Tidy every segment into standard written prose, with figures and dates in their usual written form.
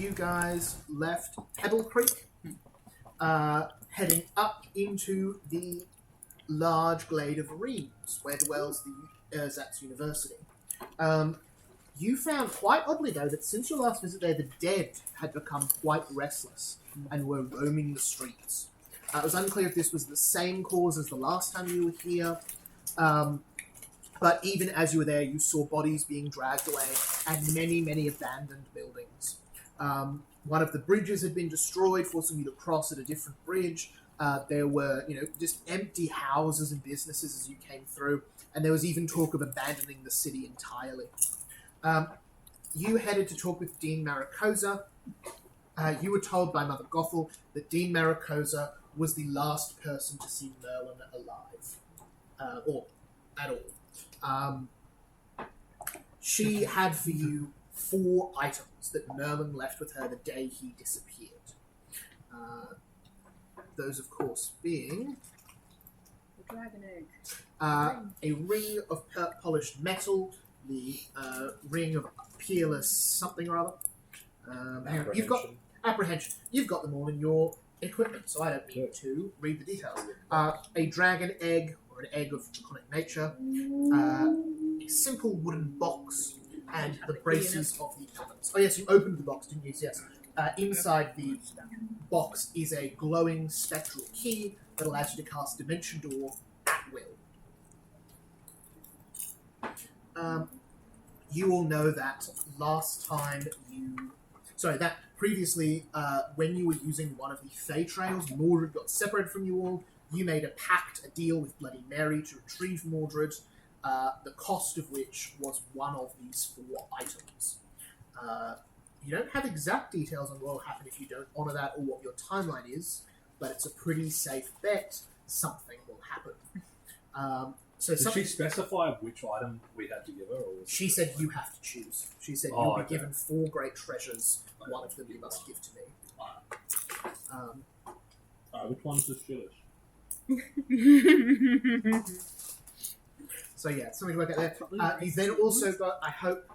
you guys left Pebble Creek, heading up into the large glade of Reims, where dwells the Erzatz University. You found, quite oddly though, that since your last visit there, the dead had become quite restless and were roaming the streets. It was unclear if this was the same cause as the last time you were here, but even as you were there, you saw bodies being dragged away and many, many abandoned buildings. One of the bridges had been destroyed, forcing you to cross at a different bridge. There were, just empty houses and businesses as you came through, and there was even talk of abandoning the city entirely. You headed to talk with Dean Maricosa. You were told by Mother Gothel that Dean Maricosa was the last person to see Merlin alive, or at all. She had for you 4 items that Merlin left with her the day he disappeared. Those, of course, being The dragon egg. a ring of polished metal, the ring of peerless something or other. You've got apprehension. You've got them all in your equipment, so I don't need to read the details. A dragon egg, or an egg of draconic nature, a simple wooden box, and the braces of the elements. Oh yes, you opened the box, didn't you? Yes. Inside the box is a glowing spectral key that allows you to cast Dimension Door at will. You all know that previously, when you were using one of the Fey Trails, Mordred got separated from you all. You made a pact, a deal with Bloody Mary to retrieve Mordred, the cost of which was one of these 4 items. You don't have exact details on what will happen if you don't honour that or what your timeline is, but it's a pretty safe bet something will happen. Did she specify which item we had to give her? Or she said you have to choose. She said you'll be given 4 great treasures. One of them you must give to me. Which one's the shillish? So yeah, something to work out there. You've then also got, I hope,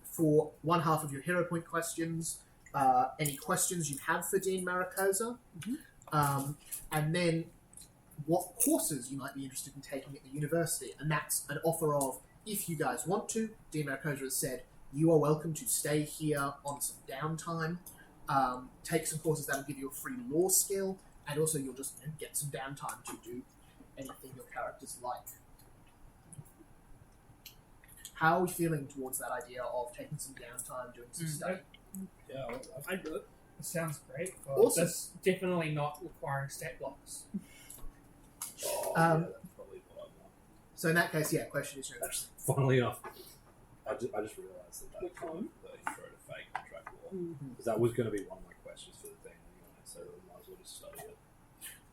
for one half of your hero point questions, any questions you have for Dean Maricosa, and then what courses you might be interested in taking at the university. And that's an offer of, if you guys want to, Dean Maricosa has said, you are welcome to stay here on some downtime, take some courses that will give you a free law skill, and also you'll just get some downtime to do anything your characters like. How are we feeling towards that idea of taking some downtime, doing some study? Yeah, I do it. It sounds great. Awesome. That's definitely not requiring stat blocks. that's probably what I want. So in that case, yeah, question is your Actually, funnily enough, I just realised that intro to fake contract law, because that was going to be one of my questions for the thing anyway, so we might as well just study it.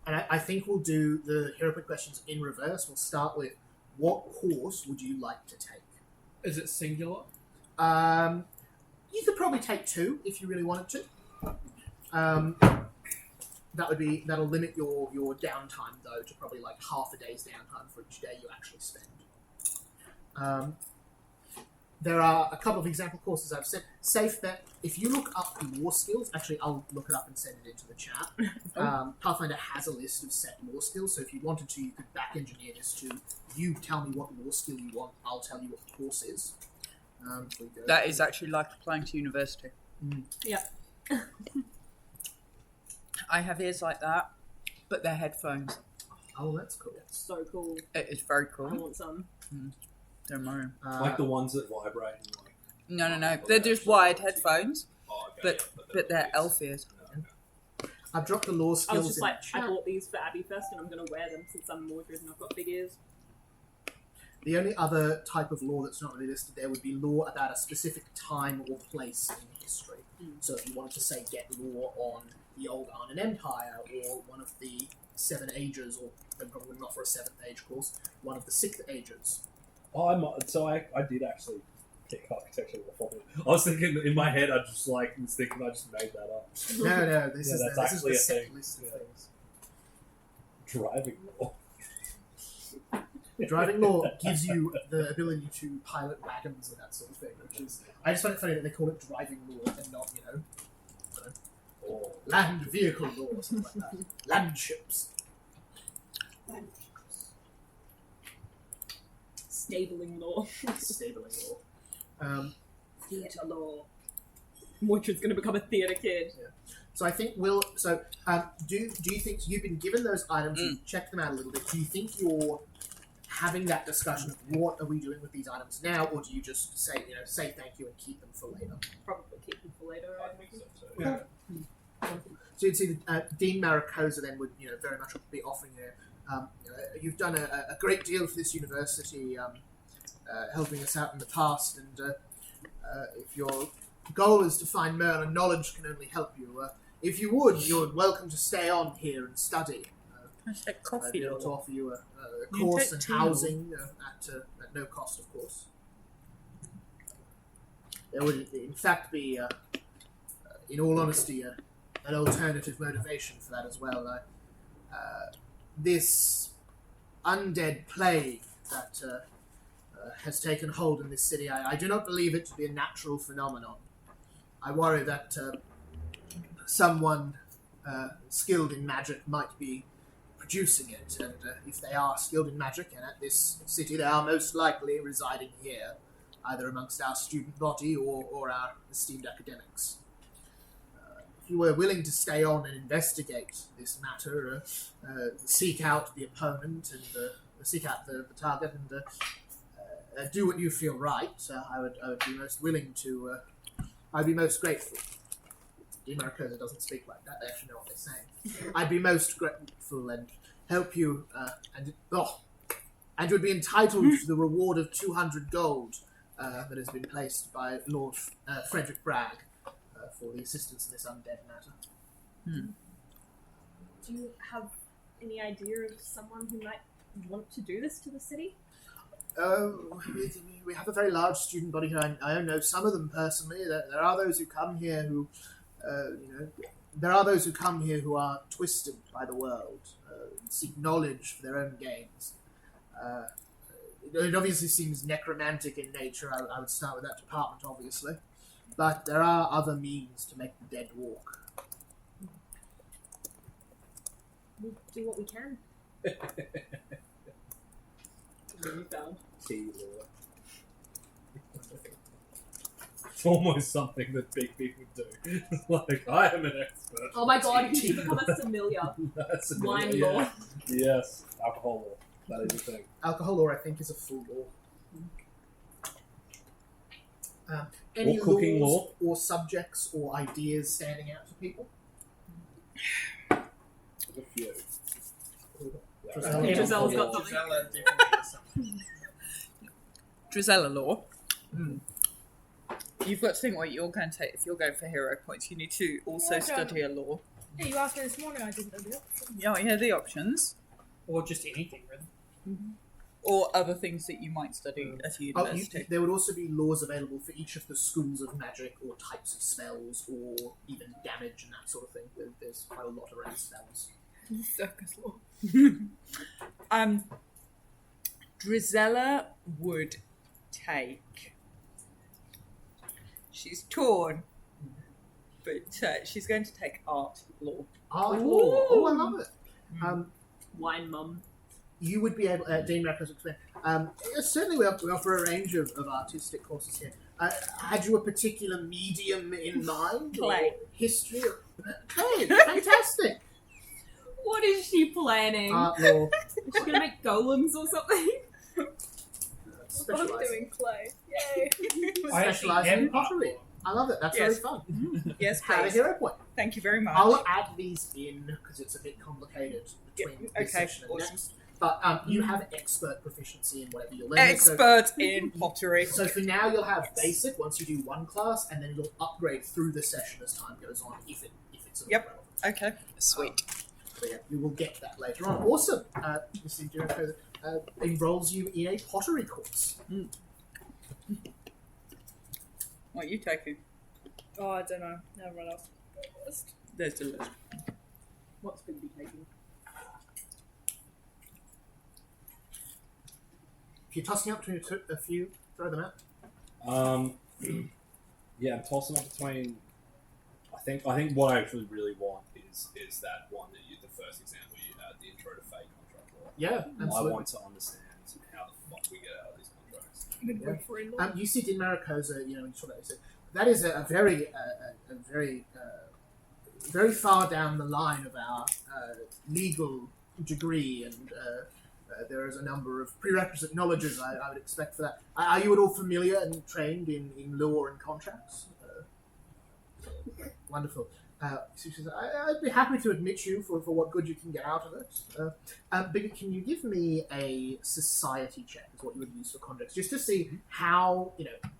And I think we'll do the hero point questions in reverse. We'll start with, what course would you like to take? Is it singular? You could probably take 2 if you really wanted to. That'll limit your downtime though to probably like half a day's downtime for each day you actually spend. There are a couple of example courses I've sent. Safe bet, if you look up law skills, actually I'll look it up and send it into the chat. Pathfinder has a list of set law skills, so if you wanted to, you could back engineer this to, you tell me what law skill you want, I'll tell you what the course is. That is actually like applying to university. Yeah. I have ears like that, but they're headphones. Oh, that's cool. So cool. It is very I cool. want some. Don't worry. Like the ones that vibrate and like... No. They're just wired headphones, okay, but they're elf ears. Okay. I've dropped the law I skills was just in like, the chat. I bought these for Abby first, and I'm going to wear them since I'm Mordred and I've got big ears. The only other type of law that's not really listed there would be law about a specific time or place in history. So if you wanted to say get law on the old Arnan Empire or one of the 7 ages, or probably not for a 7th age course, one of the 6th ages. I did actually pick architecture law. I was thinking in my head, I just made that up. No, this is that's the actually a set thing. list of things. Driving law. Driving law gives you the ability to pilot wagons and that sort of thing, which is, I just find it funny that they call it driving law and not, land vehicle law or something like that. Land ships. Stabling law. Stabling law. Theatre law. Mordred's going to become a theatre kid. So I think do you think you've been given those items, you've checked them out a little bit, do you think you're having that discussion of what are we doing with these items now, or do you just say thank you and keep them for later? Probably keep them for later. I think so too. Yeah. So you'd see Dean Maricosa then would very much be offering you've done a great deal for this university, helping us out in the past, and if your goal is to find Merlin, knowledge can only help you. If you would, you're welcome to stay on here and study. Can I take I'd coffee? be able to Or... offer you a You course take and tea. housing at no cost, of course. There would, in fact, be, in all honesty, an alternative motivation for that as well. This undead plague that has taken hold in this city, I do not believe it to be a natural phenomenon. I worry that someone skilled in magic might be producing it, and if they are skilled in magic and at this city, they are most likely residing here, either amongst our student body or our esteemed academics. If you were willing to stay on and investigate this matter, seek out the opponent and seek out the target and do what you feel right, I would be most willing to. I'd be most grateful. Dean Maricosa doesn't speak like that. They actually know what they're saying. I'd be most grateful and help you, and would be entitled to the reward of 200 gold that has been placed by Lord Frederick Bragg for the assistance in this undead matter. Do you have any idea of someone who might want to do this to the city? We have a very large student body here. I don't know some of them personally. There are those who come here who, there are those who come here who are twisted by the world, seek knowledge for their own gains. It obviously seems necromantic in nature. I would start with that department, obviously. But there are other means to make the dead walk. We'll do what we can. What have you found? Tea law. It's almost something that big people do. Like, I am an expert. Oh my god, you should become a familiar. That's a Wine yeah. law. Yes, alcohol law. That is a thing. Alcohol law, I think, is a full law. Any Or cooking laws law. or subjects or ideas standing out to people? There's a few. Drizella. Drizella's got something. Drizella definitely has something. Drizella law. You've got to think what you're going to take. If you're going for hero points, you need to also Okay. study a law. Yeah, you asked me this morning, I didn't know the option. Yeah, the options. Or just anything, really. Or other things that you might study at a university. There would also be laws available for each of the schools of magic or types of spells or even damage and that sort of thing. There's quite a lot around spells. Circus law. Drizella would take. She's torn, but she's going to take art law. Art law. Oh, I love it. Wine mum. You would be able, Dean Rackers to explain. Certainly, we offer a range of artistic courses here. Had you a particular medium in mind? Clay. Or history? Clay, fantastic. What is she planning? Art law. Is she gonna make golems or something? I'm Specialised. doing clay. Yay! I actually Specialised in am pottery. I love it. That's Yes. really fun. Yes, Have a please. hero point. Thank you very much. I'll add these in because it's a bit complicated between Yeah, this okay, session and awesome. next. But you have expert proficiency in whatever you're learning. Expert in pottery. So for now, you'll have basic once you do one class, and then it'll upgrade through the session as time goes on, if it's Yep. relevant. Okay, sweet. So yeah, we will get that later on. Awesome. This enrolls you in a pottery course. What are you taking? Oh, I don't know. Never run off. There's the list. What's Bigby taking? If you're tossing up between a few, throw them out. Yeah, I'm tossing up between. I I think what I actually really want is that one that the first example you had, the intro to fake contract law. Yeah, I absolutely. want to understand how the fuck we get out of these contracts. Good work for it. You see, in Maricosa, that is a very, very far down the line of our legal degree, and there is a number of prerequisite knowledges I would expect for that. Are you at all familiar and trained in law and contracts? Wonderful. She says, I'd be happy to admit you for what good you can get out of it. But can you give me a society check is what you would use for contracts, just to see how,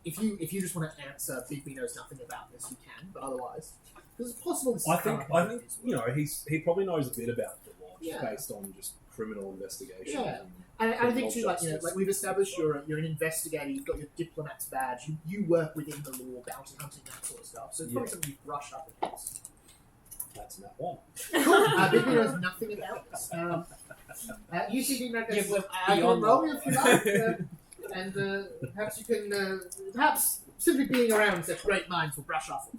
if you just want to answer Bigby knows nothing about this, you can, but otherwise, because it's possible this is I think he probably knows a bit about the law just Yeah. based on just criminal investigation. Yeah. And I think too, Justice. like we've established, you're an investigator. You've got your diplomat's badge. You work within the law, bounty hunting, that sort of stuff. So it's probably something you've brushed up against. That's not one. Cool. Bigby knows nothing about this. You see, Dean Redman says, I can roll you if you like, and perhaps you can, perhaps simply being around such great minds will brush off.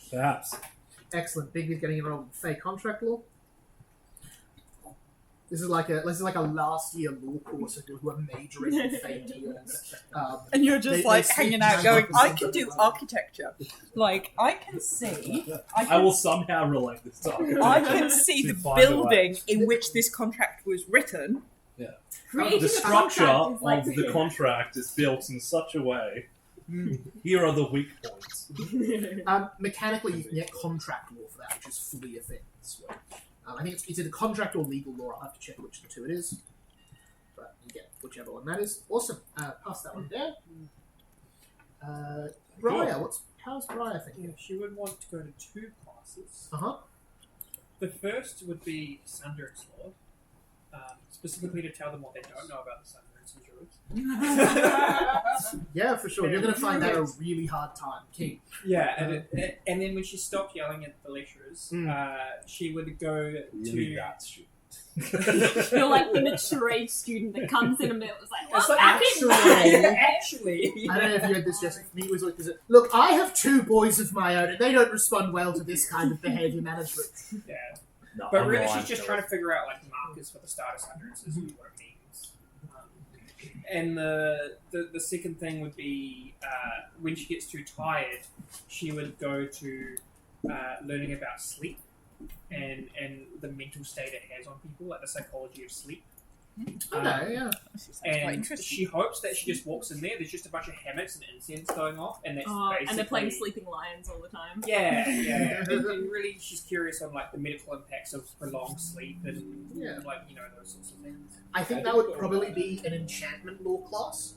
Perhaps. Excellent. Bigby's getting enrolled in fake contract law. This is like a last year law course who are majoring in fake deals. And you're just They hanging speak out going, 90% I can of do the time. architecture. Like, I can see... I will somehow relate this to I can see to the find a way. building in which this contract was written. Creating The a structure contract is like of the contract is built in such a way. Here are the weak points. Mechanically, you can get contract law for that, which is fully a thing. I think it's either contract or legal law. I'll have to check which of the two it is. But you get whichever one that is. Awesome. Pass that one down. Briar, how's Briar thinking? Yeah, she would want to go to 2 classes. Uh-huh. The first would be Sundern's Law, specifically to tell them what they don't know about the Sundern's and Druids. Yeah, for sure. You're going to find that a really hard time. King. Yeah, and then when she stopped yelling at the lecturers, she would go Really to... that stupid. You're like the mature student that comes in a minute was like, It's well, like, actually, actually. I don't know if you had this, Jessica. For me, it was like, look, I have 2 boys of my own, and they don't respond well to this kind of behaviour management. Yeah. No, But I'm really, lying, she's just trying to figure out like markers for the starter sentences and what it means. And the second thing would be when she gets too tired, she would go to learning about sleep and the mental state it has on people, like the psychology of sleep. Okay, yeah. Quite And interesting. she hopes that she just walks in there. There's just a bunch of hammocks and incense going off, and that's basically. and they're playing Sleeping Lions all the time. Yeah. And really, she's curious on like the medical impacts of prolonged sleep and like those sorts of things. I think that would probably be an enchantment law class.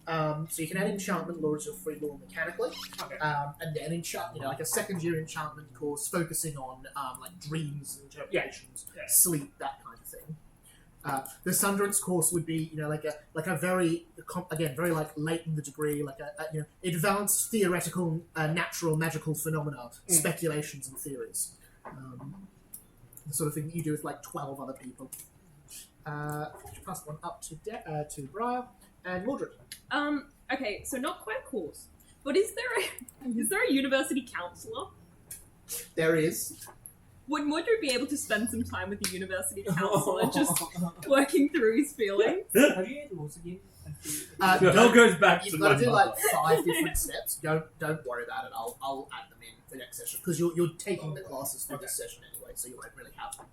So you can add enchantment law as your free law mechanically, Okay. and then like a second year enchantment course focusing on like dreams, interpretations, Yeah. sleep, that kind of thing. The Sundrance course would be like a very very like late in the degree, like a advanced theoretical natural magical phenomena, speculations and theories, the sort of thing that you do with like 12 other people. Pass one up to Briar and Mordred. Okay, so not quite a course, but is there a university counsellor? There is. Would Mordred be able to spend some time with the university counsellor, just working through his feelings? Have you had laws again? It all goes back to You've my got to do mother. like 5 different steps. Don't worry about it. I'll add them in for next session because you're taking the classes for this session anyway, so you won't really have them.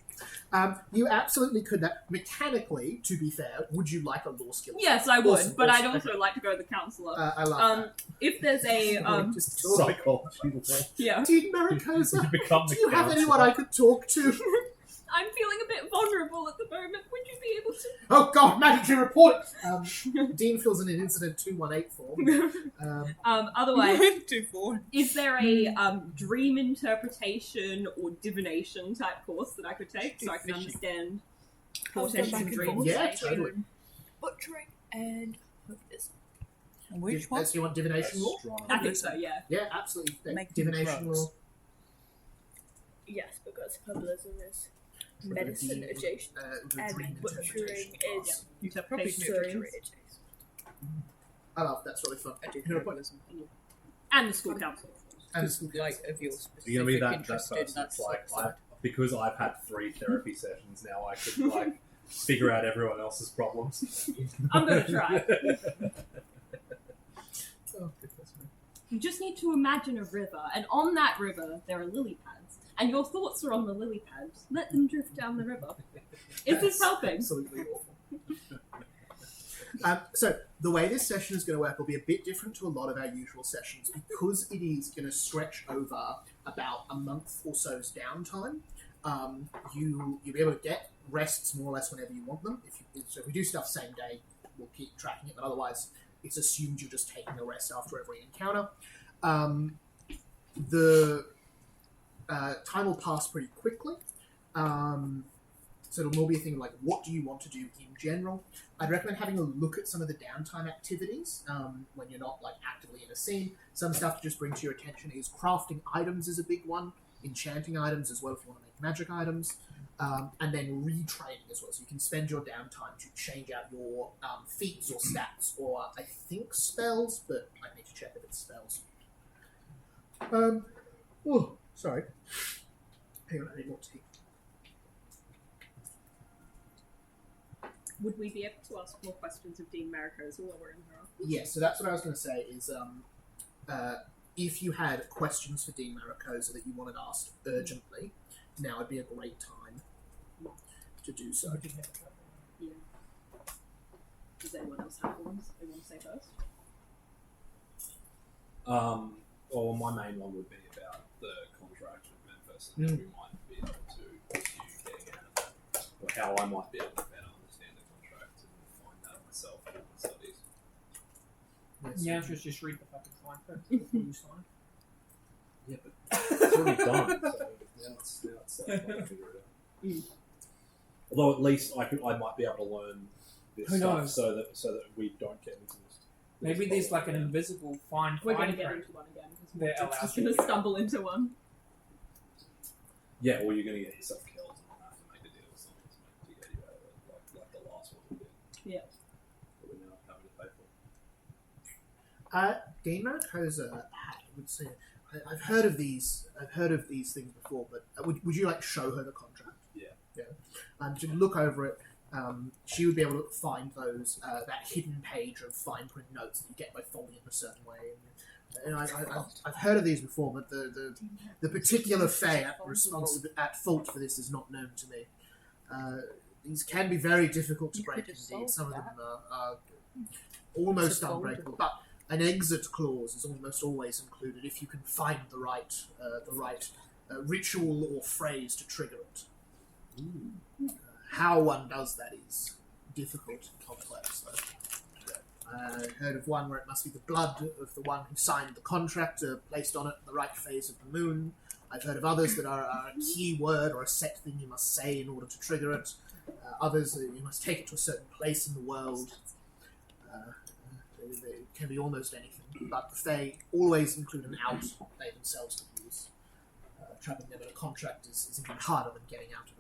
You absolutely could. That mechanically, to be fair, would you like a law skill? Yes, I would, Awesome, but I'd awesome, also okay. like to go to the counsellor. I love If there's a that. Just talk. Psychology. yeah, Dean Maricosa, You become do the you have counselor. anyone I could talk to? I'm feeling a bit vulnerable at the moment. Would you be able to? Oh God, mandatory report. Dean fills in an incident 218 form. Otherwise, 2-4. is there a dream interpretation or divination type course that I could take so I can understand portents and dreams? Yeah, totally. Butchering and hookers. Which one? So you want divination law? I think so. Yeah. Yeah, absolutely. Make Divination drugs. law. Yes, because herbalism is With medicine the adjacent, the and dream butchering interpretation is class. Interpretation of surgery dreams. adjacent. I love that's really fun. I do Who to put? herbalism. And the school council. Because like of your specific You're gonna be that interest person. in that It's like subset. because I've had 3 therapy sessions now, I could like figure out everyone else's problems. I'm gonna try. Oh, goodness me. You just need to imagine a river, and on that river there are lily pads, and your thoughts are on the lily pads. Let them drift down the river. Is this helping? Absolutely awful. So the way this session is going to work will be a bit different to a lot of our usual sessions because it is going to stretch over about a month or so's downtime. You'll be able to get rests more or less whenever you want them. So if we do stuff same day, we'll keep tracking it, but otherwise it's assumed you're just taking a rest after every encounter. The time will pass pretty quickly. So it'll more be a thing like, what do you want to do in general? I'd recommend having a look at some of the downtime activities when you're not like actively in a scene. Some stuff to just bring to your attention is crafting items is a big one, enchanting items as well if you want to make magic items, and then retraining as well. So you can spend your downtime to change out your feats or stats or I think spells, but I need to check if it's spells. Oh, sorry. Hang on, I need more tea. Would we be able to ask more questions of Dean Maricosa while we're in her office? Yes, so that's what I was going to say is if you had questions for Dean Maricosa that you wanted asked urgently, now would be a great time to do so. Yeah. Does anyone else have ones they want to say first? Well, my main one would be about the contract with Memphis and how we might be able to pursue getting out of that, or how I might be able to better understand the contract and find that myself in my studies. The answer is just read the fucking fine print before you sign. Yeah, but it's already done. So now it's like trying to figure it out. Although at least I might be able to learn this Who stuff knows? so that we don't get into this. Maybe there's like an invisible fine We're going to print. get into one again because That we're allows just you going to- to stumble into one. Yeah, or you're going to get yourself killed and I'll have to make a deal with someone to get you out of it, like the last one we did. Yeah. That we're now having to pay for. Dean Maricosa, I would say, I've heard of these things before, but would you like show her the contract? Yeah. To look over it, she would be able to find those that hidden page of fine print notes that you get by folding it in a certain way. And I've heard of these before, but the particular Fae at fault for this is not known to me. These can be very difficult to break indeed. Some of them are almost unbreakable, but an exit clause is almost always included if you can find the right ritual or phrase to trigger it. How one does that is difficult and complex, though. I heard of one where it must be the blood of the one who signed the contract placed on it the right phase of the moon. I've heard of others that are a key word or a set thing you must say in order to trigger it. Others, you must take it to a certain place in the world. It can be almost anything, but the Fae always include an out they themselves can use. Trapping them in a contract is even harder than getting out of it.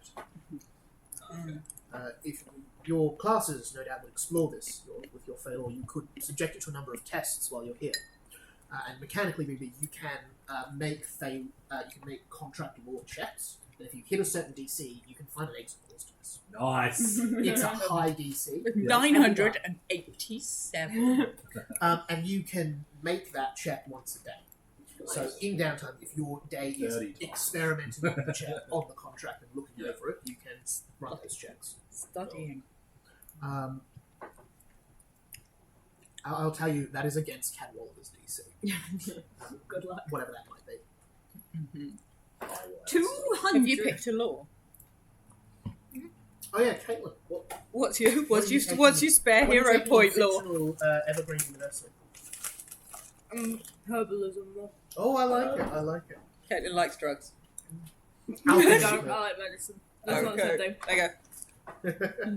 If your classes, no doubt, would explore this with your Fae, or you could subject it to a number of tests while you're here. And mechanically, maybe you can make contract law checks. And if you hit a certain DC, you can find an exit clause to this. Nice. It's a high DC. 987. And you can make that check once a day. So in downtime, if your day is 30 times. experimenting on the check, on the contract and looking over it, you can run those checks. Studying. I'll tell you, that is against Cadwallader's DC. Good luck. Whatever that might be. Have 200. you picked a law? Oh yeah, Caitlin. What's your What are you what's your spare what are you hero taking point in law? fictional, Evergreen University. Herbalism law. Oh, I like it. I like it. Caitlin likes drugs. I Alchemy. don't. I like medicine. That's not the same thing. There you go.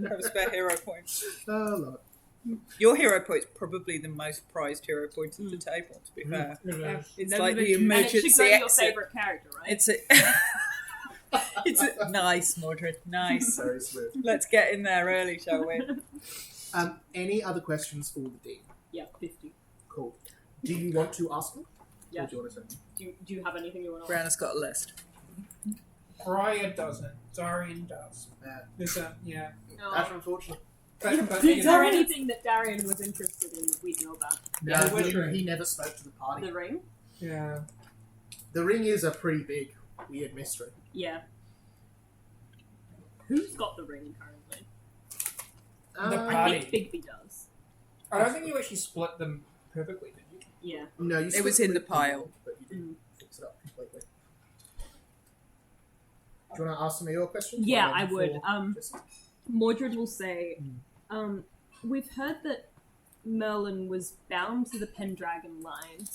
Have a spare hero point. Oh, I love it. Your hero point's probably the most prized hero point at the table, to be fair. Yeah. It's Never like been the too- And it should emergency go to your exit. favourite character, right? It's a it's a nice, Mordred. Nice. Very smooth. Let's get in there early, shall we? Any other questions for the Dean? Yeah, 50. Cool. Do you want to ask them? Yeah. Or do you want to say? Do you have anything you want to? Brianna's got a list. Briar doesn't. Darian does. There's a yeah. That's unfortunate. But, Is there anything that Darian was interested in that we know about? No, Yeah, he never spoke to the party. The ring? Yeah. The ring is a pretty big, weird mystery. Yeah. Who's got the ring currently? The Uh, I party. think Bigby does. I don't think you actually split them perfectly, did you? Yeah. no, you It was in the pile. but you didn't fix it up completely. Do you want to ask some of your questions? Yeah, Or I would. before just- Mordred will say, we've heard that Merlin was bound to the Pendragon line.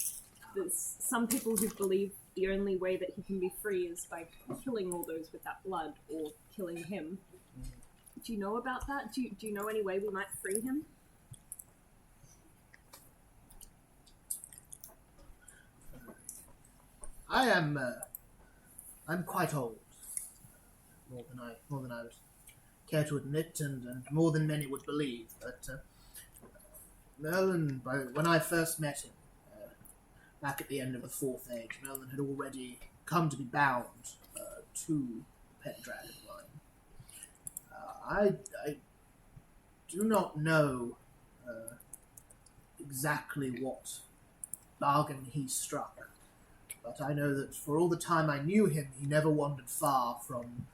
There's some people who believe the only way that he can be free is by killing all those with that blood, or killing him. Do you know about that? Do you know any way we might free him? I'm quite old. More than I would care to admit, and more than many would believe. But Merlin, when I first met him, back at the end of the Fourth Age, Merlin had already come to be bound to the Pendragon line. I do not know exactly what bargain he struck, but I know that for all the time I knew him, he never wandered far from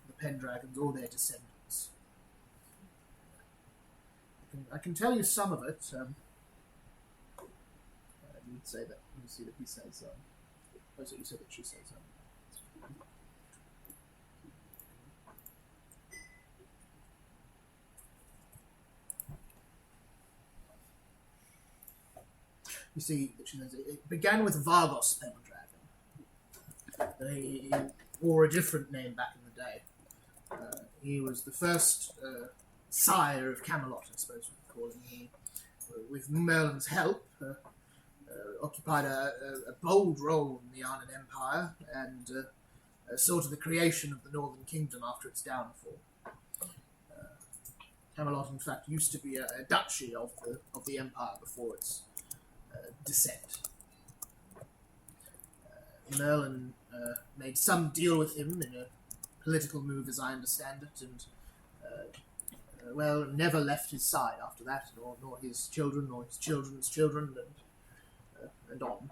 the Pendragons or their descendants. I can tell you some of it. I didn't say that. You see that he says. Oh, so you said that she says. You see that she says it began with Vargos Pendragon. He wore a different name back in the day. He was the first sire of Camelot, I suppose we could call him. He, with Merlin's help, occupied a bold role in the Arnon Empire and saw to the creation of the Northern Kingdom after its downfall. Camelot, in fact, used to be a duchy of the Empire before its descent. Merlin made some deal with him in a political move, as I understand it, and never left his side after that, nor his children, nor his children's children, and on.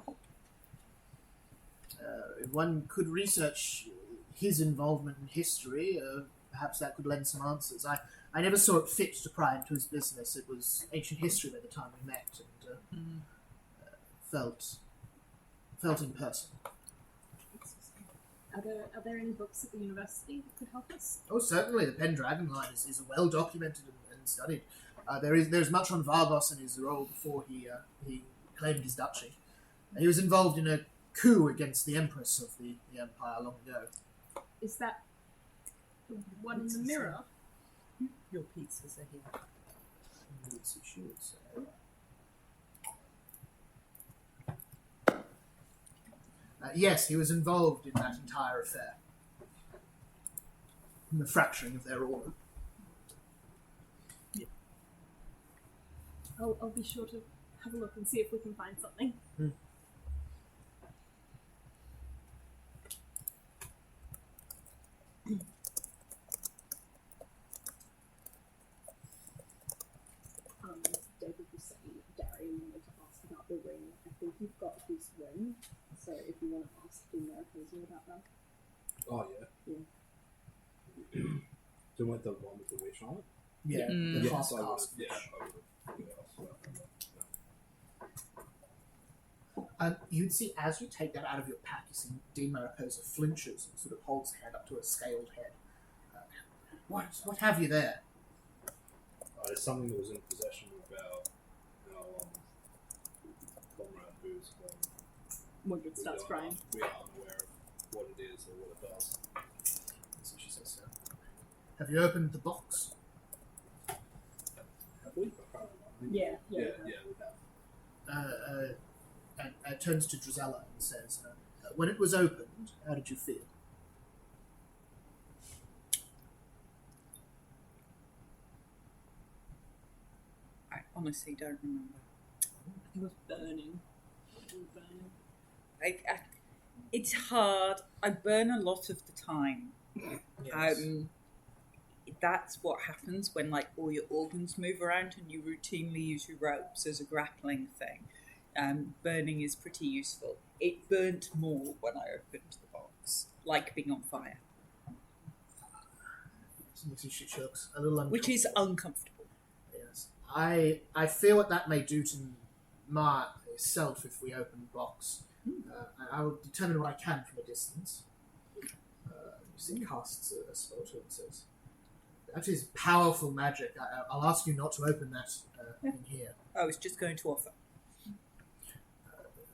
If one could research his involvement in history, perhaps that could lend some answers. I never saw it fit to pry into his business. It was ancient history by the time we met, and felt in person. Are there any books at the university that could help us? Oh, certainly. The Pendragon line is well documented and studied. There's much on Vargos and his role before he claimed his duchy. He was involved in a coup against the Empress of the Empire long ago. Is that the one in the mirror? Your pizzas are here. Yes, she would say. Yes, he was involved in that entire affair. In the fracturing of their order. I'll be sure to have a look and see if we can find something. David was saying Darian wanted to ask about the ring. I think you've got his ring, so if you want to ask the Americans about that. Oh, yeah. Do you want the one with the wish on it? Yeah, Mm. the Yes, I would. clasp. Yeah, I would. You'd see, as you take that out of your pack, you see Dean Mariposa flinches and sort of holds the hand up to a scaled head. What have you there? There's something that was in possession of our comrade who's Mordred starts crying. We are unaware of what it is or what it does. That's what she says, sir. Have you opened the box? Have we? I can't remember. Yeah, we have. And turns to Drizella and says, when it was opened, how did you feel? I honestly don't remember. It was burning. It was burning. it's hard. I burn a lot of the time. Yes. That's what happens when like all your organs move around and you routinely use your ropes as a grappling thing. Burning is pretty useful. It burnt more when I opened the box, like being on fire, She looks a little uncomfortable. which is uncomfortable. Yes. I fear what that may do to myself if we open the box. I will determine what I can from a distance. You see, casts a spell to it and says, "That is powerful magic. I'll ask you not to open that in here." I was just going to offer.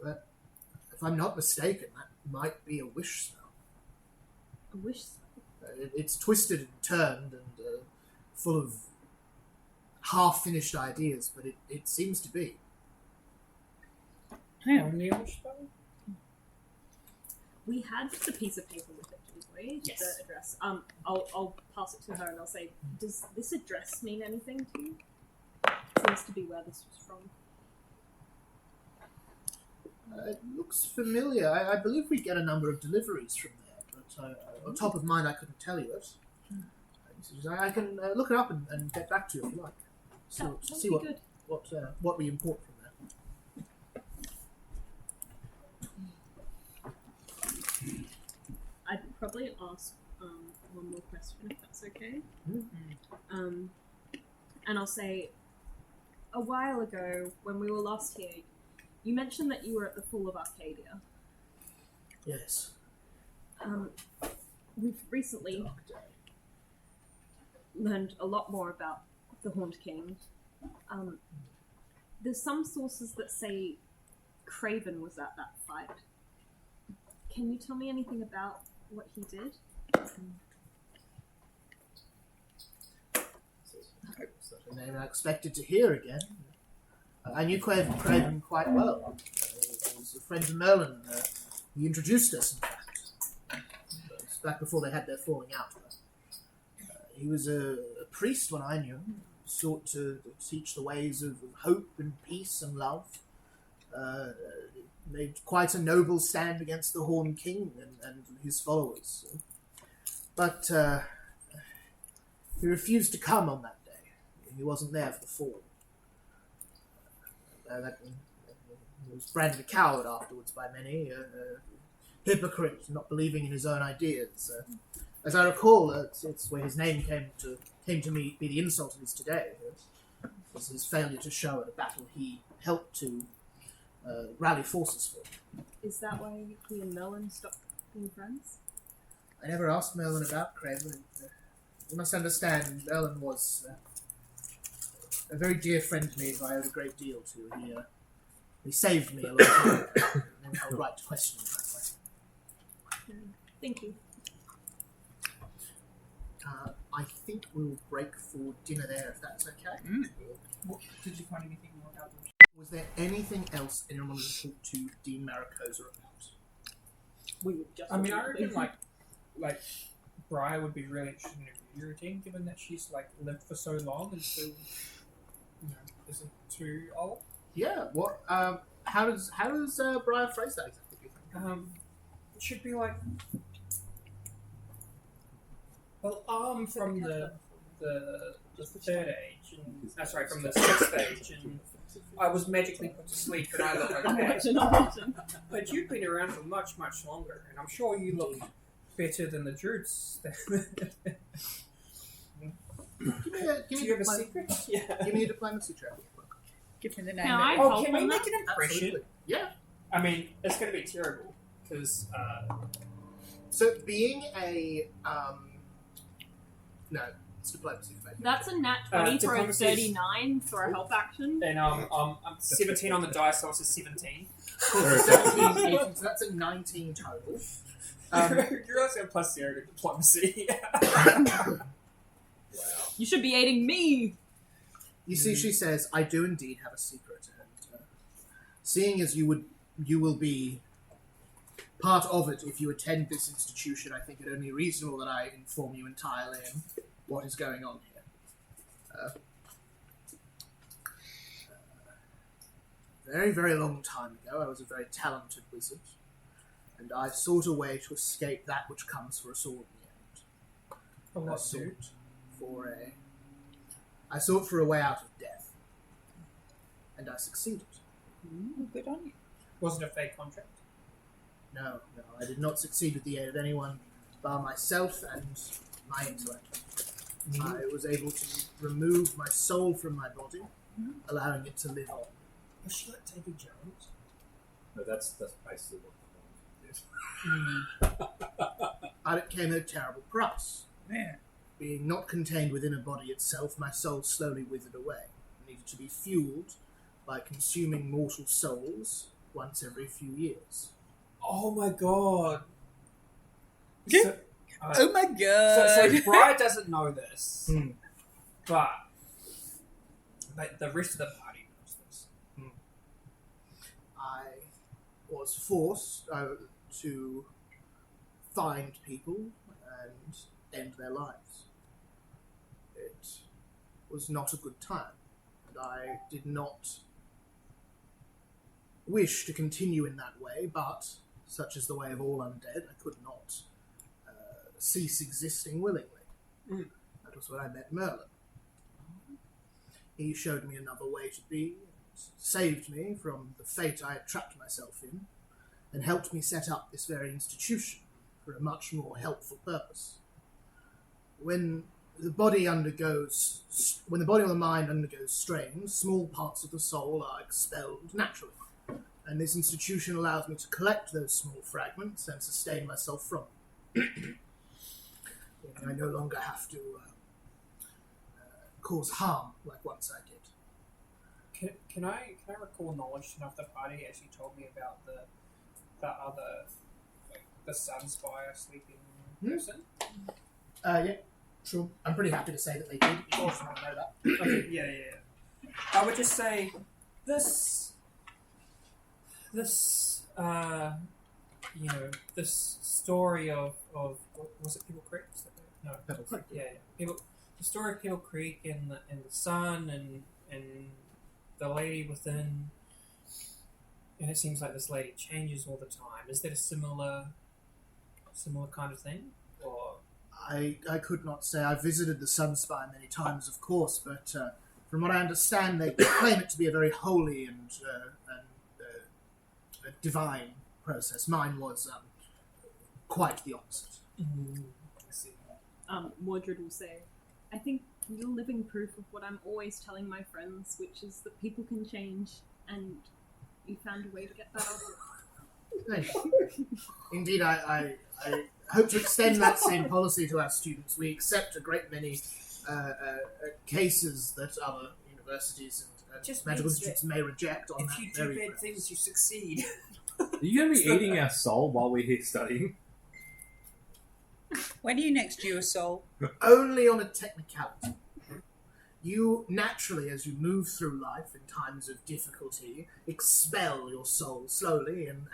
If I'm not mistaken, that might be a wish spell. A wish spell. It's twisted and turned and full of half-finished ideas, but it seems to be. Only a wish spell? We had the piece of paper with it, didn't we? Yes. The address. I'll pass it to her and I'll say, does this address mean anything to you? Seems to be where this was from. It looks familiar. I believe we get a number of deliveries from there, but on top of mind, I couldn't tell you it. I can look it up and get back to you if you like. So, That see would be good. what we import from there. I'd probably ask one more question if that's okay. And I'll say, a while ago when we were last here, you mentioned that you were at the Fall of Arcadia. Yes. We've recently Dark day. learned a lot more about the Horned King. There's some sources that say Craven was at that fight. Can you tell me anything about what he did? It's not a name I expected to hear again. I knew Craven quite well. He was a friend of Merlin. He introduced us, in fact. It was back before they had their falling out. He was a priest when I knew him. Sought to teach the ways of hope and peace and love. Made quite a noble stand against the Horned King and his followers. But he refused to come on that day. He wasn't there for the fall. He was branded a coward afterwards by many. Hypocrite, not believing in his own ideas. As I recall, it's where his name came to me be the insult it is today. It was his failure to show at a battle he helped to rally forces for. Is that why he and Merlin stopped being friends? I never asked Merlin about Craven. You must understand, Merlin was a very dear friend to me who I owed a great deal to. He saved me a lot of time. And I right to question him that way. Thank you. I think we'll break for dinner there, if that's okay. Did you find anything more about them? Was there anything else anyone wanted to talk to Dean Maricosa about? We were just. I mean, I reckon like Briar would be really interested in a beauty routine, given that she's like lived for so long and still, isn't too old. Yeah. What? How does Briar phrase that exactly? It should be like, well, from the third age, and sorry, from the sixth age, and I was magically put to sleep, and I look like that. But you've been around for much, much longer, and I'm sure you look better than the Droots. Do you have a secret? Yeah. Give me a diplomacy check. Give me the name. Can I Oh, help can we on make that? an impression? Absolutely. Yeah. I mean, it's going to be terrible because So being a no, it's diplomacy. That's a nat 20 for a diplomacy is- 39 for a help action. and I'm 17 on the dice, so it's a 17. 17, 18, so that's a 19 total. You're also a plus 0 to diplomacy. You should be aiding me. You see, she says, "I do indeed have a secret, and seeing as you will be part of it if you attend this institution, I think it only reasonable that I inform you entirely on what is going on here." Very, very long time ago, I was a very talented wizard. and I sought a way to escape that which comes for us all in the end. A I lot sought to. I sought for a way out of death, and I succeeded. Good on you. Was it a fake contract? No, I did not succeed with the aid of anyone bar myself and my intellect. I was able to remove my soul from my body, allowing it to live on. Was she like Davy Jones? No, that's basically what the point is. But it came at a terrible price. Yeah. Being not contained within a body itself, my soul slowly withered away. It needed to be fueled by consuming mortal souls once every few years. Oh my god. Yeah. So, Oh my god. so Briar doesn't know this, but the rest of the party knows this. I was forced to find people and end their lives. It was not a good time, and I did not wish to continue in that way, but such is the way of all undead, I could not cease existing willingly. That was when I met Merlin. He showed me another way to be, and saved me from the fate I had trapped myself in, and helped me set up this very institution for a much more helpful purpose. When the body or the mind undergoes strain, small parts of the soul are expelled naturally, and this institution allows me to collect those small fragments and sustain myself from them. I no longer have to cause harm like once I did. Can I recall knowledge enough the party actually told me about the other, like, the Sunspire sleeping person? Yeah, sure. I'm pretty happy to say that they did. If you also want to know that. Okay, yeah. I would just say this this story of was it Pebble Creek? No, Pebble Creek. Yeah. The story of Pebble Creek and the sun and the lady within, and it seems like this lady changes all the time. Is that a similar kind of thing, or? I could not say. I've visited the Sunspire many times, of course, but from what I understand, they claim it to be a very holy and a divine process. Mine was quite the opposite. I see. Mordred will say, I think you're living proof of what I'm always telling my friends, which is that people can change, and you found a way to get that out of it. Thank you. Indeed, I hope to extend that same policy to our students. We accept a great many cases that other universities and Just magical means institutes may reject on If that you do very bad premise. things, you succeed. Are you going to be eating our soul while we're here studying? When are you next due a soul? Only on a technicality. You naturally, as you move through life in times of difficulty, expel your soul slowly and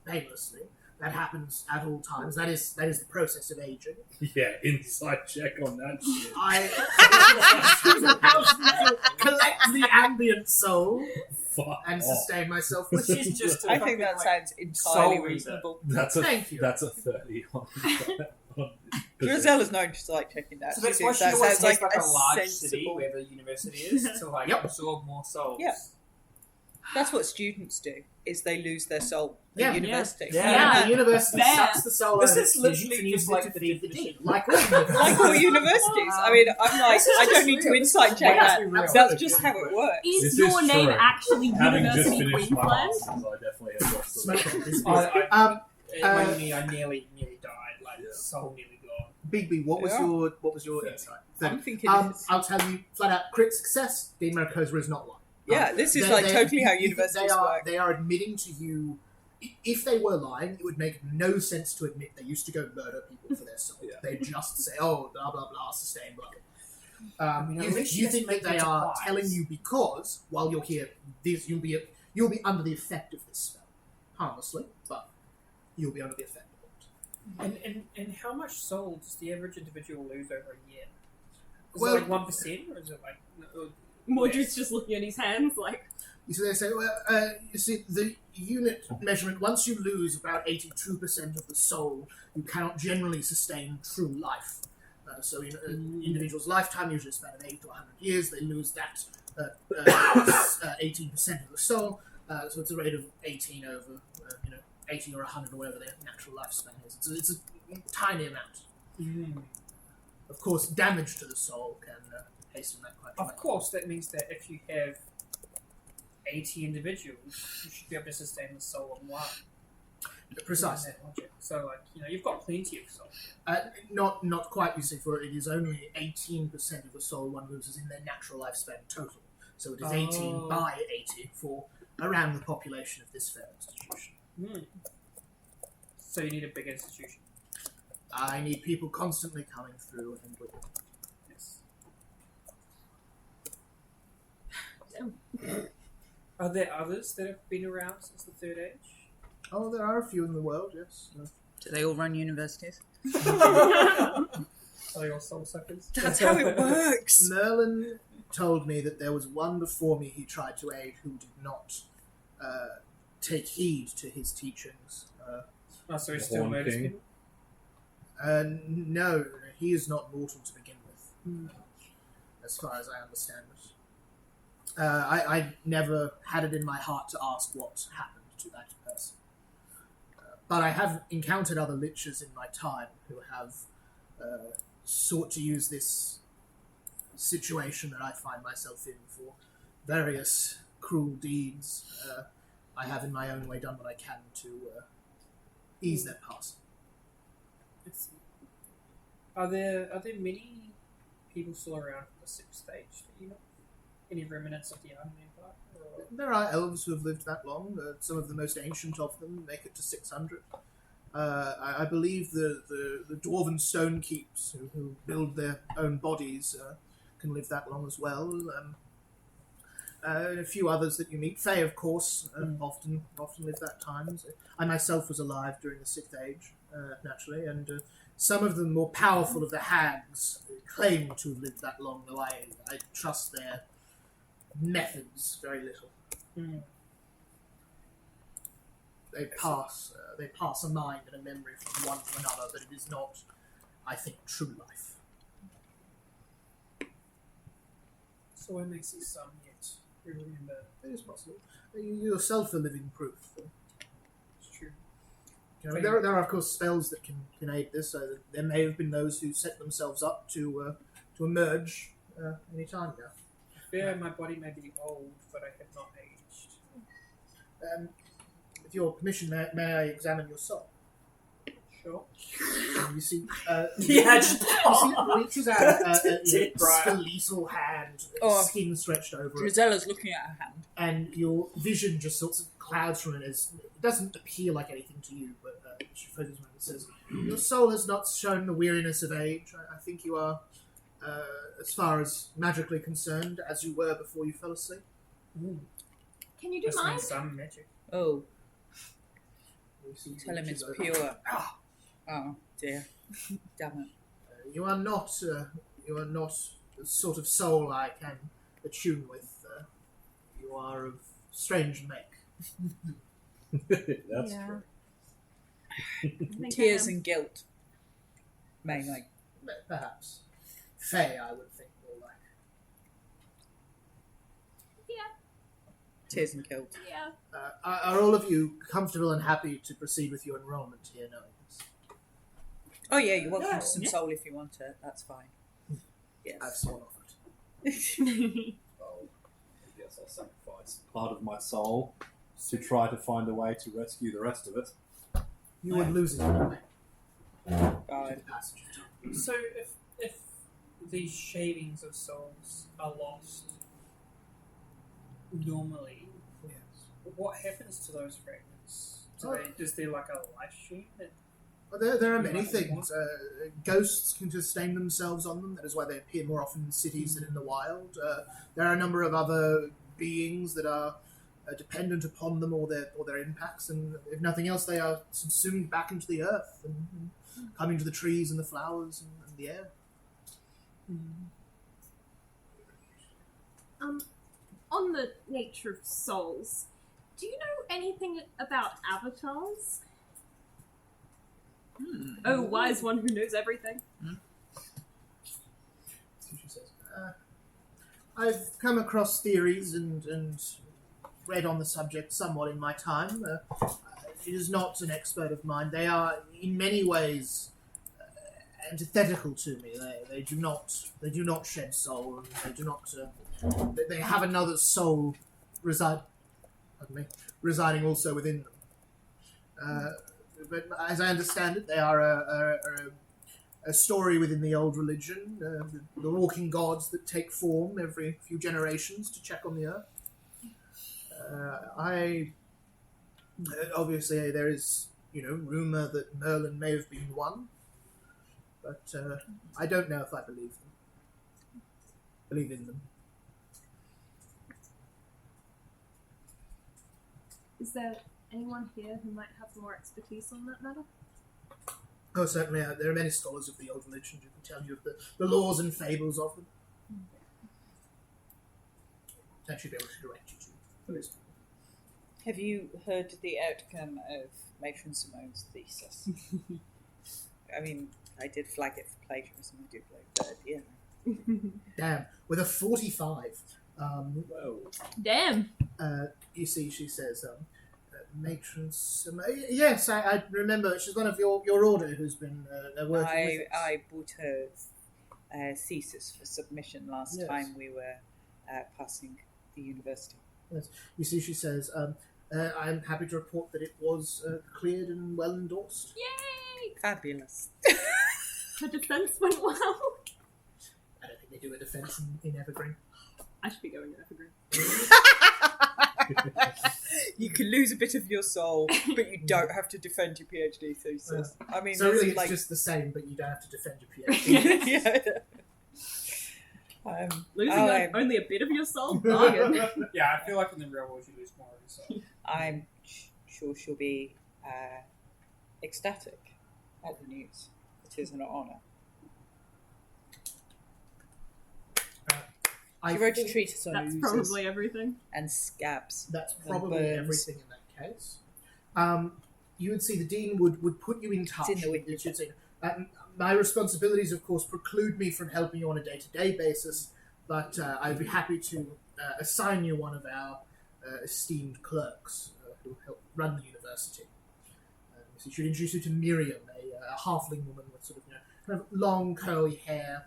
painlessly. That happens at all times. That is the process of aging. Yeah, inside check on that shit. I collect the ambient soul Fuck and off. sustain myself Which with is it. just I think that sounds entirely soul reasonable. Thank you. That's a 30 on Drizella's known to like checking that. So that's She why thinks she that always sounds has like a large city sensible- where the university is to like Yep. absorb more souls. Yeah. That's what students do, is they lose their soul Yeah. at university. Yeah. The university Fair. sucks the soul This out of is students literally and uses just it like to the feed the definition. deed. Like all universities. Like all universities. I mean, I'm like, This is I don't just need to real. insight check Yeah, that. absolutely. That's just how it works. Is This your is name true. actually Having just University finished my Queensland? masters, I definitely have lost the Smoke on this. I Uh, nearly died. Like Yeah. soul nearly gone. Bigby, what was Yeah. your insight? I'm thinking this is- I'll tell you flat out, crit success. Dean Maricosa is not one. Yeah, this is like totally how universities work. They are admitting to you. If they were lying, it would make no sense to admit they used to go murder people for their soul. Yeah. They just say, "Oh, blah blah blah, sustain blah." I mean, at least You she think that doesn't they make are it telling twice. you because while you're here, you'll be under the effect of this spell, harmlessly, but you'll be under the effect of it. And how much soul does the average individual lose over a year? Is Well- it like 1%, or is it like? Mordred's just looking at his hands like, You see, they say, well, you see, the unit measurement, once you lose about 82% of the soul, you cannot generally sustain true life. So in an individual's lifetime, usually a span of 80 to 100 years, they lose that 18% of the soul. So it's a rate of 18 over, 80 or 100 or whatever their natural lifespan is. It's a tiny amount. Of course, damage to the soul can hasten that quite Of dramatically. course, that means that if you have 80 individuals, you should be able to sustain the soul of one. Precisely. That logic. So, you've got plenty of soul. Not quite, you see, for it is only 18% of the soul one loses in their natural lifespan total. So it is 18 by 80 for around the population of this fair institution. So you need a big institution. I need people constantly coming through and leaving. Yes. Are there others that have been around since the Third Age? Oh, there are a few in the world, yes. Do they all run universities? Are they all soul suckers? That's how it works. Merlin told me that there was one before me he tried to aid who did not take heed to his teachings. So he still murders King. people? No, he is not mortal to begin with, as far as I understand it. I never had it in my heart to ask what happened to that person. But I have encountered other lichers in my time who have sought to use this situation that I find myself in for various cruel deeds. I have in my own way done what I can to ease their passing. Let's see. Are there many people still around from the Sixth Stage that you know? Any remnants of the Arden Empire? Or... There are elves who have lived that long. Some of the most ancient of them make it to 600. I believe the dwarven stone keeps who build their own bodies can live that long as well. A few others that you meet. Fae, of course, often live that time. So I myself was alive during the Sixth Age, naturally, and some of the more powerful of the hags claim to have lived that long, though I trust their methods very little. They pass a mind and a memory from one to another, but it is not, I think, true life. So I may see some yet. We remember. It is possible. You yourself are living proof. It's true. There are of course spells that can aid this. So there may have been those who set themselves up to emerge any time now. I fear my body may be old, but I have not aged. With your permission, may I examine your soul? Sure. You see, Just you see it reaches out a Dead Briar. skeletal hand, skin stretched over it, Drizella's looking at her hand. and your vision just sort of clouds from it. As it doesn't appear like anything to you, but she focuses on it and says, "Your soul has not shown the weariness of age. I think you are, as far as magically concerned, as you were before you fell asleep." Can you do This mine? means some magic. Oh, You see tell him it's reaches over. pure. Oh, dear. Damn it. You are not the sort of soul I can attune with. You are of strange make. That's Yeah. true. I think Tears I am. and guilt. Mainly. Perhaps. Fae, I would think more like. Tears and guilt. Yeah. Are all of you comfortable and happy to proceed with your enrollment here, knowing this? Oh, yeah, you're welcome to some soul if you want it. That's fine. I've Yes. sworn off it. Well, I guess I'll sacrifice part of my soul to try to find a way to rescue the rest of it. You would lose it anyway. Fine. The passage of time. So if these shavings of souls are lost normally, Yes. what happens to those fragments? Is there like a life stream? Well, there are many things. Ghosts can sustain themselves on them. That is why they appear more often in cities than in the wild. There are a number of other beings that are dependent upon them or their impacts, and if nothing else, they are subsumed back into the earth and come into the trees and the flowers and the air. on the nature of souls, do you know anything about avatars? Oh, wise one who knows everything. She says, I've come across theories and read on the subject somewhat in my time. It is not an expert of mine. They are, in many ways, antithetical to me. They do not shed soul. And they do not. They have another soul residing also within them. But as I understand it, they are a story within the old religion, the walking gods that take form every few generations to check on the earth. Obviously there is, rumor that Merlin may have been one, but I don't know if I believe in them. Is there anyone here who might have more expertise on that matter? Oh, certainly. There are many scholars of the old religion who can tell you of the laws and fables of them. I'd actually be able to direct you to those people. Have you heard the outcome of Matron Simone's thesis? I mean, I did flag it for plagiarism, I do believe, but yeah. Damn. With a 45. Whoa. Damn! You see, she says, Matron Simone. Yes, I remember. She's one of your order who's been working with us. I bought her thesis for submission last time we were passing the university. Yes. You see, she says, I'm happy to report that it was cleared and well endorsed. Yay! Fabulous. Her defense went well. I don't think they do a defense in Evergreen. I should be going to Evergreen. You can lose a bit of your soul, but you don't have to defend your PhD thesis. I mean, so really, it's just the same, but you don't have to defend your PhD. Losing only a bit of your soul? Bargain. Yeah, I feel like in the real world you lose more of yourself. I'm sure she'll be ecstatic at the news. It is an honour. She wrote a treatise on That's oozes probably everything. and scabs. That's and probably burns. everything in that case. You would see the dean would put you in touch. It's in the with- it should say, my responsibilities, of course, preclude me from helping you on a day-to-day basis, but I'd be happy to assign you one of our esteemed clerks who help run the university. So you should introduce you to Miriam, a halfling woman with sort of kind of long curly hair,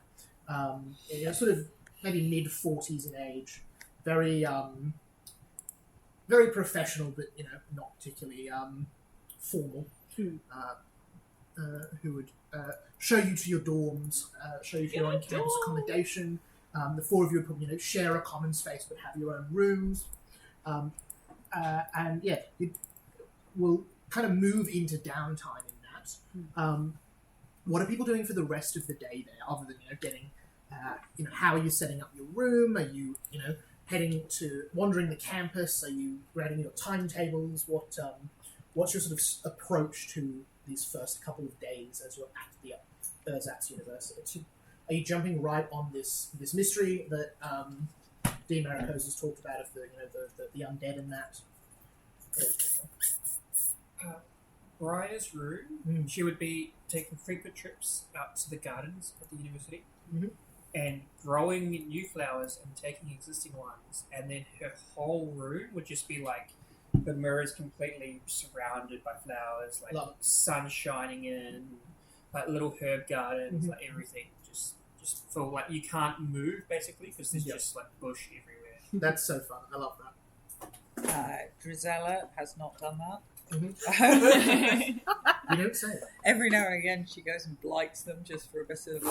sort of maybe mid-40s in age, very very professional, but not particularly formal. Who would show you to your dorms, show you to your on-campus accommodation. The four of you would probably share a common space, but have your own rooms. And yeah, you will kind of move into downtime in that. What are people doing for the rest of the day there, other than getting? How are you setting up your room? Are you heading to wandering the campus? Are you writing your timetables? What's your sort of approach to these first couple of days as you're at the Erzatz University? Are you jumping right on this mystery that Dean Maricose has talked about of the undead and that? Briar's room, she would be taking frequent trips out to the gardens at the university and growing new flowers and taking existing ones, and then her whole room would just be like the mirrors completely surrounded by flowers, like sun shining in, like little herb gardens, like everything just full, like you can't move basically because there's just like bush everywhere. That's so fun. I love that. Drizella has not done that. You don't say that. Every now and again she goes and blights them just for a bit of...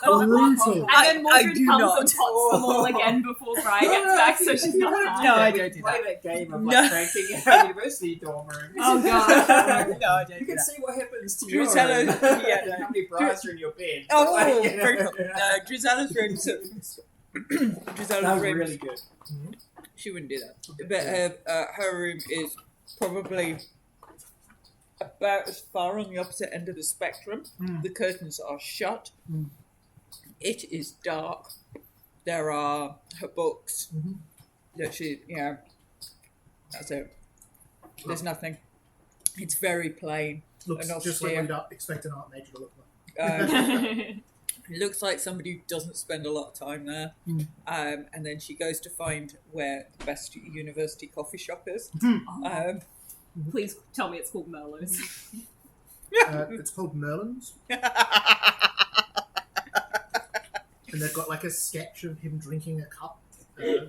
Brutal. And then Mordred do comes not. and pots them all again before Briar gets back, so she's not happy. No, I don't do Play that. that game of like ranking our university dorm room. Oh god. No, I don't You do can that. see what happens to Drizella- your yeah, how many bras are in your bed. Oh, Like, brutal. Drizella's room... Drizella's that was room... really good. She wouldn't do that. But her room is probably about as far on the opposite end of the spectrum. The curtains are shut. It is dark. There are her books Mhm. that she, that's it. There's nothing. It's very plain. Looks And just like austere. you'd expect an art major to look like. It looks like somebody who doesn't spend a lot of time there. Mm. And then she goes to find where the best university coffee shop is. Please tell me it's called Merlot's. It's called Merlin's, and they've got like a sketch of him drinking a cup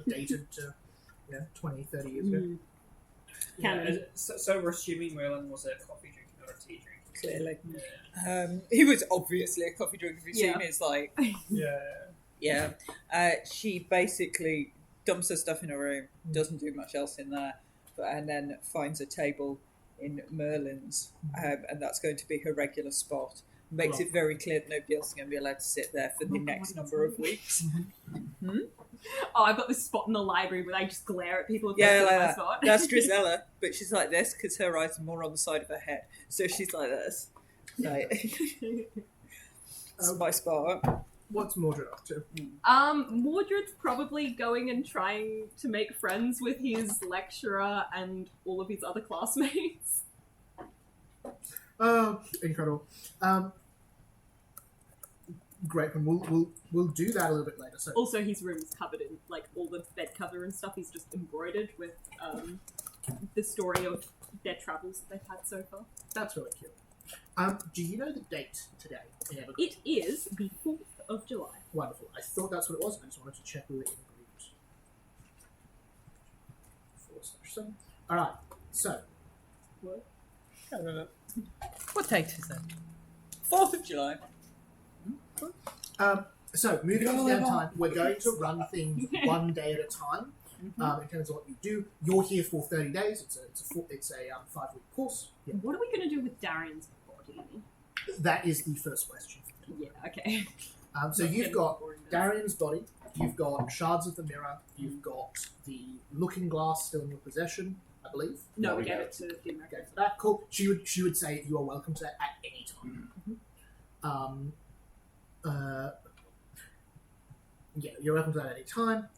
dated to 20, 30 years ago. Canon. So we're assuming Merlin was a coffee drinker, not a tea drinker. Clearly. Yeah. He was obviously a coffee drinker. Have you Yeah. seen his, like... Yeah. She basically dumps her stuff in her room, doesn't do much else in there, and then finds a table in Merlin's, and that's going to be her regular spot. Makes it very clear that nobody else is going to be allowed to sit there for the next number of weeks. Oh, I've got this spot in the library where I just glare at people if Yeah, they sit like in my that. spot. That's Drizella, but she's like this because her eyes are more on the side of her head. So she's like this. Like, it's my spot. What's Mordred up to? Mordred's probably going and trying to make friends with his lecturer and all of his other classmates. Oh, incredible. Great, and we'll do that a little bit later. So Also, his room is covered in, like, all the bed cover and stuff is just embroidered with the story of their travels that they've had so far. that's really cute. Do you know the date today in Evergreen? It is the 4th of July. Wonderful. I thought that's what it was. I just wanted to check we were in agreement. 4/7. All right. So What? What date is it? 4th of July. So, moving on to downtime, we're going to run things one day at a time. In terms of what you do, you're here for 30 days. It's a 5-week course. Yeah. What are we going to do with Darian's body? That is the first question. Yeah, okay. So you've got Darian's body, you've got shards of the mirror, you've got the looking glass still in your possession, I believe. No, we gave it to the American. Okay, for that, cool. She would say you are welcome to that at any time. Yeah, you're welcome to that at any time.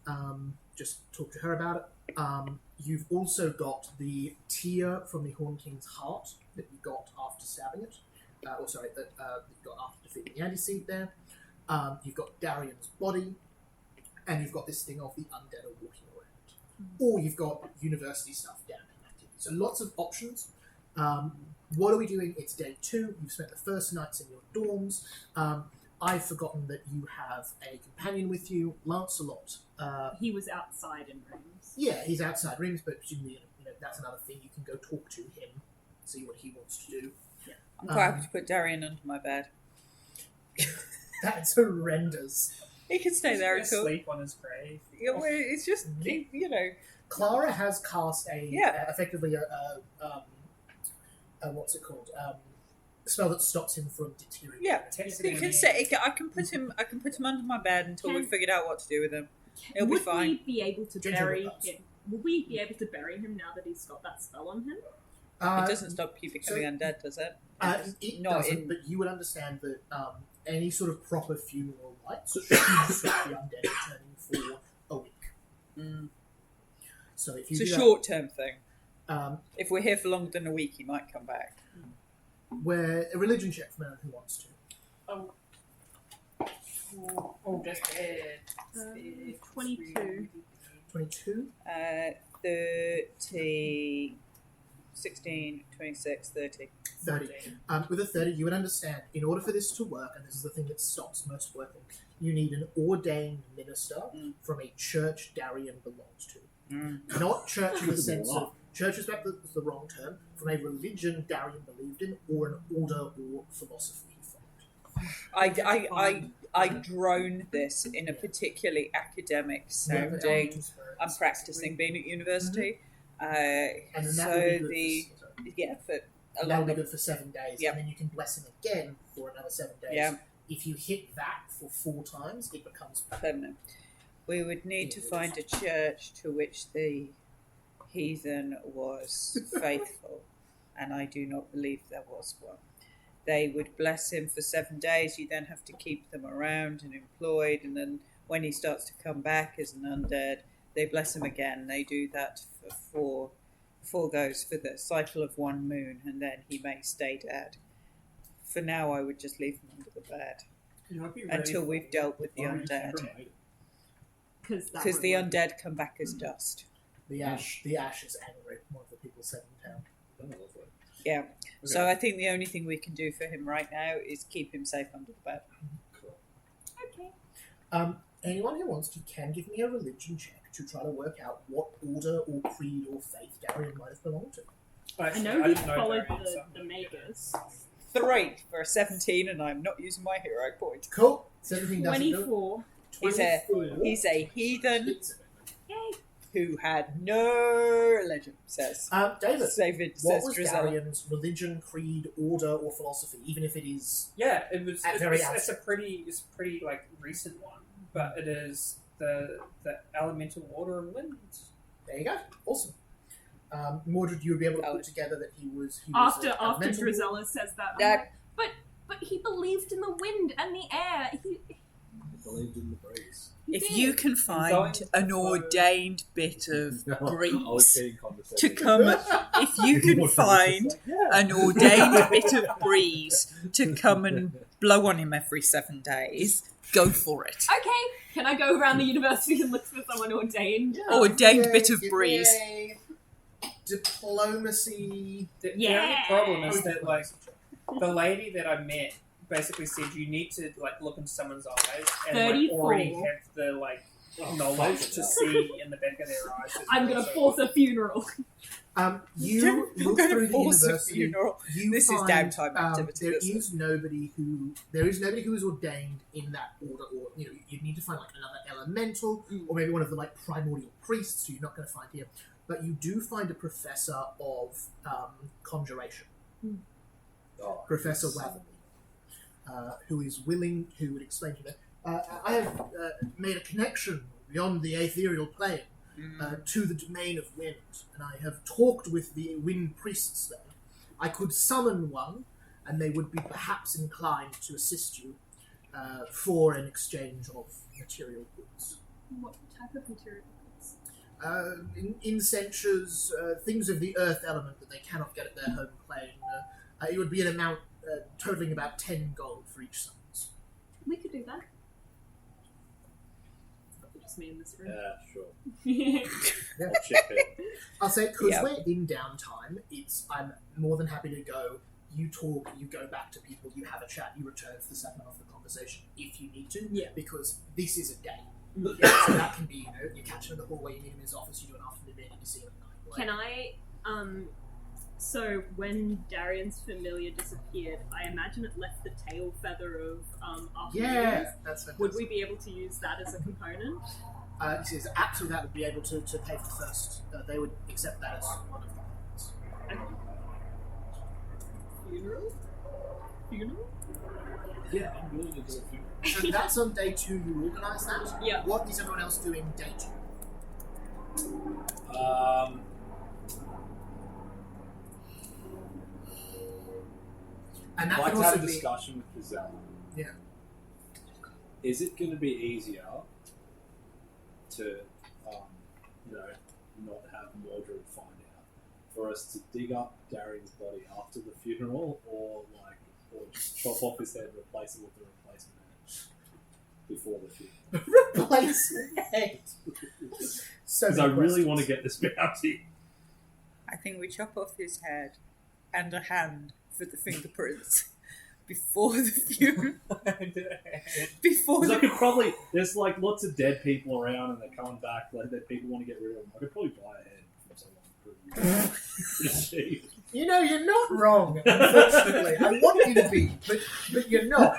Just talk to her about it. You've also got the tear from the Horn King's heart that you got after stabbing it. That you got after defeating the anti-seed there. You've got Darian's body, and you've got this thing of the undead are walking around. Or you've got university stuff down in activity. So lots of options. What are we doing? It's day 2. You've spent the first nights in your dorms. I've forgotten that you have a companion with you, Lancelot. He was outside in rooms. Yeah, he's outside rooms, but presumably that's another thing. You can go talk to him, see what he wants to do. I'm quite happy to put Darian under my bed. That's horrendous. He can stay there He's until... gonna sleep on his grave. Yeah, well, it's just, Clara has cast Yeah. effectively a what's it called? Spell that stops him from deteriorating. Yeah, Text he it in can the- stay. I can put him under my bed until we've figured out what to do with him. He'll be Would fine. we be able to Ginger bury does. him? Would we be able to bury him now that he's got that spell on him? It doesn't stop you becoming undead, does it? It Not doesn't, in- but you would understand that any sort of proper funeral rites should stop the undead returning for a week. Mm. So if you It's a do short-term thing. that, If we're here for longer than a week, he might come back. where a religion check from anyone who wants to. Oh, just dead. 22. 22. 30, 16, 26, 30. 30. With a 30, you would understand, in order for this to work, and this is the thing that stops most working, you need an ordained minister from a church Darian belongs to. Not church in the sense of, church is perhaps the wrong term, from a religion Darian believed in, or an order or philosophy he followed. I drone this in a particularly academic sounding. I'm practicing being at university. And then So that would be good for a that would be long good for 7 days, Yep. and then you can bless him again for another 7 days. Yeah. If you hit that for 4 times, it becomes permanent. We would need to find a church to which the heathen was faithful, and I do not believe there was one. They would bless him for 7 days. You then have to keep them around and employed, and then when he starts to come back as an undead, they bless him again. They do that for four goes for the cycle of one moon, and then he may stay dead. For now, I would just leave him under the bed until we've dealt with the undead. Because the undead come back as dust. The ash is angry. One of the people said in town. Oh, lovely. Yeah. Okay. So I think the only thing we can do for him right now is keep him safe under the bed. Cool. Okay. Anyone who wants to can give me a religion check to try to work out what order or creed or faith Darian might have belonged to. I know he followed the Magus. 3 for a 17, and I'm not using my hero point. Cool. 17 doesn't do it. 24. He's a heathen Yay. who had no religion, says David, David what says was Drizella. Darian's religion, creed, order, or philosophy, even if it is... Yeah, it was. At It's, very it's a outset. pretty like recent one, but it is the elemental water and wind. There you go. Awesome. Mordred, you would be able to put together that he was After a elemental- Drizella says that, I'm That- like, but he believed in the wind and the air. He I believed in the breeze. If did. you can find an ordained bit of I was breeze being to condescending. come, if you can find an ordained bit of breeze to come and blow on him every 7 days, go for it. Okay, can I go around the university and look for someone ordained? Ordained bit of Give me breeze. a Diplomacy... The Yeah. only problem is that like the lady that I met basically said you need to like look into someone's eyes and like 34. already have the like knowledge to see in the back of their eyes. that I'm they're gonna also- force a funeral. You You're look going through to the force a university. funeral. You This is find, downtime activity, There isn't is nobody who is ordained in that order, or you need to find like another elemental, or maybe one of the like primordial priests who you're not going to find here. But you do find a professor of conjuration, Oh, Professor Watherley, who is willing, who would explain to you that I have made a connection beyond the ethereal plane. To the domain of wind, and I have talked with the wind priests there. I could summon one, and they would be perhaps inclined to assist you for an exchange of material goods. What type of material? Incensures, things of the earth element that they cannot get at their home plane. It would be an amount totaling about 10 gold for each summons. We could do that. Just me in this room. Yeah, sure. Yeah. I'll chip in. I'll say, because Yeah. we're in downtime, I'm more than happy to go. You talk, you go back to people, you have a chat, you return for the second half of the conversation if you need to. Yeah. Because this is a day. Yeah, so that can be, you catch him in the hallway, you meet him in his office, you do an afternoon meeting, you see him at night. Can I, so when Darian's familiar disappeared, I imagine it left the tail feather of Archimedes. Yeah, that's fantastic. Would we be able to use that as a component? This is absolutely that would be able to pay for the first. They would accept that as one of the components. Funeral? Funeral? Yeah, I'm willing to do a few. So that's on day 2, you organise that. Yeah. What is everyone else doing day 2? And that I'd like can to have also a be. discussion with Giselle. Yeah. Is it going to be easier to, not have Mordred find out, for us to dig up Darian's body after the funeral, or just chop off his head and replace it with the replacement head before the funeral? Replacement head. So Because I really want to get this bounty. I think we chop off his head and a hand for the fingerprints before the funeral. Before Because I the could probably, there's like lots of dead people around and they're coming back, like that people want to get rid of them. I could probably buy a head from someone pretty cheap. You're not wrong, unfortunately. I want you to be, but you're not.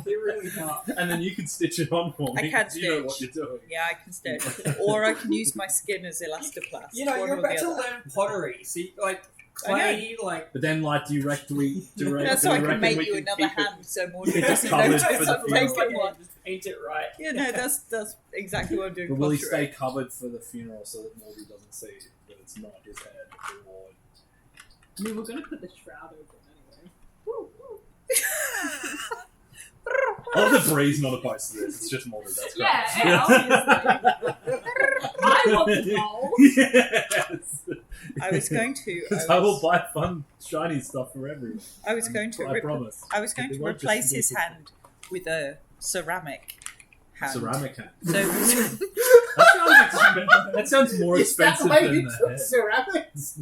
You're really not. And then you can stitch it on for me. I can 'cause you know what stitch. you're doing. Yeah, I can stitch. Or I can use my skin as elastoplast. You know, One you're or the about to other. learn pottery. See, like clay, like But then, like, direct. That's so I can make you another hand so more It's doesn't covered notice for the I'm funeral. taking one. just paint it right. Yeah, no, that's exactly what I'm doing. But will he pottery. stay covered for the funeral so that Morby doesn't see that it's not his head? Or... I mean, we're going to put the shroud over it anyway. Oh, the breeze not opposed to this. It's just more than that's great. Yeah, obviously. I want the bowl. Yes. I was going to. I will buy fun, shiny stuff for everyone. I was going to. I promise. I was going It to won't just replace be his good. hand with a ceramic hand. Ceramic hand. So That sounds more Is that expensive why than you the took head. ceramics?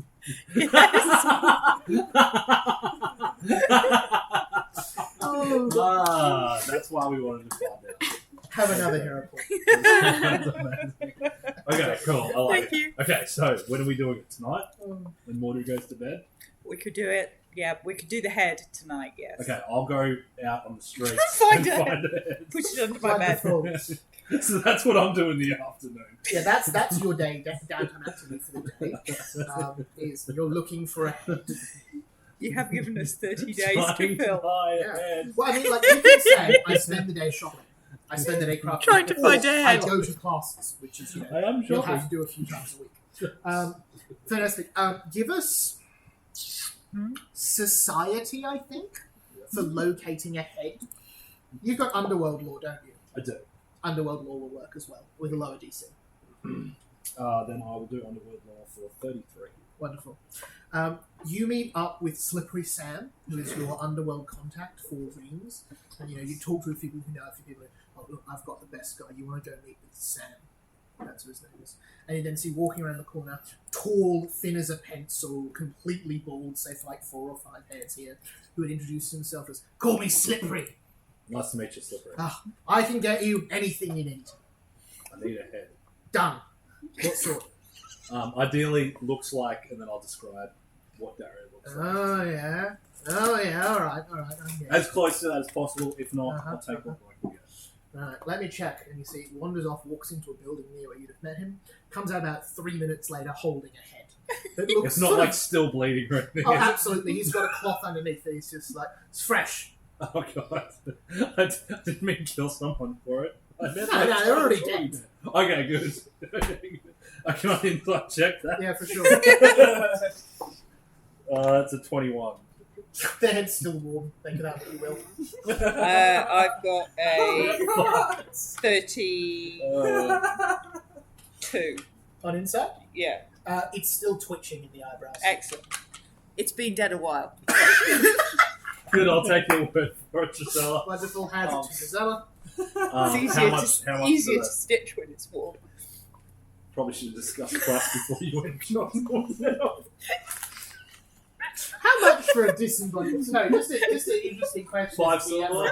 Oh, That's why we wanted to find out. have another hero point. That's amazing. Okay, cool. I like Thank it. you. Okay, so when are we doing it? Tonight? When Mordred goes to bed? We could do it. Yeah, we could do the head tonight. Yes. Okay, I'll go out on the streets Find and a find a head. Put it under my bed. Wonderful. So that's what I'm doing in the afternoon. Yeah, that's your day. Downtime activity for the day. Is you're looking for a head. You have given us 30 days to Trying to fill. buy a Yeah. head. Well, I mean, like you can say, I spend the day shopping. I spend the day crafting. Trying to find a Or head. I go to classes, which is I am you'll shopping. have to do a few times a week. Fantastic. Give us society, I think, for locating a head. You've got underworld law, don't you? I do. Underworld law will work as well with a lower DC. Then I will do Underworld Law for 33. Wonderful. You meet up with Slippery Sam, who is your underworld contact for Reams, and you talk to a few people who know a few people. Oh, look, I've got the best guy. You want to go meet with Sam? That's what his name is. And you then see walking around the corner, tall, thin as a pencil, completely bald, say for like 4 or 5 hairs here, who had introduced himself as "Call me Slippery. Nice to meet you, Slippery. I can get you anything you need. I need a head. Done. What sort? Ideally, looks like, and then I'll describe what Dario looks like. Oh yeah. All right. As close to that as possible. If not, Uh-huh, I'll take what I can get. Right, let me check. And you see, he wanders off, walks into a building near where you'd have met him, comes out about 3 minutes later holding a head. It looks It's not sort like of- still bleeding or anything. Oh, is it? absolutely. He's got a cloth underneath it. He's just like, it's fresh. Oh god. I didn't mean to kill someone for it. No, they're already dead. Okay, good. I can inside check that. Yeah, for sure. That's a 21. The head's still warm. Think of that what you will. I've got a Fuck. 32. On inside, Yeah, it's still twitching in the eyebrows. excellent. It's been dead a while. Good, I'll take your word for it, Gisela. Wonderful. Hands it to Gisela. It's easier, how much easier for to that? stitch when it's warm. Probably should have discussed price before you went now. How much for a disembodied? No, just an interesting question. 5 Yeah, silver.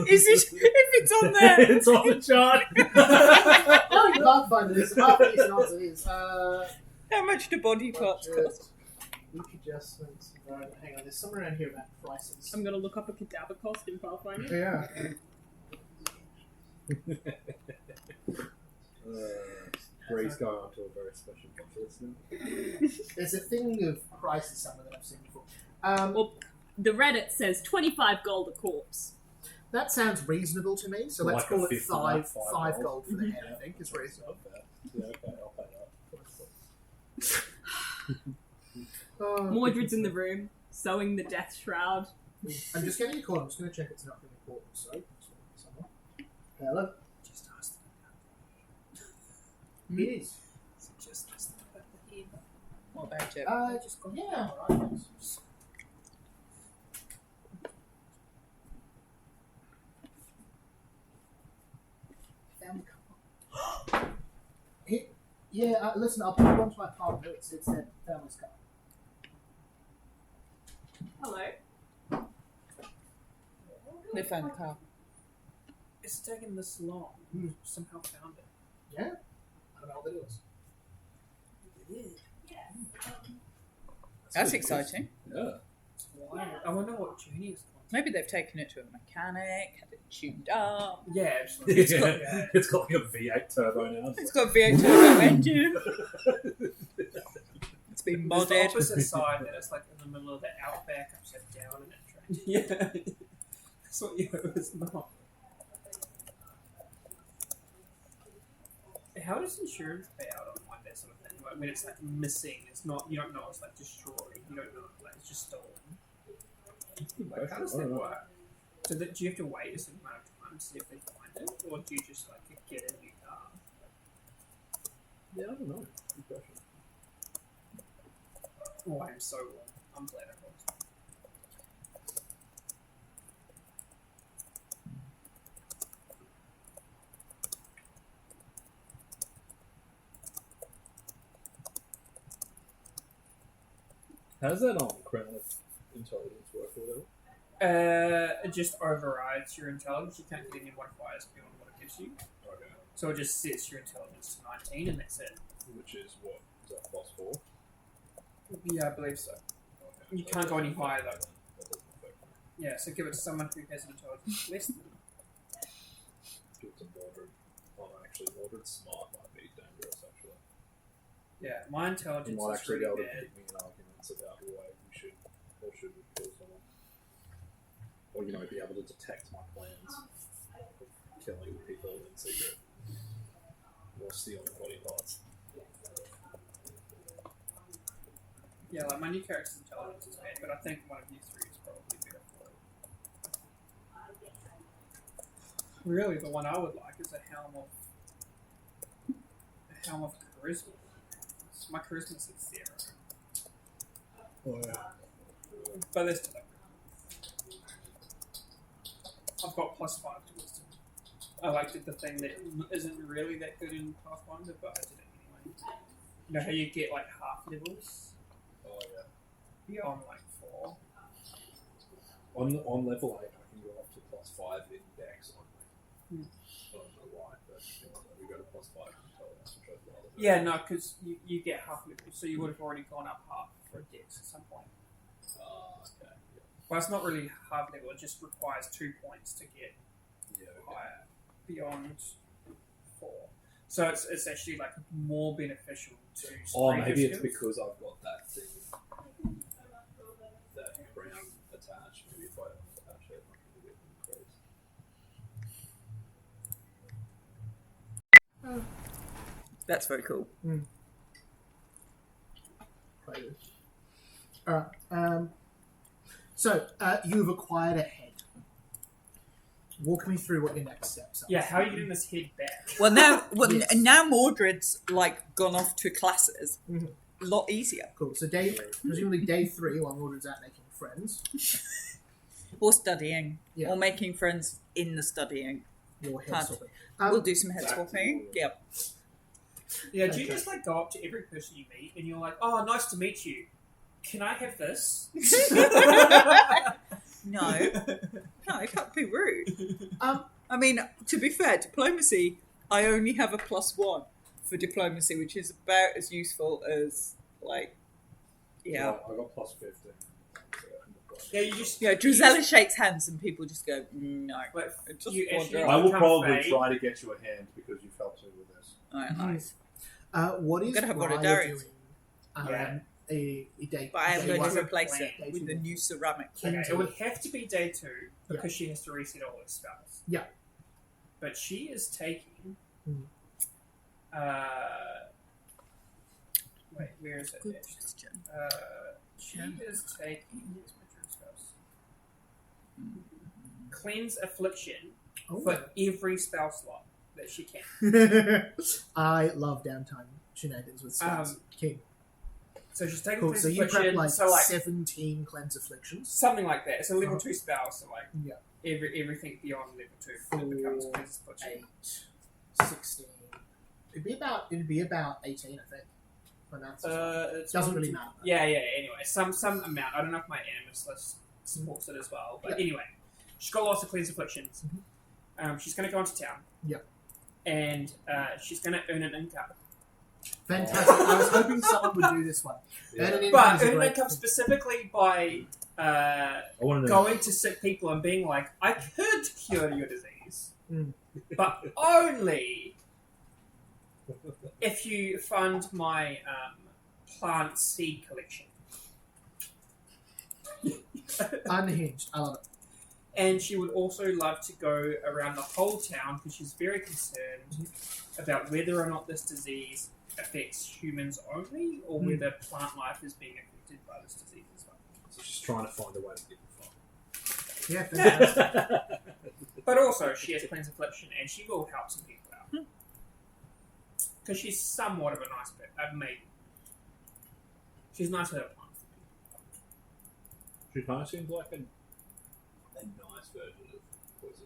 Is it? If it's on there, It's on the chart. Oh, you can't find this. Half the decent answer is. how much do body parts cost? Weak adjustments. Right, hang on, there's somewhere around here about prices. I'm gonna look up a cadaver cost in Pathfinder. Yeah. Bree's going on to a very special podcast now. There's a thing of prices somewhere that I've seen before. Well, the Reddit says 25 gold a corpse. That sounds reasonable to me, so let's Like a call it 50, five five gold. gold for the head, I think, is reasonable. Yeah, okay, I'll pay that. Oh, Mordred's in the room, sewing the death shroud. I'm just getting a call. I'm just going to check it's not been recorded. So, someone. Hello. Just ask them It is. Just ask them about the head. What about it? Just go. Yeah, all right. Thanks. Found the car. Yeah, listen, I'll put it onto my car notes. It's their family's car. Hello. They found the car. It's taken this long. Somehow found it. Yeah? I don't know what it is. It is. That's good. exciting. Yeah. It's wild. I wonder what journey it's on. Maybe they've taken it to a mechanic, had it tuned up. Yeah, actually. It's got, It's got like a V8 turbo now. It's got a V8 turbo engine. It's been There's the modded. opposite side that it's like in the middle of the outback, upside down, and it trains. Yeah. That's what you hope it's not. How does insurance pay out on like that sort of thing? Like when it's like missing, it's not, you don't know it's like destroyed, you don't know like it's just stolen. Like, how does that work? So do you have to wait a certain amount of time to see if they find it, or do you just like get a new car? Yeah, I don't know. Good question. Oh, I am so wrong. I'm glad I was. How does that crown of intelligence work or whatever? It just overrides your intelligence. You can't get any modifiers beyond what it gives you. Okay. So it just sets your intelligence to 19, and that's it. Which is what? Is that +4? Yeah, I believe so. Okay. You can't go any higher, though. That doesn't affect me. Yeah, so give it to someone who has an intelligence less than. Give it to Mordred. Oh, no, actually, Mordred's smart might be dangerous, actually. Yeah, my He intelligence might is actually really be able to bad. give me an arguments about why we should or shouldn't kill someone. Or, be able to detect my plans of killing people in secret. Or stealing body parts. Yeah, like my new character's intelligence is bad, but I think one of you three is probably better for it. Really, the one I would like is a helm of charisma. So my charisma's at 0. Oh, yeah. But there's still I've got +5 to wisdom. I liked the thing that isn't really that good in Pathfinder, but I did it anyway. You know how you get like half levels Oh, yeah. beyond like 4? On level 8, I can go up to +5 in Dex only. I don't know why, but we go to +5 in intelligence, which I'd rather do. Yeah, no, because you get half levels, so you would have already gone up half for a Dex at some point. Okay. Yeah. Well, it's not really half level; it just requires 2 points to get Yeah, okay. higher beyond 4. So it's actually like more beneficial to. Oh, spread maybe your it's skills. because I've got that thing, that crown attached. Maybe if I don't attach it, I can get increase. That's very cool. Alright. So, you've acquired a head. Walk me through what your next steps are. Yeah, how are you getting this head back? Well, now, Yes. now Mordred's like gone off to classes. Mhm. A lot easier. Cool. So, presumably day 3, while Mordred's out making friends, Or studying. Yeah. Or making friends in the studying. your head Can't. swapping. We'll do some head swapping. Yep. Yeah, do you Okay. just like go up to every person you meet and you're like, "Oh, nice to meet you. Can I have this?" No. No, it can't be rude. Um, I mean, to be fair, diplomacy, I only have a +1 for diplomacy, which is about as useful as, like, yeah. Well, I got +15. Yeah, you just Yeah, Drizella shakes hands and people just go, no. Like, Just you actually- wander I off. will Become probably vague. try to get you a hand because you've helped me with this. Alright, nice. what is gonna have one of while you're Darius. doing Yeah. a day? But I am day going one- to replace plan. it with the new ceramic. Okay, it would have to be day 2 because she has to reset all her spells. Yeah. But she is taking. Mhm. Wait, where is it? Good actually? question. She is taking. Here's my druid spells. Cleanse affliction Oh. for every spell slot that she can. I love downtime shenanigans with spells. King. So she's taking Cool. cleanse So you prep affliction. like, so like 17 cleanse afflictions. something like that. It's a level Uh-huh. 2 spell. So like Yeah. everything beyond level 2 it becomes cleanse affliction. 8, 16. It'd be about 18, I think. My maths is right. It's Doesn't going really to- matter. Yeah. Anyway, some amount. I don't know if my animus list supports it as well, but Yeah. anyway, she's got lots of cleanse afflictions. Mhm. She's going to go into town. Yeah. And she's going to earn an income. Fantastic. I was hoping someone would do this one. Yeah. Earn an income But is a earn an great income thing. specifically by I want to know. going to sick people and being like, I could cure your disease, Mm. but only if you fund my plant seed collection. Unhinged. I love it. And she would also love to go around the whole town because she's very concerned about whether or not this disease affects humans only or whether plant life is being affected by this disease as well. So she's trying to find a way to get the fuck. Yeah, fantastic. But also, she has Cleanse Affliction, and she will help some people out. Because she's somewhat of a nice bit. Maybe. She's nice with her plants. She kind of seems like a nice version of Poison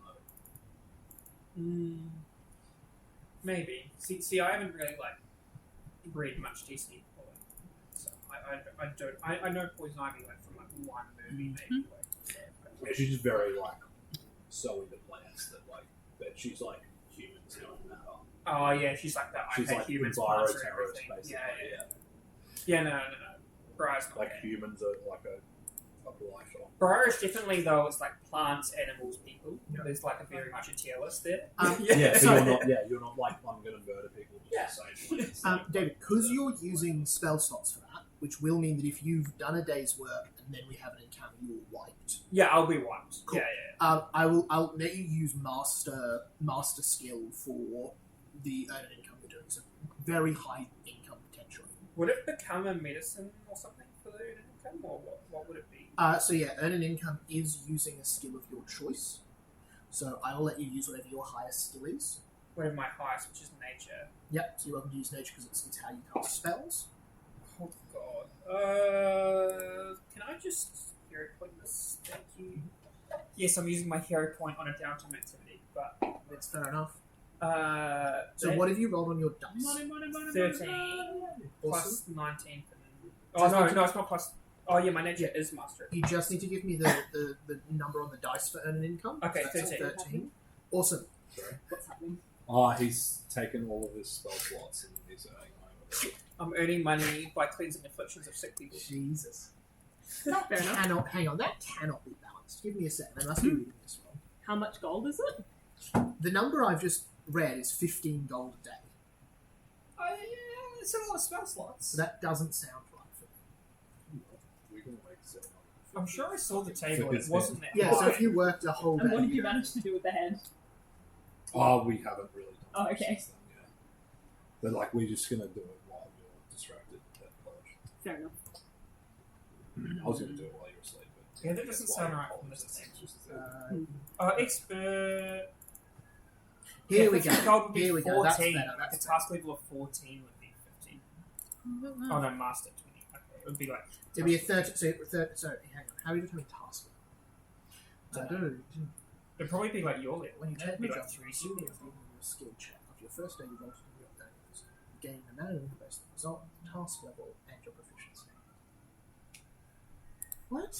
Ivy. Maybe. See, I haven't really read much DC before, so I don't. I know Poison Ivy from one movie, maybe. Yeah, she's just very so into plants that she's like humans don't matter. Oh yeah, she's like that. She's I hate like humans, environmentalist, plants, or everything. basically. Yeah. Yeah, no. Briar's not Like that. humans are like a population. Briar is definitely though. It's like plants, animals, people. Yeah. There's like a very much a tier list there. Yeah, so So- you're not like I'm gonna murder people just to say plants. David, because you're using spell slots for that, which will mean that if you've done a day's work and then we have an encounter, you're wiped. Yeah, I'll be wiped. Cool. Yeah. I'll let you use master skill for the earn an income you're doing. So very high income potential. Would it become a medicine or something for the income, or what would it be? So yeah, earn an income is using a skill of your choice. So I will let you use whatever your highest skill is. Whatever my highest, which is nature. Yep. So you're welcome to use nature because it's how you cast spells. Oh god. Can I just hero point this? Thank you. Yes, I'm using my hero point on a downtime activity, but That's fair enough. So that- what have you rolled on your dice? 13 plus Awesome. 19 for the... Just Oh need to- no, it's not plus... Oh yeah, my nature is master. You just need to give me the number on the dice for earn an income. Okay, So that's 13. 13. Awesome. Sorry. What's happening? He's taken all of his spell slots and he's earning money. I'm earning money by cleansing afflictions of sick people. Jesus. That Fair enough. cannot, hang on, that cannot be balanced. Give me a second. I must be reading this wrong. How much gold is it? The number I've just read is 15 gold a day. It's a lot of spell slots. So that doesn't sound right for me. We can make 700. I'm sure I saw the table and it wasn't that Yeah, so high. if you worked a whole And what day. did you manage to do with the head? Oh, we haven't really done Oh, much okay. since then, yeah. But we're just gonna do it while you're distracted at college. Fair enough. I was gonna do it while you're asleep, but Yeah, that doesn't while sound you're right at from college, this that thing. seems just Expert... Here Yeah, we 15 go. gold would be Here we 14. go. That's better. The That's task level of 14 would be 15. Oh no, master 20. Okay, it would be like... It'd be a 30. So hang on. How are you determining task? So I don't know. It'd probably be like your level. When you It'd take be the like job, 3 you skill need level. a skill check. After your first day, you roll to your updates. Gain the manual based on the result, task level, and your proficiency. What?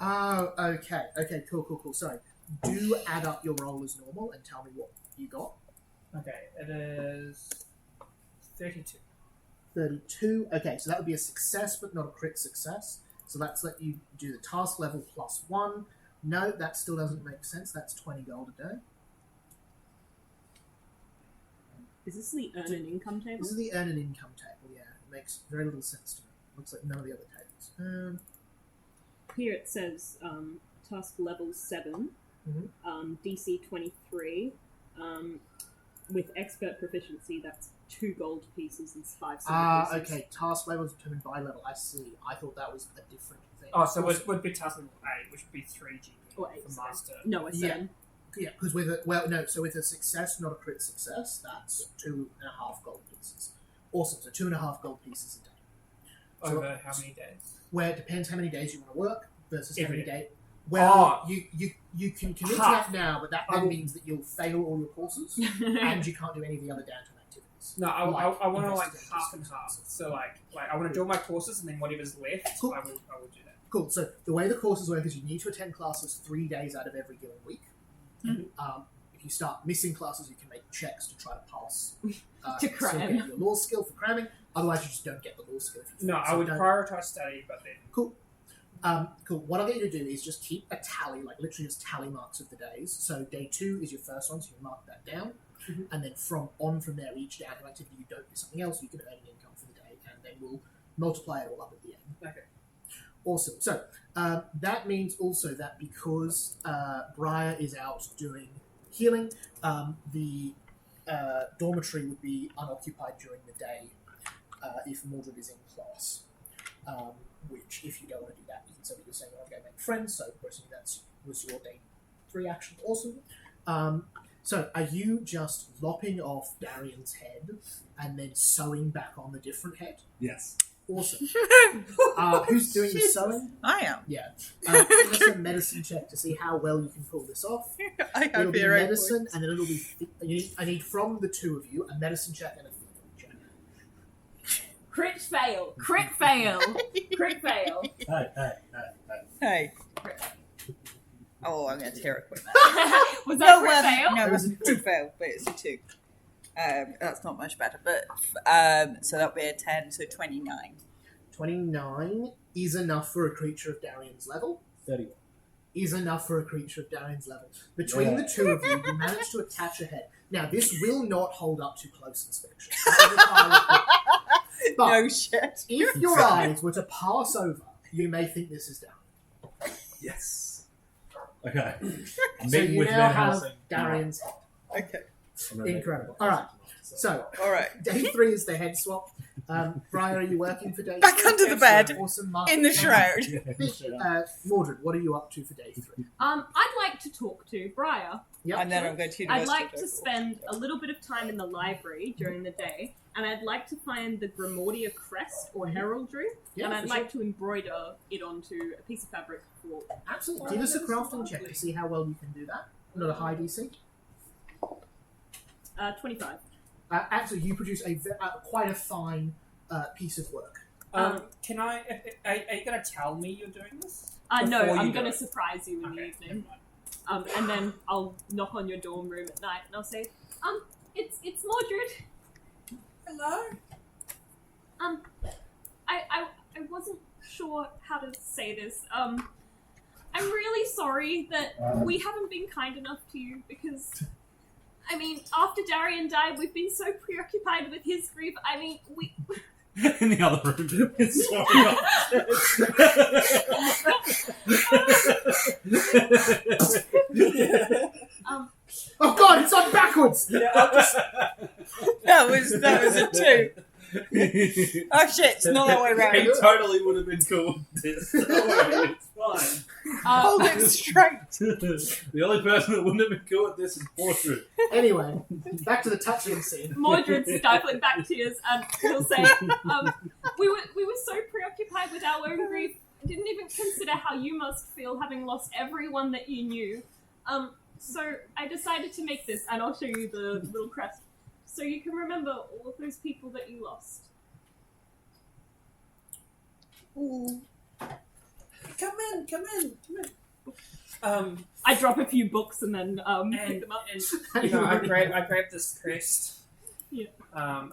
Oh, okay. Okay, cool. Sorry. Do add up your roll as normal and tell me what you got. Okay, it is 32. 32. Okay, so that would be a success, but not a crit success. So let's let you do the task level plus 1. No, that still doesn't make sense. That's 20 gold a day. Is this the earn an income table? This is the earn an income table, yeah. It makes very little sense to me. Looks like none of the other tables. Here it says task level 7, Mhm. DC 23. With expert proficiency, that's 2 gold pieces and 5 silver pieces. Okay. Task level is determined by level. I see. I thought that was a different thing. Oh, so it would be task level 8, which would be 3 GP Or 8, for sorry. master. No, a 7. Yeah, because with a so with a success, not a crit success, that's 2.5 gold pieces. Awesome. So 2.5 gold pieces a day. So Over how many days? where it depends how many days you want to work versus how Every many day. days. Well, Oh. you can commit to Half. that now, but that I then will- means that you'll fail all your courses and you can't do any of the other downtime activities. No, I want to like investigators. half and half. So like I want to do all my courses and then whatever's left, Cool. I will do that. Cool. So the way the courses work is you need to attend classes 3 days out of every given week. If you start missing classes, you can make checks to try to pass To still cram. get your law skill for cramming. Otherwise, you just don't get the law skill. If you No, fail. I So would don't- prioritize study, but then Cool. Cool. What I'll get you to do is just keep a tally, like literally just tally marks of the days. So day 2 is your first one, so you mark that down. Mhm. And then from there, each downtime activity you don't do something else, you can earn an income for the day, and then we'll multiply it all up at the end. okay. Awesome. So that means also that because Briar is out doing healing, the dormitory would be unoccupied during the day if Mordred is in class. which, if you don't want to do that, you can say what you're saying, I'm going to make friends, so personally that was your day 3 action. Awesome. So, are you just lopping off Darian's head and then sewing back on the different head? Yes. Awesome. Who's doing the sewing? I am. Yeah. Give us a medicine check to see how well you can pull this off. I It'll have be hero medicine, points. and then it'll be... I need from the two of you a medicine check and a physical check. Crit fail. Crit fail. Crit fail. Hey. Oh, I'm going to tear it quick. Was that crit fail? No, it was a crit fail, but it's a 2. That's not much better, but so that'll be a 10, so 29. 29 is enough for a creature of Darian's level. 31. Is enough for a creature of Darian's level. Between the two of you, you manage to attach a head. Now, this will not hold up to close inspection. But No shit. if your eyes were to pass over, you may think this is Darian. Yes. Okay. So Meeting you with now Van have Helsing. Darian's head. Okay. I'm gonna make Incredible. it. All right. So, All right. day 3 is the head swap. Briar, are you working for day Back 3? under the bed. Awesome. Mark. In the shroud. Mordred, what are you up to for day 3? I'd like to talk to Briar. Yep. And then I'm going to I'd university. like to spend a little bit of time in the library during the day, and I'd like to find the Grimordia crest or heraldry, Yeah, and I'd for like to embroider it onto a piece of fabric for Absolutely. Give us a crafting check to see how well you can do that. Not a high DC. 25. Actually, you produce quite a fine piece of work. Can I? Are you going to tell me you're doing this? No, Before you I'm do going to it. surprise you in the Okay, evening. never mind. And then I'll knock on your dorm room at night and I'll say, it's Mordred. Hello? I wasn't sure how to say this. I'm really sorry that we haven't been kind enough to you because, I mean, after Darian died, we've been so preoccupied with his grief. I mean, we... In the other room. Oh god, it's on backwards! That was a 2. Oh shit, it's not that way round. He totally would have been cool with this. Don't worry, it's fine. Hold it straight. The only person that wouldn't have been cool with this is Mordred. Anyway, back to the touching scene. Mordred stifling back tears, and he'll say, we were so preoccupied with our own grief, didn't even consider how you must feel having lost everyone that you knew. So I decided to make this, and I'll show you the little crest, so you can remember all of those people that you lost. Ooh. Come in. I drop a few books and then pick And, them up. and you know, I grab this crest. Yeah. And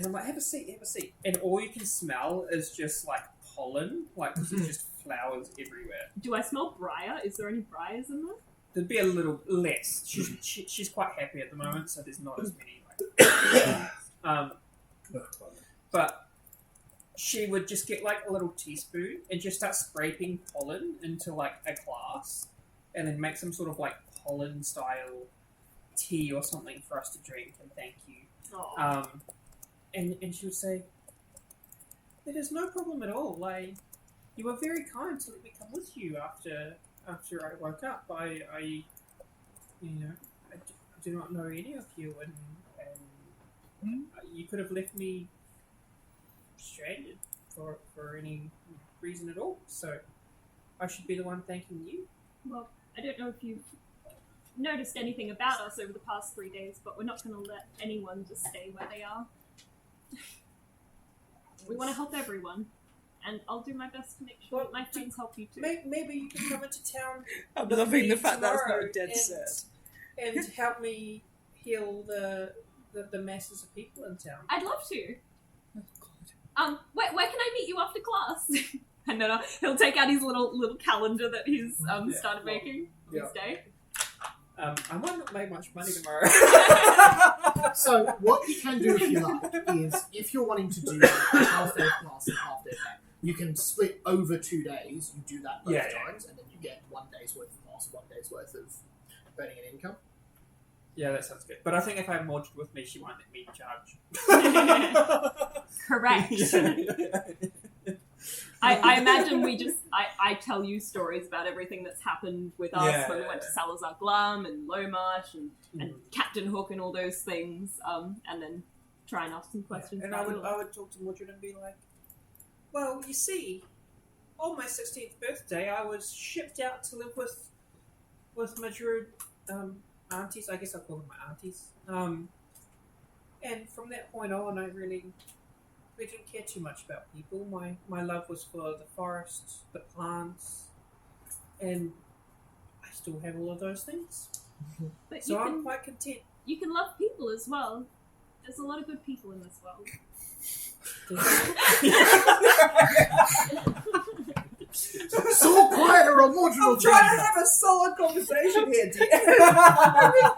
I'm like, have a seat. And all you can smell is just like pollen, like there's just flowers everywhere. Do I smell briar? Is there any briars in there? There'd be a little less. She's quite happy at the moment, so there's not as many. But she would just get like a little teaspoon and just start scraping pollen into like a glass, and then make some sort of like pollen style tea or something for us to drink and thank you. Oh. And she would say, "It is no problem at all. Like, you were very kind to let me come with you after I woke up. I do not know any of you, and you could have left me stranded for any reason at all. So I should be the one thanking you." Well, I don't know if you've noticed anything about us over the past 3 days, but we're not going to let anyone just stay where they are. We want to help everyone, and I'll do my best to make sure Well, that my friends help you too. Maybe you can come into town I'm with loving me the fact that's not tomorrow a dead set. and help me heal the masses of people in town. I'd love to. Oh, God. Where can I meet you after class? And then he'll take out his little calendar that he's started making yeah. this day. I might not make much money tomorrow. So, what you can do if you like is, if you're wanting to do a half-day class and half-day back, you can split over 2 days. You do that both times, and then you get 1 day's worth of class, 1 day's worth of earning an income. Yeah, that sounds good. But I think if I have Mordred with me, she won't let me charge. Correct. I imagine I tell you stories about everything that's happened with us Yeah. when we went to Salazar Glum and Lomarsh and Captain Hook and all those things, and then try and ask some questions. And about I it. would talk to Mordred and be like, well, you see, on my 16th birthday, I was shipped out to live with my druid aunties. I guess I'll call them my aunties. And from that point on, I really didn't care too much about people. My love was for the forests, the plants, and I still have all of those things. But So I'm quite content. you can love people as well. There's a lot of good people in this world. So quieter on Mordred. I'm trying to have a solid conversation here, dear.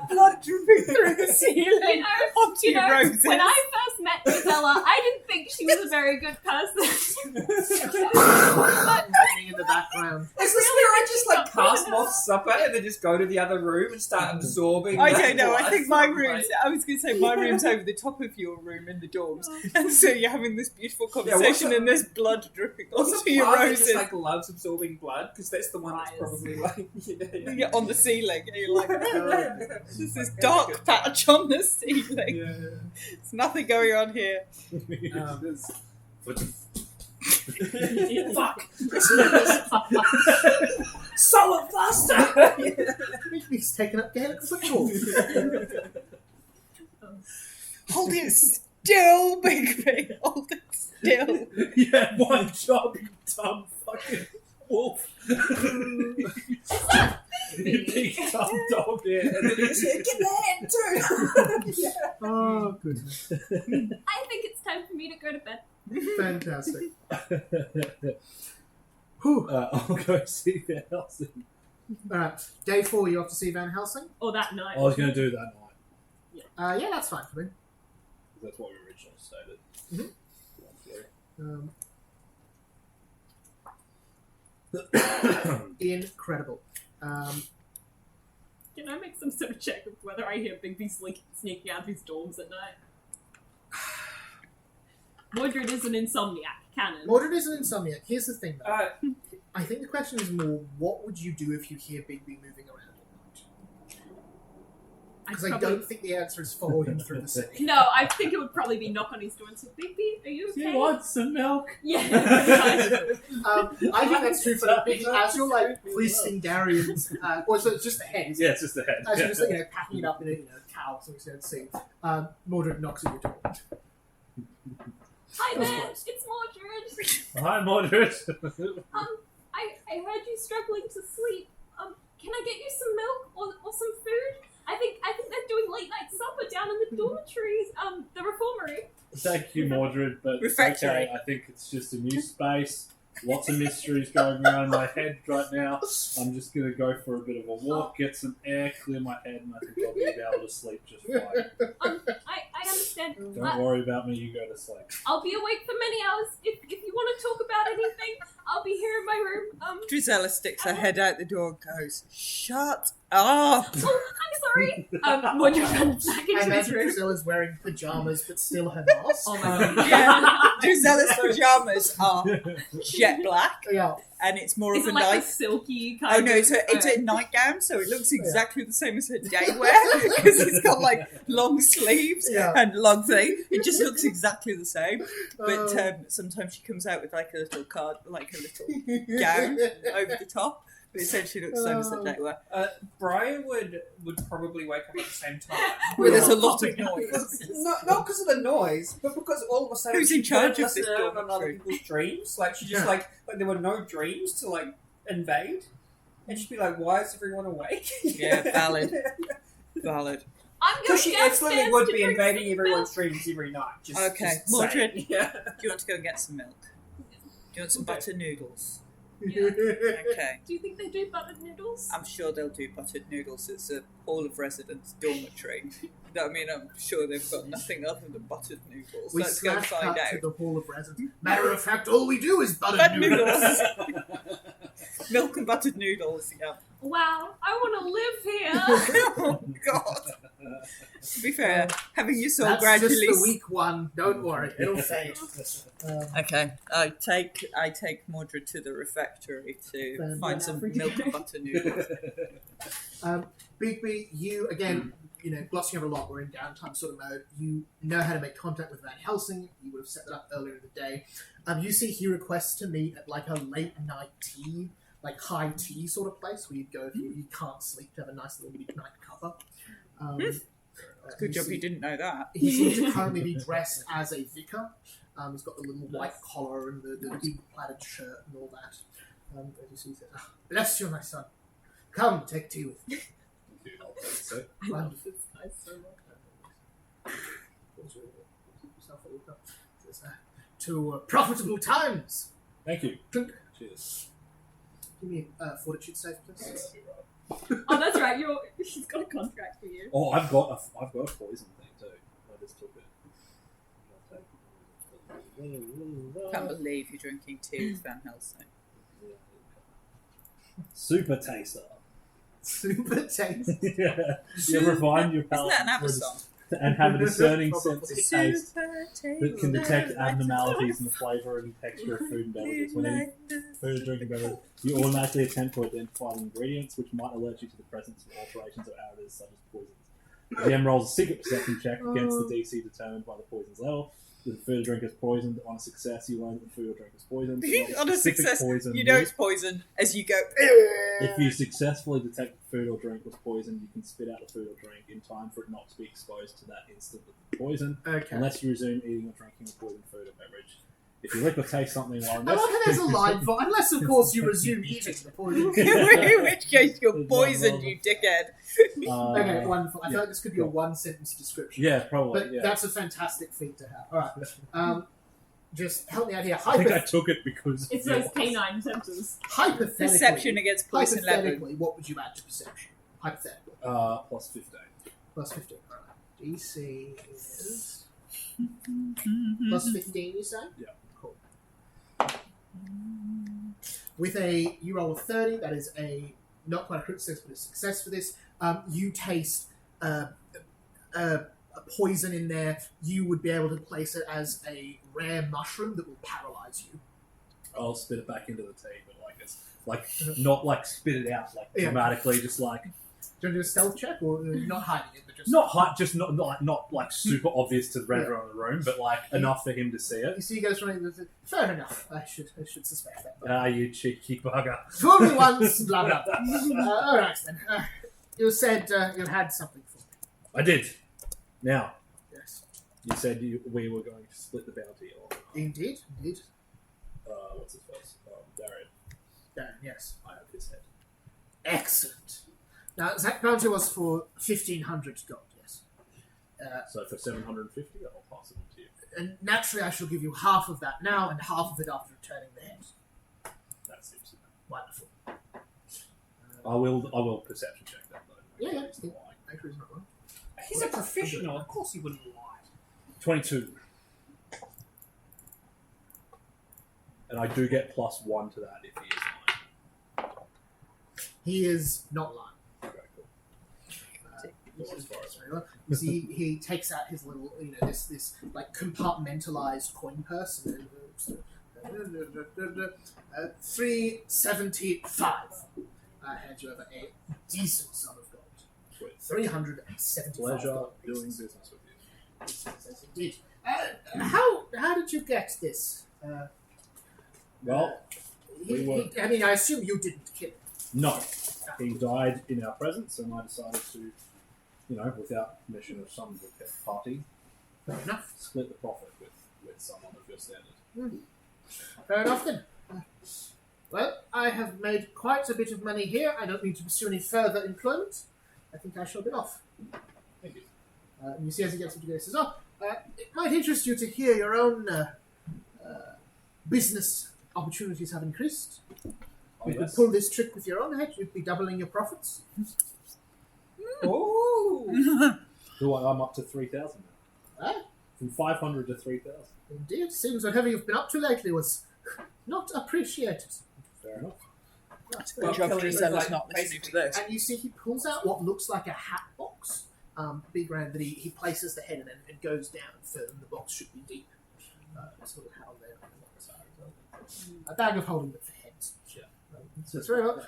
Blood dripping through the ceiling onto You your know, roses. when I first met Gisela, I didn't think she was a very good person. Happening in the background. Is this where I just like cast Moth Supper and then just go to the other room and start absorbing? I that don't know. I blood think my from, room's. I was going to say my room's over the top of your room in the dorms, and so you're having this beautiful conversation, and there's blood dripping What's onto the your plant that roses. just like loves absorbing blood? Because that's the one that's Fires. probably like Yeah, on the ceiling, and you're like, there's this dark patch on the ceiling. There's nothing going on here. Fuck! Solid plaster! He's taken up Gaelic football. Hold it still, Bigby. Hold it still. You had one job, you dumb fucking wolf. You big dumb dog. Yeah, and then you just get the head too! Oh, goodness. I think it's time for me to go to bed. Fantastic. Whew. I'll go see Van Helsing. Alright, day 4, you have to see Van Helsing? Or that night. I was going to do that night. Yeah, that's fine for me. That's what we originally stated. Incredible. Can I make some sort of check of whether I hear Bigby sneaking out of his dorms at night? Mordred is an insomniac, canon. Mordred is an insomniac. Here's the thing, though. Uh, I think the question is more, what would you do if you hear Bigby moving around at night? Because I don't think the answer is follow him through the city. No, I think it would probably be knock on his door and say, Bigby, are you okay? You want some milk? Yeah. I think that's true for the Bigby. As you're like hoisting Darian's, or so it's just the head. Yeah, it's just the head. As you're just packing it up in a cow, so it's going to see. Mordred knocks at your door. Hi That's there, close. it's Mordred. Hi, Mordred. I heard you struggling to sleep. Can I get you some milk or some food? I think they're doing late night supper down in the dormitories, the reformatory. Thank you, Mordred, but it's Refractory. okay. I think it's just a new space. Lots of mysteries going around in my head right now. I'm just going to go for a bit of a walk, get some air, clear my head, and I think I'll be able to sleep just fine. I understand. Don't worry about me, you go to sleep. I'll be awake for many hours. If you want to talk about anything, I'll be here in my room. Drizella sticks her head out the door and goes, "Shut up!" Oh, I'm sorry. Mordred runs back I into his imagine room. Drizella's wearing pajamas, but still her mask. Oh my god. Yeah, Drizella's pajamas are jet black, Yeah. and it's more Is of it a like a night. silky Oh kind no, of... it's a nightgown, so it looks exactly the same as her day wear because it's got like long sleeves Yeah. and long thing. It just looks exactly the same. But Oh. sometimes she comes out with like a little card, like a little gown over the top. But essentially looks the same as her day wear. Brian would probably wake up at the same time. Where there's a lot of noise. Not because of the noise, but because all of a sudden Who's in she charge couldn't of this listen in on other dormitory? people's dreams. Like she just Yeah. like there were no dreams to like invade, and she'd be like, "Why is everyone awake?" Yeah, valid. Valid. I'm Because going she downstairs absolutely would to be drink invading some everyone's dreams every night. Just Okay, just Mordred. saying. Yeah. Do you want to go and get some milk? Do you want some butter noodles? Okay. milk. Do you think they do buttered noodles? I'm sure they'll do buttered noodles. It's a hall of residence dormitory. I mean, I'm sure they've got nothing other than buttered noodles. We Let's go slash find cut to out. the Hall of Residence. Matter of fact, all we do is buttered Buttered noodles. noodles. Milk and buttered noodles, yeah. Wow, I want to live here. Oh, God. To be fair, having your soul That's gradually. just the weak one. Don't worry, it'll fade. Okay, I take Mordred to the refectory to find some milk and butter noodles. Bigby, you again, glossing over a lot. We're in downtime sort of mode. You know how to make contact with Van Helsing. You would have set that up earlier in the day. You see he requests to meet at like a late night tea, like high tea sort of place where you'd go if you can't sleep to have a nice little midnight cuppa. Good job you didn't know that. He seems to currently be dressed as a vicar. He's got the little white collar and the big plaided shirt and all that. As you see, he says, "Bless you, my son. Come, take tea with me." I love this guy so much. To profitable times. Thank you. Drink. Cheers. Give me a fortitude save, please. Oh, that's right. She's got a contract for you. Oh, I've got a poison thing too. I just took it. Can't believe you're drinking tea with Van Helsing. Super taster. Super taste. Yeah. You ever find your Isn't palate that an ABBA song? and have a discerning sense of taste Super that can detect abnormalities in the flavour and texture of food and beverages. When eating food or drinking beverages, you automatically attempt to identify the ingredients, which might alert you to the presence of alterations or additives such as poisons. The GM rolls a secret perception check against the DC determined by the poison's level. If the food or drink is poisoned, on a success, you learn that the food or drink is poisoned. On a success, you know it's poison as you go. If you successfully detect the food or drink was poisoned, you can spit out the food or drink in time for it not to be exposed to that instant of the poison, Okay. unless you resume eating or drinking the poisoned food or beverage. If you lick or taste something while I like how there's a line for, unless of course you resume eating the poison. In which case you're poisoned, you dickhead. Okay, wonderful. I feel yeah. like this could be a one-sentence description. Yeah, probably. But Yeah. that's a fantastic feat to have. All right. Just help me out here. I think I took it because It's those canine senses. Hypothetically, Perception against poison level. hypothetically, what would you add to perception? Hypothetically. plus 15. Plus 15. All right. DC is plus 15, you say? Yeah. Cool. With you roll a 30, that is not quite a crit success, but a success for this. You taste a poison in there. You would be able to place it as a rare mushroom that will paralyze you. I'll spit it back into the tea, but not like spit it out Yeah. dramatically, just like Do you want to do a stealth check, or not hiding it, but just not like super obvious to everyone in the room, but like enough for him to see it. You see, he goes running. Fair enough. I should suspect that. But You cheeky bugger. fool me once, blah blah blah. All right then. You said you had something for me. I did. Now, Yes. you said we were going to split the bounty on. Indeed. What's his face? Darian. Darren, yes. I have his head. Excellent. Now, that bounty was for 1,500 gold, yes. So for 750, I'll pass it on to you. And naturally, I shall give you half of that now and half of it after returning the head. That seems Wonderful. I will perception check that though. Yeah, yeah. It's the lie. Actually, it's not wrong. He's a professional. Of course he wouldn't lie. 22. And I do get +1 to that if he is lying. He is not lying. Okay, cool. Very well. You see, he takes out his little, this like compartmentalized coin purse. And 375. I hand you over a decent sum of gold. Sweet. 375. Pleasure gold doing pieces. business with you. Yes, indeed. How did you get this? Well, we were... I assume you didn't kill him. No. He died in our presence, and I decided to, without permission of some party, Fair enough. split the profit with someone of your standard. Fair enough then. Well, I have made quite a bit of money here. I don't need to pursue any further employment. I think I shall be off. Thank you. And you see as he gets up to go, he says, it might interest you to hear your own business opportunities have increased. Oh, You could yes. pull this trick with your own head, you'd be doubling your profits. Oh! I'm up to 3,000 now. Ah, From 500 to 3,000. indeed, seems whatever you've been up to lately was not appreciated. Fair enough. Good job Kelly Drizella's was like, not listening to basically- this. And you see he pulls out what looks like a hat box big round that he places the head in and goes down further than the box should be deep. Sort of how they're on the side as well. A bag of holding, but for heads. Yeah. So it's very well.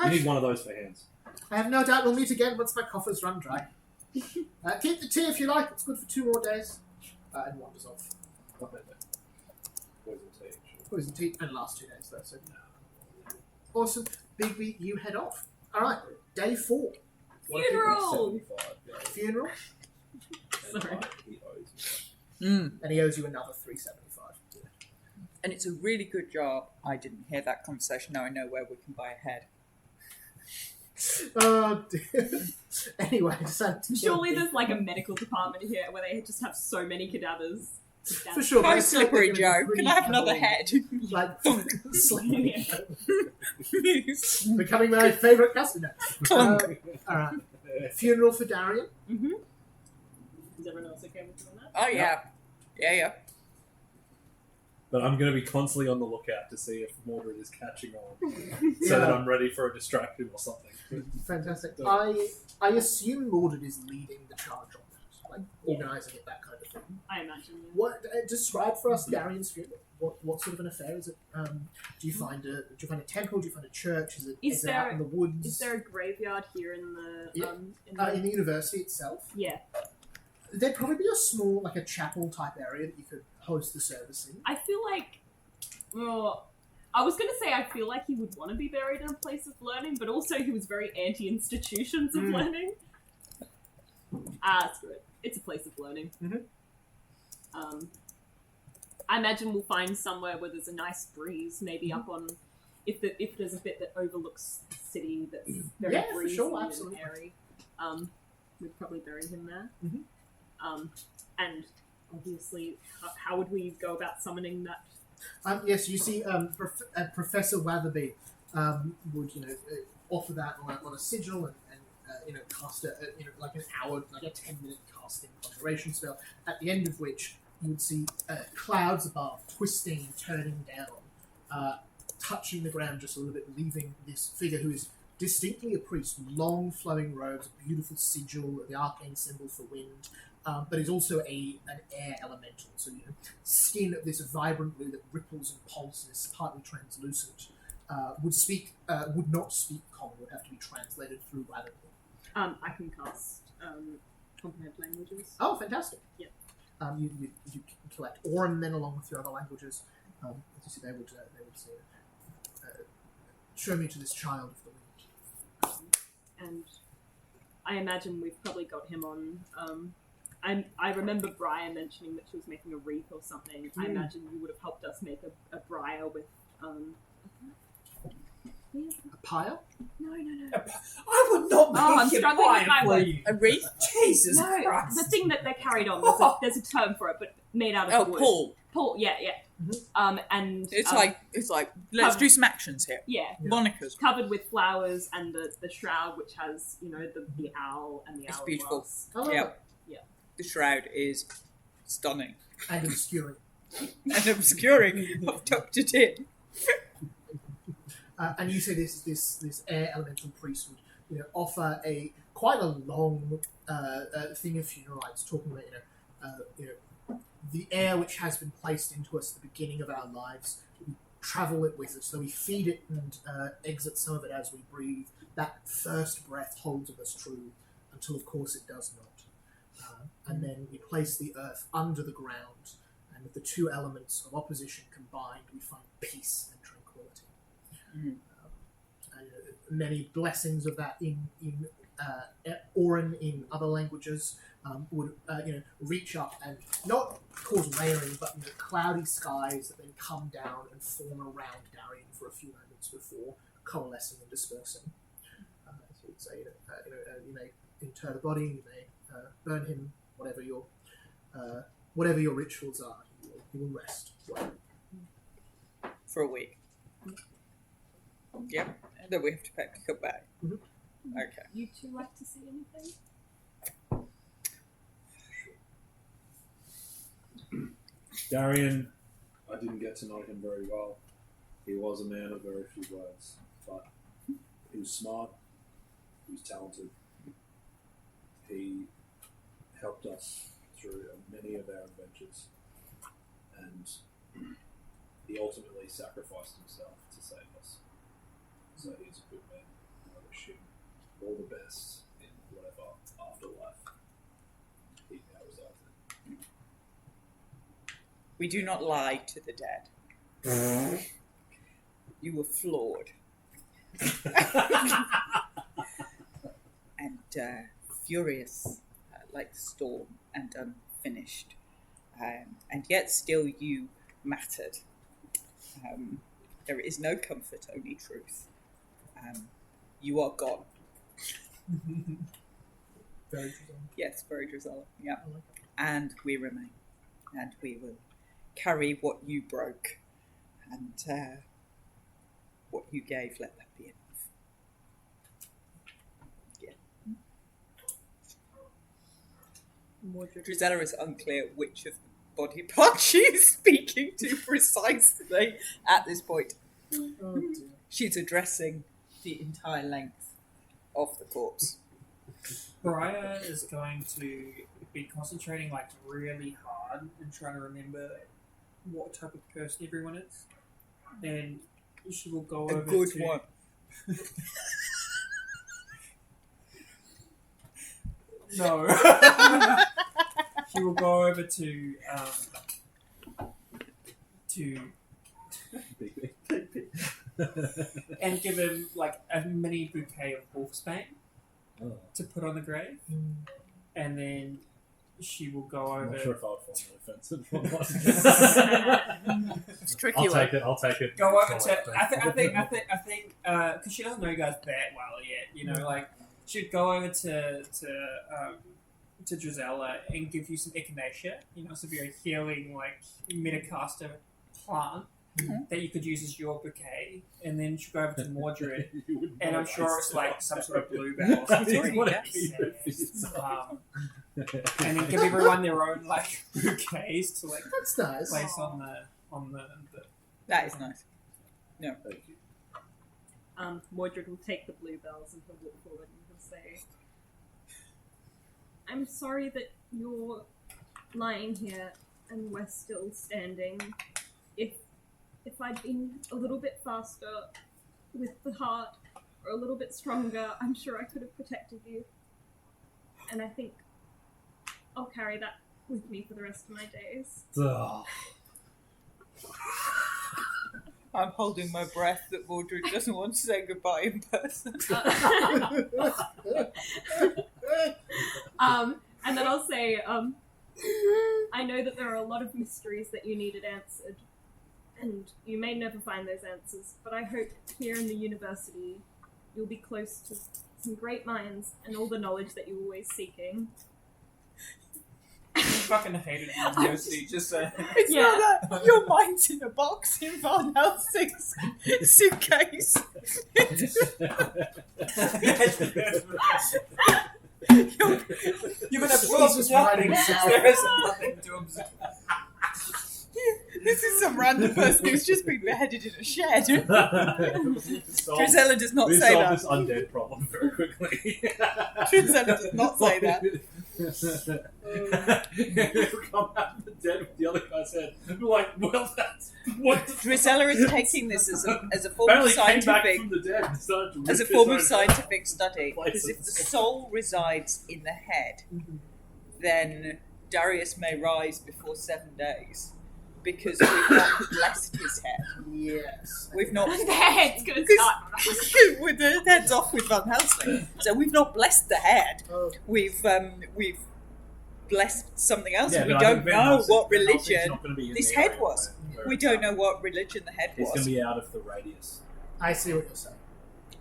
You need one of those for hands. I have no doubt we'll meet again once my coffers run dry. Keep the tea if you like. It's good for 2 more days. And wanders off. Poison tea. Poison tea and last 2 days though. So awesome. Bigby, you head off. All right. Day 4. Funeral! Funeral. Sorry. He owes And he owes you another 375. And it's a really good job I didn't hear that conversation. Now I know where we can buy a head. Oh dear. Anyway, so Surely there's like a medical department here where they just have so many cadavers. for sure. Hi, but it's like Slippery they're Joe. pretty Can I have another heavily, head? Like Thunk. sleeping. Becoming my favourite customer. Clunk. All right. Funeral for Darian. Mm-hmm. Is everyone else okay with doing that? Oh, yeah. Yeah. But I'm going to be constantly on the lookout to see if Mordred is catching on, so that I'm ready for a distraction or something. Fantastic. I assume Mordred is leading the charge on that, like organising it, that kind of thing. I imagine. Yeah. What describe for us Darian's funeral? What sort of an affair is it? Do you find a temple? Do you find a church? Is it out in the woods? Is there a graveyard here in the Yeah. In the university itself? Yeah. There'd probably be a small, like a chapel type area that you could host the service in. I feel like, well, I was going to say I feel like he would want to be buried in a place of learning, but also he was very anti-institutions of learning. Screw it. It's a place of learning. Mm-hmm. I imagine we'll find somewhere where there's a nice breeze, maybe up on, if there's a bit that overlooks the city that's very for breezy sure, and absolutely. airy. We'd probably bury him there. Mhm. And obviously, how would we go about summoning that? Yes, you see, Professor Watherby would offer that on a sigil and cast like an hour, like a 10-minute casting conjuration spell. At the end of which you would see clouds above twisting and turning down, touching the ground just a little bit, leaving this figure who is distinctly a priest, long flowing robes, a beautiful sigil, the arcane symbol for wind. But is also an air elemental, so skin of this vibrant blue that ripples and pulses, partly translucent. Would not speak common. Would have to be translated through rather. I can cast comprehend languages. Oh, fantastic! Yeah. You collect Orin then along with your other languages. As you see, they would say, show me to this child of the wind. And I imagine we've probably got him on. I remember Briar mentioning that she was making a wreath or something. I imagine you would have helped us make a briar with. A pile? No. I would not make I'm a struggling with my pie for words. you. A wreath? Jesus No, Christ. the thing that they're carried on. There's a term for it, but made out of Oh, wood. Paul. Paul, yeah. Mhm. And It's like let's do some actions here. yeah, Monikers. covered with flowers and the shroud, which has the owl and the It's hourglass. beautiful. Oh, Yeah. Yeah. The shroud is stunning and obscuring. and obscuring of top to tin. And you say this air elemental priest would offer quite a long thing of funeral rites, talking about the air which has been placed into us at the beginning of our lives. We travel it with us, so we feed it and exit some of it as we breathe. That first breath holds of us true until, of course, it does not. And then we place the earth under the ground, and with the two elements of opposition combined, we find peace and tranquility. Mhm. And many blessings of that in Orin in other languages would reach up and not cause raining, but cloudy skies that then come down and form around Darian for a few moments before coalescing and dispersing. So you'd say you may inter the body, you may burn him, whatever your rituals are. He will rest well. For a week. Yep. And then we have to pick up back. Mhm. Okay. You two like to see anything? Darian, I didn't get to know him very well. He was a man of very few words, but he was smart, he was talented. He helped us through many of our adventures, and he ultimately sacrificed himself to save us. So he's a good man. I wish him all the best in whatever afterlife he now resides in. We do not lie to the dead. You were flawed. And furious, like the storm, and unfinished. And yet still you mattered. There is no comfort, only truth. You are gone. Very true. Yes, very Drizella. Yeah. And we remain. And we will carry what you broke. And what you gave, let that be enough. Yeah. Mordred. Drizella is unclear which of the body part she is speaking to precisely at this point. Oh, dear. She's addressing the entire length of the corpse. Briar is going to be concentrating like really hard and trying to remember what type of person everyone is, and she will go A over good to one. No. She will go over to and give him like a mini bouquet of wolfsbane to put on the grave, and then she will go I'm over. not sure if I would find that offensive. It's tricky. I'll take it. Go over to. I think because she doesn't know you guys that well yet. You know, like she'd go over to Drizella and give you some echinacea. You know, it's a very healing, like metacaster plant that you could use as your bouquet. And then she'll go over to Mordred, and I'm sure it's like some sort of bluebell or something. And then give everyone their own like bouquets to like That's nice. place on the That is nice. Thank you. Mordred will take the bluebells and he'll walk forward and he'll say, I'm sorry that you're lying here and we're still standing. If I'd been a little bit faster with the heart or a little bit stronger, I'm sure I could have protected you. And I think I'll carry that with me for the rest of my days. I'm holding my breath that Mordred doesn't want to say goodbye in person. And then I'll say, I know that there are a lot of mysteries that you needed answered, and you may never find those answers, but I hope here in the university you'll be close to some great minds and all the knowledge that you're always seeking. I fucking hated university, just saying. It's not that your mind's in a box in Van Helsing's suitcase. You've been absorbed Jesus, nothing. writing There is nothing to absorb. This is some random person who's just been beheaded in a shed. Solve- Drizella does not we say solved that. this undead problem very quickly. Drizella does not say that. Come out of the dead with the other guy's head. We're like, well, that's what. Drizella is taking this as a form of Apparently came back scientific from the dead and started to as a rip form his of own scientific study. Because if the places. soul resides in the head, then Darius may rise before 7 days. Because we've not blessed his head. Yes. We've not. The head's gonna Because start. with the head's off with Van Helsing, so we've not blessed the head. Oh, We've blessed something else. Yeah, We but I don't think Van know Helsing- what Van Helsing's religion not gonna be in this the head area was. where We it's don't at. know what religion the head It's going was. to be out of the radius. I see what you're saying.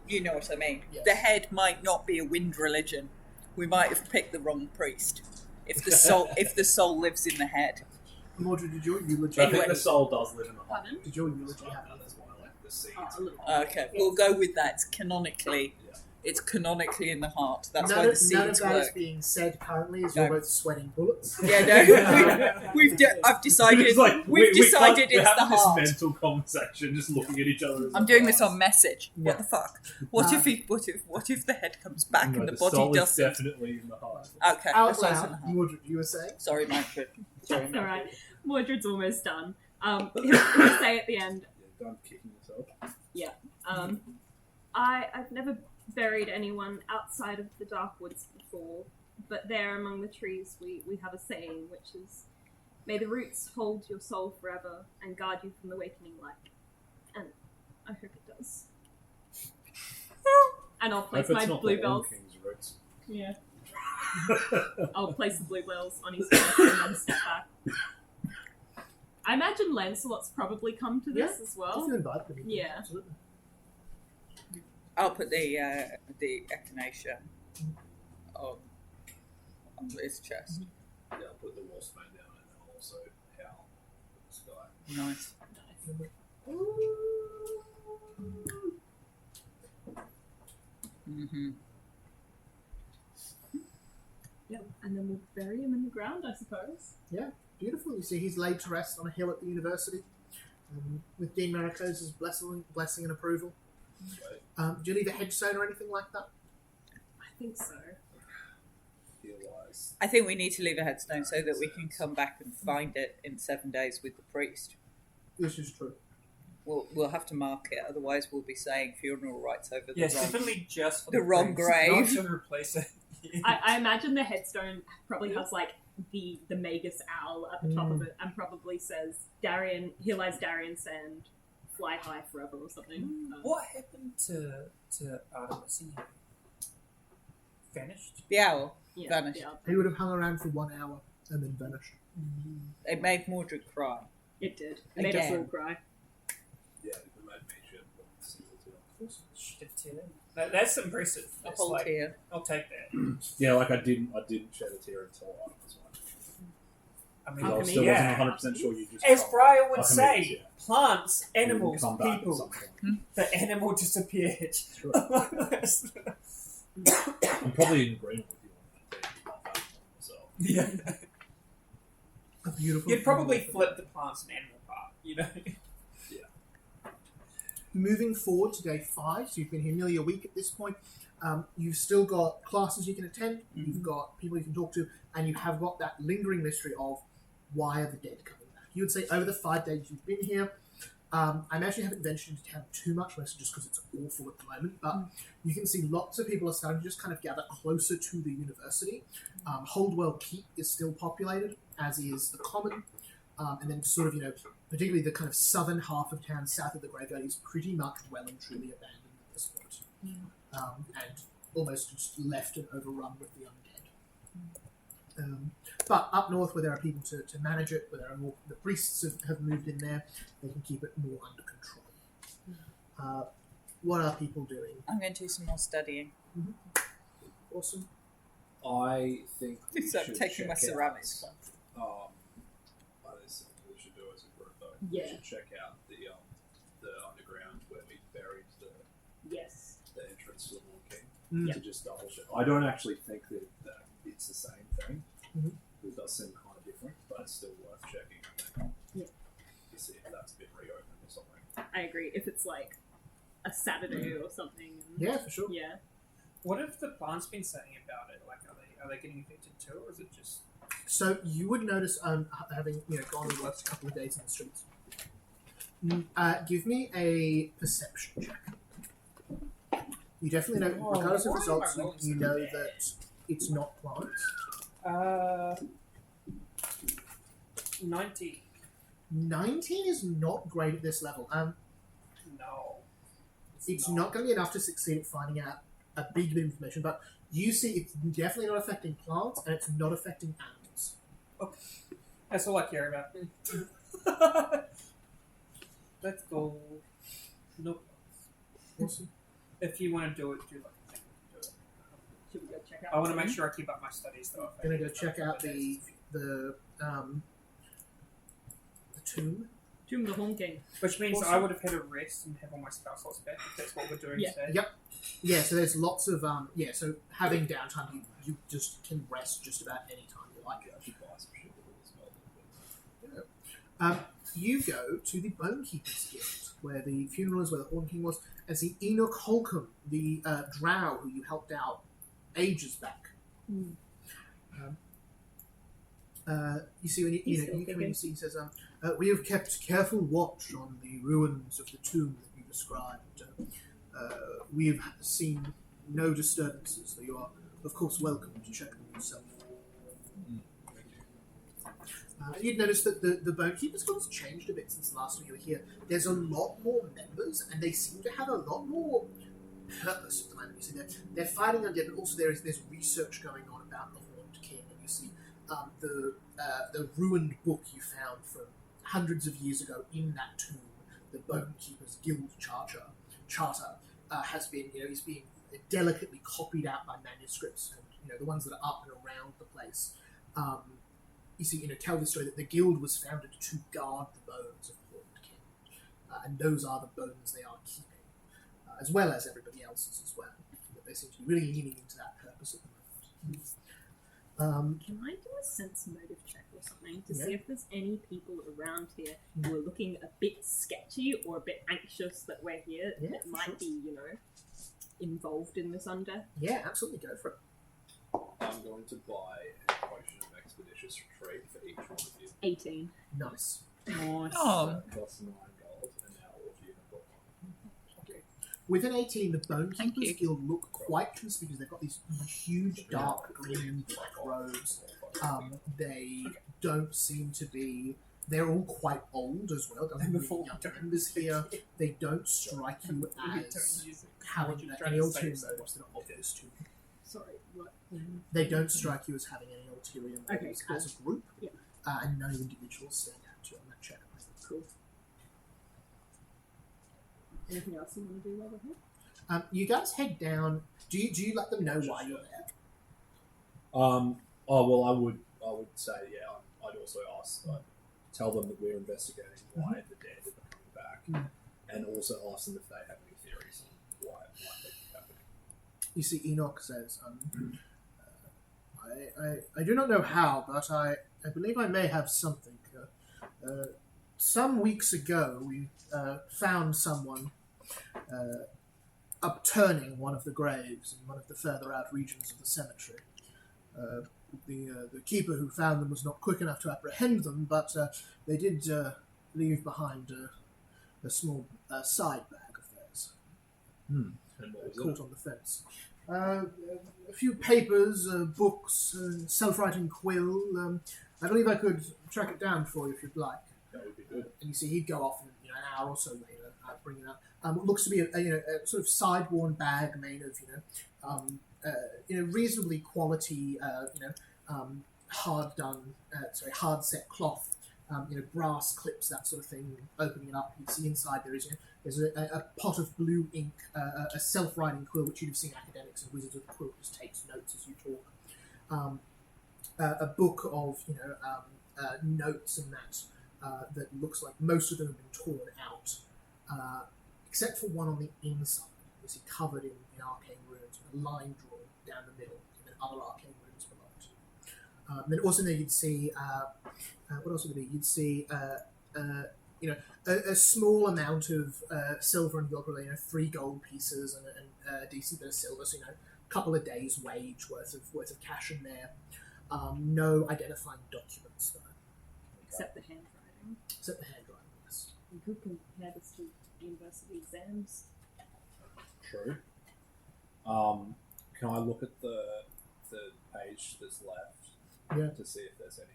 You know what I mean. Yes. The head might not be a wind religion. We might have picked the wrong priest. If the soul lives in the head. Mordred, did your eulogy? But I think Anyway. the soul does live in the heart. Pardon? Did your eulogy happen? That's why I like the seeds. Oh, a little. Okay, we'll go with that. It's canonically It's canonically in the heart. That's none why of, the none of seeds that is work. being said currently as No. you're both sweating bullets. Yeah, no. I've decided. It's like, we've decided we're it's the having this heart. mental conversation, just looking at each other. I'm doing this on message. Yeah. What the fuck? What if the head comes back and the body soul is doesn't? definitely in the heart. Okay. Out that's why it's in the loud, heart. Mordred, you were saying? Sorry, Manfred. Sorry, It's all right. Manfred. Mordred's almost done. He'll say at the end, Yeah, done kicking yourself. I've never buried anyone outside of the Dark Woods before, but there among the trees we have a saying, which is, may the roots hold your soul forever and guard you from the wakening light. And I hope it does. And I'll place my bluebells. King's roots. Yeah. I'll place the bluebells on his face and then step back. I imagine Lancelot's probably come to this as If well. you invite them. Yeah. Absolutely. I'll put the echinacea on his chest. Yeah, I'll put the wolfsbane down and I'll also howl at the sky. Nice. Mm-hmm. Yep. And then we'll bury him in the ground, I suppose. Beautiful. You see he's laid to rest on a hill at the university with Dean Maricosa's blessing and approval. Right. Do you leave a headstone or anything like that? I think so. Realize. I think we need to leave a headstone so that we can come back and find it in 7 days with the priest. This is true. We'll have to mark it, otherwise we'll be saying funeral rites over the Yes, wrong. definitely just for the wrong priest, grave. not to replace it. I imagine the headstone probably has like the Magus owl at the top of it, and probably says Darian. Here lies Darian Sand, fly high forever or something. What happened to Artemis? He vanished. The owl Yeah, vanished. yeah, He would have hung around for 1 hour and then vanished. It made Mordred cry. it did. It made us Again. all cry. Yeah, the made me shit. Single tear. Shed a tear. That's impressive. A That's whole like, tear. I'll take that. Yeah, like I didn't shed a tear until I was one. I mean, Because I Alchemy, still yeah. wasn't 100% sure you just As come- Briar would Alchemy, say, yeah. plants, you animals, come back at people. some point. The animal disappeared. Sure. I'm probably in agreement with you on that. So Yeah. A beautiful. You'd probably funeral. flip the plants and animal part, you know? Moving forward to day 5, so you've been here nearly a week at this point. You've still got classes you can attend, you've got people you can talk to, and you have got that lingering mystery of why are the dead coming back. You would say over the 5 days you've been here, I actually haven't ventured into town too much, mostly just because it's awful at the moment, but you can see lots of people are starting to just kind of gather closer to the university. Holdwell Keep is still populated, as is the Common, and then sort of, particularly the kind of southern half of town south of the graveyard is pretty much well and truly abandoned at this point. And almost just left and overrun with the undead. But up north, where there are people to manage it, where there are more, the priests have moved in there, they can keep it more under control. What are people doing? I'm going to do some more studying. Awesome. I think we So I'm should taking my check ceramics. out, that is something we should do as a group though. Yeah. We should check out the underground where we buried Yes. the entrance to the Lord King. Mm. To just double check. I don't actually think that it's the same thing. Mhm. It does seem kind of different, but it's still worth checking. I think. Yeah. To see if that's been reopened or something. I agree. If it's like a Saturday or something. Yeah, for sure. Yeah. What have the plants been saying about it? Like, are they getting affected too, or is it just... So you would notice, having gone and worked a couple of days in the streets. Give me a perception check. You definitely know, Oh, regardless of why am I results, rolling you so know bad? that it's not plants. 90. 19 is not great at this level. No. It's not going to be enough to succeed at finding out a big bit of information, but you see it's definitely not affecting plants and it's not affecting animals. That's all I care about. Let's go. Nope. Awesome. If you want to do it, do like do it. Should we go check out? I want to make sure I keep up my studies though. Gonna go check out the tomb. Doom the honking. Which means Awesome. I would have had a rest and have all my spell slots back if that's what we're doing Yeah. today. Yep. Yeah, so there's lots of so having downtime, you just can rest just about any time you like. I should buy some shit with all this spell. You go to the Bonekeepers Guild, where the funeral is, where the Horn King was, and see Enoch Holcomb, the drow who you helped out ages back. Mm. You see when you He's come still in, kicking. you see he says, "We have kept careful watch on the ruins of the tomb that you described. We have seen no disturbances, so you are, of course, welcome to check them yourself." You'd notice that the Bonekeepers Guild's changed a bit since the last time you were here. There's a lot more members, and they seem to have a lot more purpose at the moment. You see, they're fighting undead, but also there's research going on about the Horned King, and you see the ruined book you found from hundreds of years ago in that tomb, the Bonekeepers Guild charter has been, is being delicately copied out by manuscripts, and the ones that are up and around the place. You see, tell the story that the guild was founded to guard the bones of the Horned King, and those are the bones they are keeping, as well as everybody else's as well. They seem to be really leaning into that purpose at the moment. Can I do a sense motive check or something to Yeah. see if there's any people around here who are looking a bit sketchy or a bit anxious that we're here Yeah, that for might sure. be, involved in this undeath? Yeah, absolutely, go for it. I'm going to buy a potion of expeditious retreat for each one of you. 18. Nice. Nice. Oh. That costs 9 gold, and now all of you have got one. Okay. With an 18, the Thank you. Bonekeepers Guild look quite conspicuous. They've got these huge, dark green black robes. They don't seem to be... They're all quite old as well. There are young members here. They don't strike you as having any ulterior motives that are obvious to you. Sorry, what? They don't strike you as having any ulterior Okay, motives cool. as a group. Yeah. And no individuals stand out to you on that check. Cool. Anything else you want to do while we're here? You guys head down. Do you let them know why you're there? Oh well, I would say I'd also ask, tell them that we're investigating why the dead are coming back, and also ask them if they have any theories on why it might be happening. You see, Enoch says, I do not know how, but I believe I may have something. Some weeks ago, we found someone upturning one of the graves in one of the further out regions of the cemetery. The keeper who found them was not quick enough to apprehend them, but they did leave behind a small side bag of theirs. And what was Caught it? on the fence. A few papers, books, self-writing quill. I believe I could track it down for you if you'd like. That would be good. And you see, he'd go off in an hour or so later, bring it up. What looks to be a sort of side-worn bag made of reasonably quality, hard set cloth. Brass clips, that sort of thing. Opening it up, you see inside there's a pot of blue ink, a self-writing quill, which you'd have seen academics and wizards with the quill just takes notes as you talk. A book of notes and that looks like most of them have been torn out, except for one on the inside. You see covered in arcane runes, with a line drawn down the middle, and then other arcane runes below it. Then also there you'd see what else would it be? You'd see a small amount of silver and gold, 3 gold pieces and a decent bit of silver, so a couple of days' wage worth of cash in there. No identifying documents though, Except the handwriting. except the handwriting. Yes. And who can compare this to university exams? True. Can I look at the page that's left Yeah. to see if there's any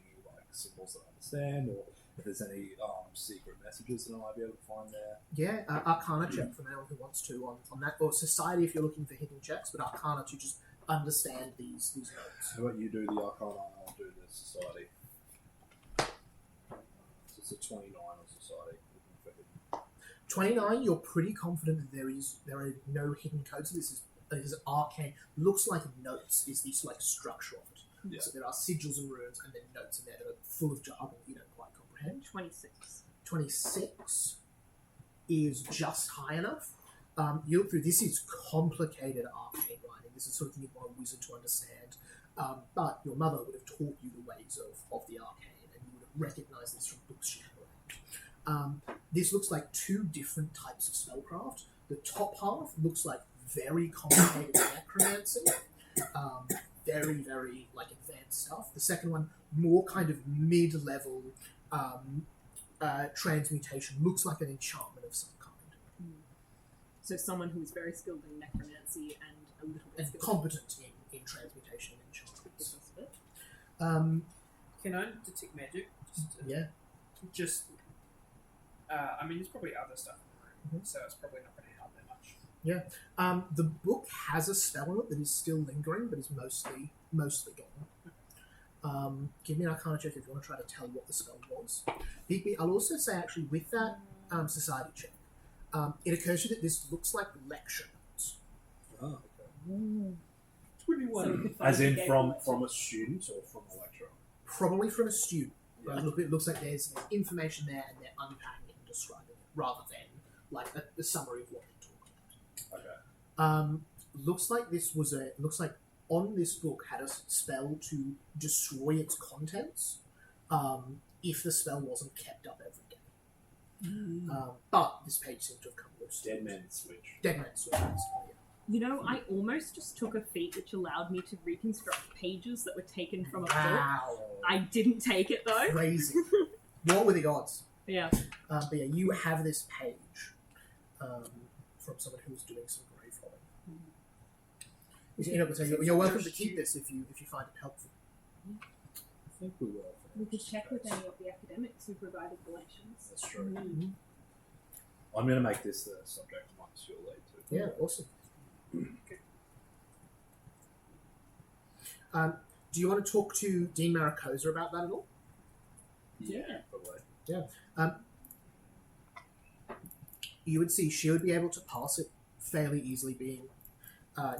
symbols that I understand, or if there's any secret messages that I might be able to find there? Yeah, Arcana check from anyone who wants to on that, or Society if you're looking for hidden checks, but Arcana to just understand these notes. How about you do the Arcana and I'll do the Society? So it's a 29 on Society. 29, you're pretty confident that there are no hidden codes. This is arcane. Looks like notes is the structure of it. Yeah. So there are sigils and runes, and then notes in there that are full of jargon that you don't quite comprehend. 26. 26 is just high enough. You look through, this is complicated arcane writing. This is sort of thing you want a wizard to understand. But your mother would have taught you the ways of the arcane, and you would have recognised this from books she had around. This looks like two different types of spellcraft. The top half looks like very complicated necromancy, very, very like advanced stuff. The second one, more kind of mid-level transmutation, looks like an enchantment of some kind. So someone who's very skilled in necromancy and a little bit And skilled competent in transmutation and enchantments. Can I detect magic? Yeah. Just, I mean, there's probably other stuff in the room, so it's probably not going to help that much. The book has a spell on it that is still lingering, but is mostly gone. Give me an Arcana check if you want to try to tell what the spell was. I'll also say, actually, with that society check, it occurs to you that this looks like lecture notes. Oh, okay. 21. As in from a student or from a lecturer? Probably from a student. Yeah. Right? It looks like there's information there and they're unpacking it and describing it, rather than like a summary of what they're talking about. Okay. Looks like on this book had a spell to destroy its contents if the spell wasn't kept up every day. But this page seems to have come loose. Dead man's switch. Dead man's switch. Yeah. You know, I almost just took a feat which allowed me to reconstruct pages that were taken from a book. Wow. I didn't take it though. Crazy. What were the odds? Yeah. But yeah, you have this page from someone who was doing some grave robbing. So you're welcome to keep this if you find it helpful. I think we will. We could check with any of the academics who provided the lections. That's true. I'm going to make this the subject of my pursuit later too. Yeah, awesome. Do you want to talk to Dean Maricosa about that at all? Yeah, probably. Yeah. You would see she would be able to pass it fairly easily, being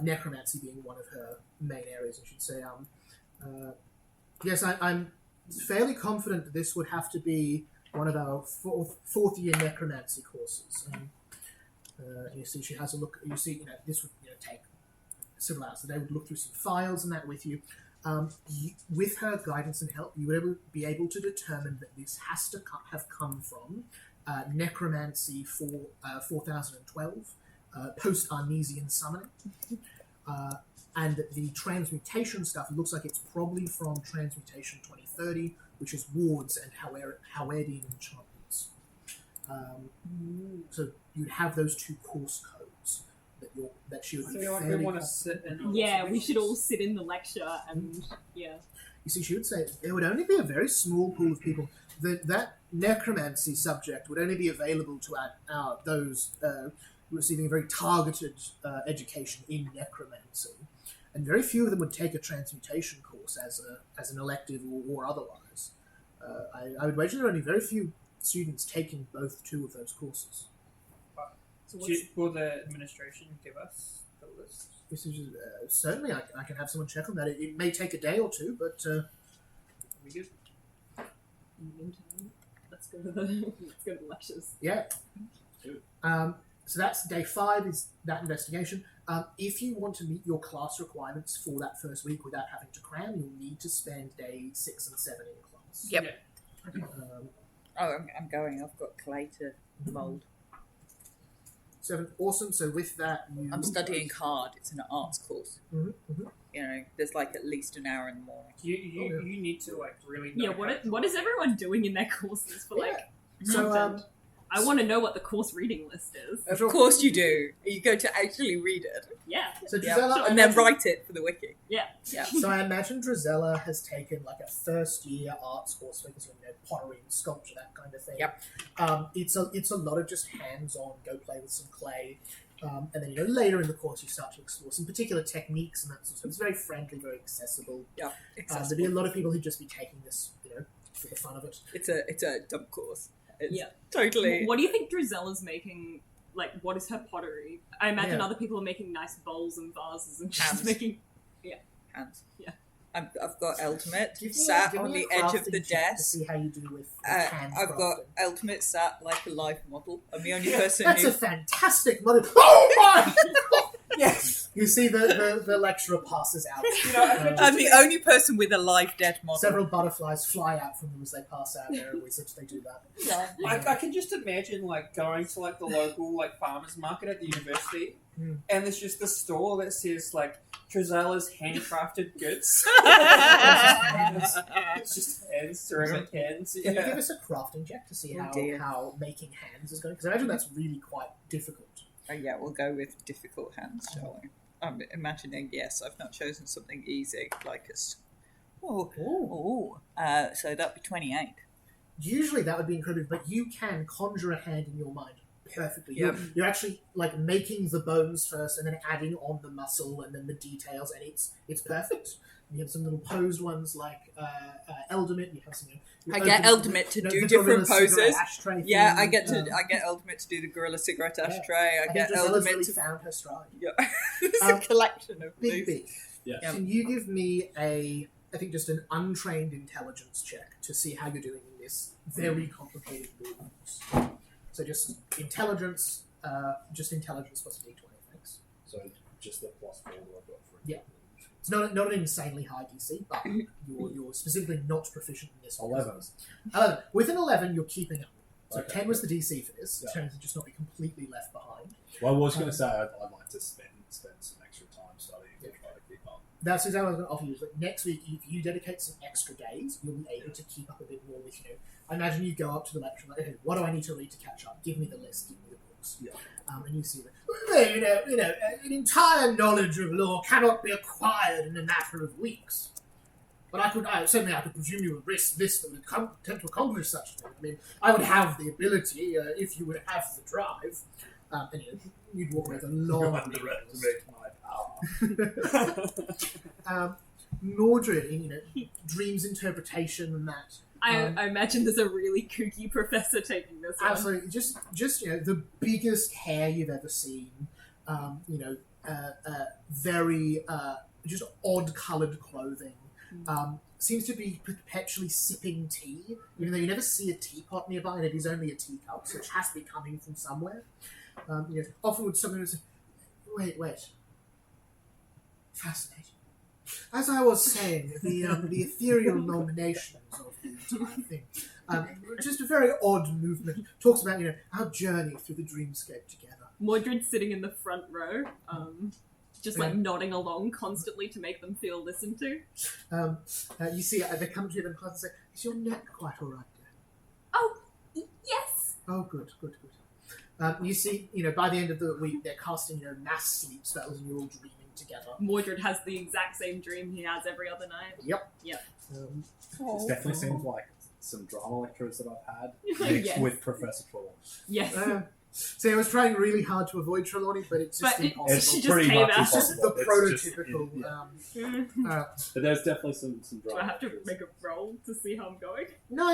necromancy being one of her main areas, and she'd say, yes, I'm fairly confident that this would have to be one of our fourth year necromancy courses. You see, she has a look. You see, this would take several hours. So they would look through some files and that with you. With her guidance and help, you would be able to determine that this has to have come from necromancy for 4012, post-Arnesian summoning. And the transmutation stuff looks like it's probably from Transmutation 2030, which is wards and Howedian enchantments. So you'd have those two course codes that she would I be feel like we fairly want to confident. sit in. Yeah, we should all sit in the lecture and yeah. You see, she would say there would only be a very small pool of people. That necromancy subject would only be available to those receiving a very targeted education in necromancy, and very few of them would take a transmutation course as an elective or otherwise. I would wager there are only very few students taking two of those courses. So what's, Will the administration give us the list? This is certainly I can have someone check on that. It may take a day or two, but We good? in the meantime, let's go to the lectures. yeah. So that's day 5 is that investigation. If you want to meet your class requirements for that first week without having to cram, you'll need to spend day 6 and 7 in class. Yep. Um, I'm going. I've got clay to mould. 7, awesome. So with that, I'm studying card. It's an arts course. There's like at least an hour in the morning. You need to really know. Yeah, what is everyone doing in their courses for So content? I want to know what the course reading list is. Of course you do. You go to actually read it. Yeah. So Yeah. Drizella, And then write it for the wiki. Yeah. Yeah. So I imagine Drizella has taken like a first year arts course focusing on pottery and sculpture, that kind of thing. Yep. It's a lot of just hands-on, go play with some clay, and then later in the course you start to explore some particular techniques and that sort of stuff. It's very friendly, very accessible. Yeah. There'd be a lot of people who'd just be taking this, for the fun of it. It's a dump course. It's Yeah. totally. What do you think Drizella's making? Like, what is her pottery? I imagine Yeah. other people are making nice bowls and vases, and she's Hands. making Hands. I've got ultimate Give me sat give on me the a edge of crafting the check to desk. see how you do with hand I've got crafting. ultimate sat like a life model. I'm the only person That's who. a fantastic model. Oh my! Yes. You see the lecturer passes out. You know, I'm the only person with a live dead model. Several butterflies fly out from them as they pass out. They're a wizard, they do that. I can just imagine like going to like the local like farmers market at the university, and there's just the store that says like Trizella's handcrafted goods. It's just hands, ceramic hands. Can you give Yeah. us a crafting check to see Oh, dear. how making hands is going? Because I imagine that's really quite difficult. Oh, yeah, we'll go with difficult hands, shall we? I'm imagining, yes, I've not chosen something easy, like a... So that'd be 28. Usually that would be incredible, but you can conjure a hand in your mind perfectly. Yep. You're actually like making the bones first and then adding on the muscle and then the details, and it's perfect. You have some little posed ones like Eldamit. You have some. I get Eldamit to do different poses. Yeah, I get Eldamit to do the gorilla cigarette ashtray. I get Eldamit's Eldamit really to... found her stride. Yeah. It's a collection of Big these. B. Yes. Yeah. Can you give me I think just an untrained intelligence check to see how you're doing in this very complicated movement? So just intelligence plus a d20, thanks. So just the +4 that I've got for Yeah. It's not an insanely high DC, but you're specifically not proficient in this. 11. 11. With an 11, you're keeping up. So Okay. 10 was the DC for this. Yeah. Trying to just not be completely left behind. Well, I was going to say I'd like to spend some extra time studying to try to keep up. That's exactly what I was going to offer you. Is that next week, if you dedicate some extra days, you'll be able to keep up a bit more with, I imagine you go up to the lecture like, okay, what do I need to read to catch up? Give me the list, give me the books. Yeah. And you see that, an entire knowledge of law cannot be acquired in a matter of weeks. But I could presume you would risk this that would attempt to accomplish such a thing. I mean, I would have the ability, if you would have the drive. And you'd walk away with a long underestimate my power. Mordred, dreams interpretation and that. I imagine there's a really kooky professor taking this one. Absolutely, just the biggest hair you've ever seen. Very just odd coloured clothing. Seems to be perpetually sipping tea, even though you never see a teapot nearby, and it is only a teacup, so it has to be coming from somewhere. Often would someone say, "Wait, fascinating." As I was saying, the ethereal nominations of the entire thing, just a very odd movement. Talks about our journey through the dreamscape together. Mordred's sitting in the front row, just like nodding along constantly to make them feel listened to. You see, they come to you in class and say, "Is your neck quite all right, dear?" Oh, yes. Oh, good. You see, by the end of the week, they're casting mass sleep spells, and you're all dreaming together. Mordred has the exact same dream he has every other night. Yep. This definitely seems like some drama lectures that I've had mixed Yes. with Professor Troll. Yes. See, I was trying really hard to avoid Trelawney, but it's just impossible. It's She just pretty came much out. It's just impossible. the It's just- prototypical. but there's definitely some Do drama. I have to lectures. make a roll to see how I'm going? No,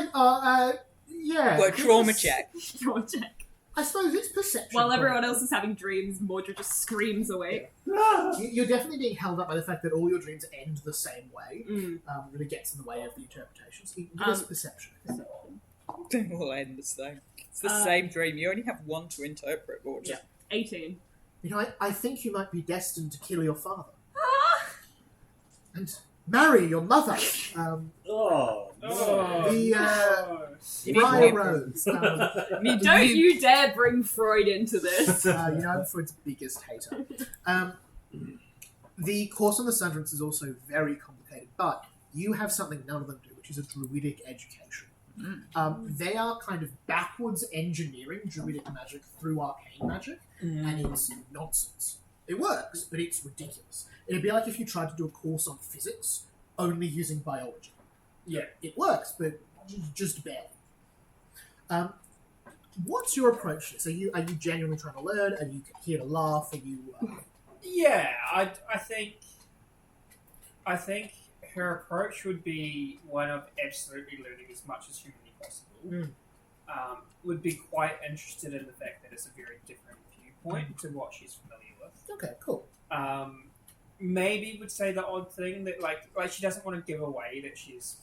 yeah. Well, trauma check. Draw check. I suppose it's perception. While everyone else is having dreams, Mordred just screams away. You're definitely being held up by the fact that all your dreams end the same way. Mm. Really gets in the way of the interpretations. Give us perception. They all end the same. It's the same dream. You only have one to interpret, Mordred. Yeah. 18. I think you might be destined to kill your father. And marry your mother. Oh, no. Briar Rose. Don't you dare bring Freud into this. I'm Freud's biggest hater. The course on the Sundrance is also very complicated, but you have something none of them do, which is a druidic education. They are kind of backwards engineering druidic magic through arcane magic, and it's nonsense. It works, but it's ridiculous. It'd be like if you tried to do a course on physics only using biology. Yeah, it works, but just barely. What's your approach to this? Are you genuinely trying to learn? Are you here to laugh? Are you? Yeah, I think her approach would be one of absolutely learning as much as humanly possible. Would be quite interested in the fact that it's a very different viewpoint to what she's familiar with. Okay, cool. maybe would say the odd thing that like she doesn't want to give away that she's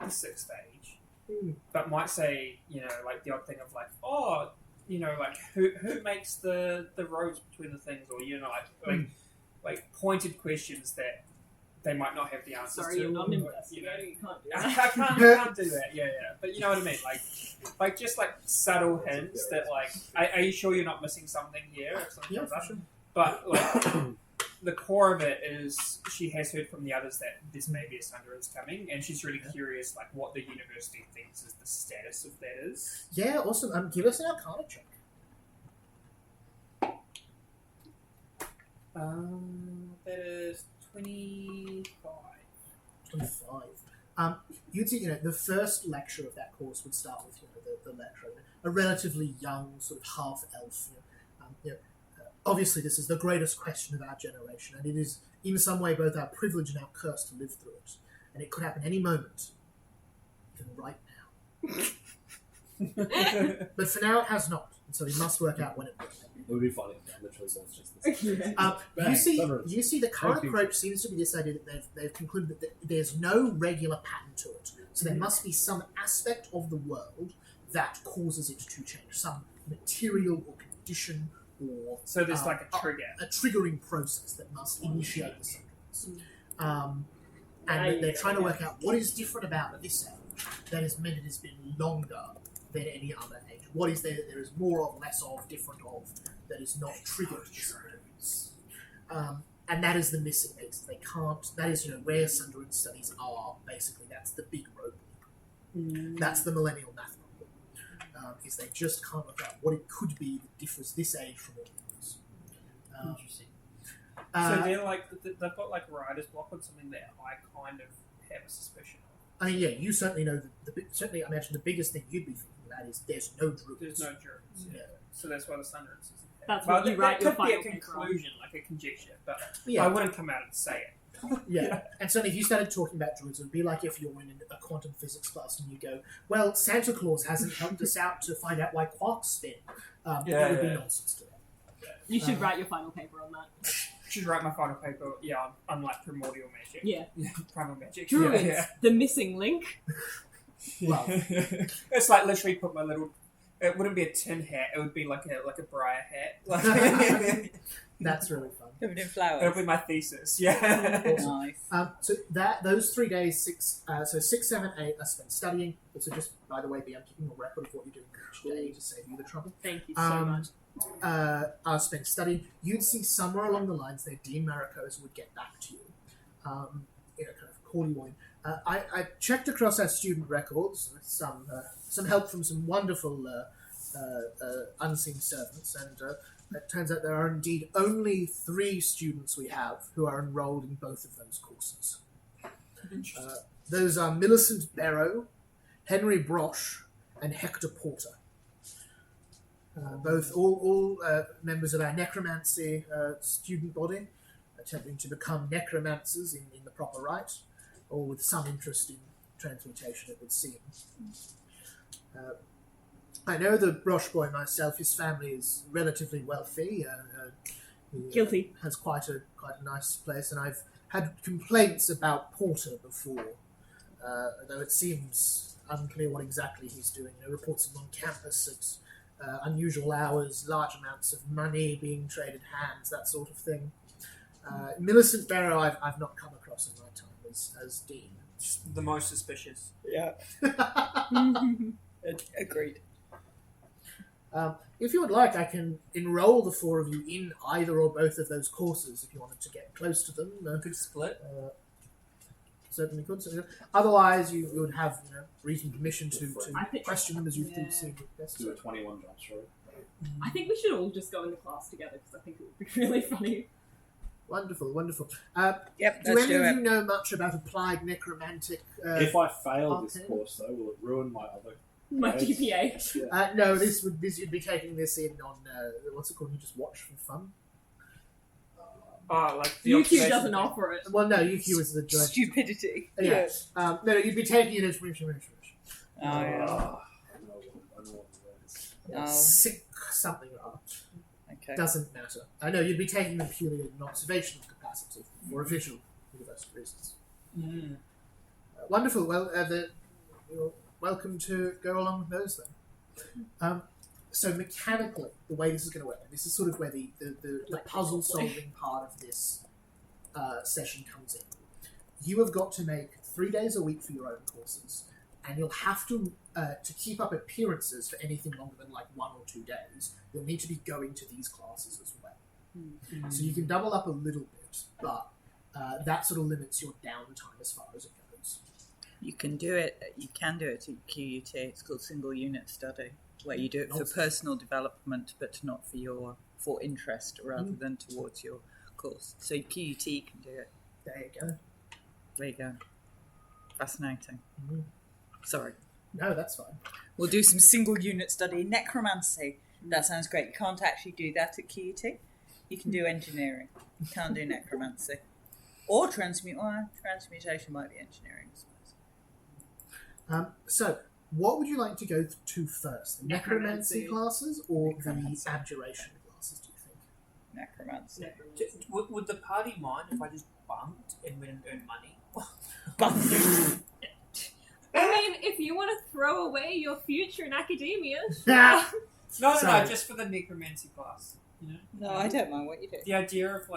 the 6th age, but might say, like the odd thing of like, oh, like who makes the roads between the things, or like pointed questions that they might not have the answers Sorry, to. you're not or, investigating. You can't do I that. can't do that. Yeah. But you know what I mean. Like just like subtle hints that like, are you sure you're not missing something here? If something comes up? sure. But like the core of it is she has heard from the others that this may be a Sunder is coming, and she's really curious like what the university thinks is the status of that is. Yeah, awesome. Give us an Arcana check. That is 25. 25. You'd see, the first lecture of that course would start with, the lecturer, a relatively young, sort of half-elf. Obviously, this is the greatest question of our generation, and it is, in some way, both our privilege and our curse to live through it. And it could happen any moment, even right now. But for now, it has not, and so we must work out when it will. It would be funny if the choice was just this. You see, the current approach seems to be this idea that they've concluded that there's no regular pattern to it. So there must be some aspect of the world that causes it to change, some material or condition, or So there's like a trigger. a triggering process that must initiate the symptoms. And they're trying to work out what is different about this age that has meant it has been longer than any other age. What is there is more of, less of, different of, that is not triggered symptoms. And that is the missing piece. They can't, that is, where Sundarin studies are, basically, that's the big roadblock. That's the millennial math problem. Is they just can't work out what it could be that differs this age from all others. Interesting. So they're like, they've got like writer's block on something that I kind of have a suspicion of. I mean, yeah, you certainly know, certainly I imagine the biggest thing you'd be thinking about is there's no druids. There's no jurors. Yeah. So that's why the Sunderlands isn't there. That's Well, what you that write your could be a final paper on. conclusion, like a conjecture, but Yeah. I wouldn't come out and say it. Yeah, and certainly if you started talking about druids, it would be like if you're in a quantum physics class and you go, well, Santa Claus hasn't helped us out to find out why quarks spin. That would be nonsense to that. You should write your final paper on that. Should write my final paper, on like primordial magic. Yeah. Primal magic. Druids, Yeah. the missing link. Well, It's like literally put my little. It wouldn't be a tin hat. It would be like a briar hat. Like, that's really fun. Covered in it'll flowers. be my thesis. Yeah. Nice. So those 3 days, 6, 7, 8 are spent studying. So just, by the way, I'm keeping a record of what you're doing each day to save you the trouble. Thank you so Um, much. Are spent studying. You'd see somewhere along the lines that Dean Maricosa would get back to you, kind of call you in. I checked across our student records with some help from some wonderful unseen servants, and it turns out there are indeed only 3 students we have who are enrolled in both of those courses. Those are Millicent Barrow, Henry Brosh, and Hector Porter. All members of our necromancy student body, attempting to become necromancers in the proper right, or with some interest in transmutation, it would seem. I know the Brosh boy myself. His family is relatively wealthy. He Guilty. has quite a nice place, and I've had complaints about Porter before, though it seems unclear what exactly he's doing. Reports him on campus at unusual hours, large amounts of money being traded hands, that sort of thing. Millicent Barrow, I've not come across in my time as dean. The most suspicious. Yeah. Agreed. If you would like, I can enroll the 4 of you in either or both of those courses if you wanted to get close to them. Good split. Certainly could. Otherwise, you would have reasonable permission to I think- question them as you yeah. see best. Do a 21 jump through. I think we should all just go into class together because I think it would be really funny. Wonderful, wonderful. Yep, Do let's any do of it. you know much about applied necromantic? If I fail this okay. course, though, will it ruin my other? My grades? GPA. Yeah. No, you'd be taking this in on what's it called? You just watch for fun. Oh, like the UQ observation doesn't thing. offer it. Well, no, UQ is the direct. Stupidity. Yeah. No, you'd be taking it as information. Oh, yeah. I know what the word is. Oh. Sick something or other. Okay. Doesn't matter. I know you'd be taking them purely in an observational capacity. capacity for official university reasons. Mm. Wonderful. Well, you're welcome to go along with those then. So mechanically, the way this is going to work, and this is sort of where the puzzle-solving part of this session comes in. You have got to make 3 days a week for your own courses, and you'll have to keep up appearances for anything longer than like 1 or 2 days. You'll need to be going to these classes as well. Mm. So you can double up a little bit, but that sort of limits your downtime as far as it goes. You can do it at QUT. It's called single unit study, where you do it for personal development, but not for interest rather than towards your course. So QUT can do it. There you go. There you go. Fascinating. Mhm. Sorry. No, that's fine. We'll do some single unit study. Necromancy. That sounds great. You can't actually do that at QUT. You can do engineering. You can't do necromancy. Or transmutation might be engineering, I suppose. So, what would you like to go to first? The necromancy Necromancy. classes or Necromancy. the abjuration classes, do you think? Necromancy. Would the party mind if I just bunked and went and earned money? I mean, if you want to throw away your future in academia, No, Sorry. just for the necromancy class. You know? No, I don't mind what you do. The idea of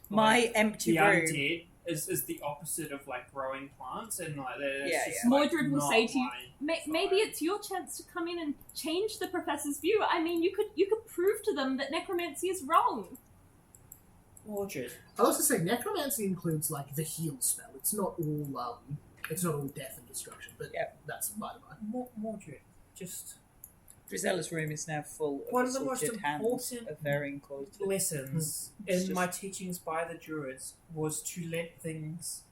My empty the room. undead is the opposite of like growing plants, and like that's Yeah, just, yeah. like, Mordred will not say to you, my maybe vibe. it's your chance to come in and change the professor's view. I mean, you could prove to them that necromancy is wrong. Mordred. I'll also say necromancy includes like the heal spell. It's not all death and destruction, but Yep. that's by the by. Mordred, just Drizella's room is now full One of of the most assorted hands important of varying quality. lessons It's in just- my teachings by the druids was to let things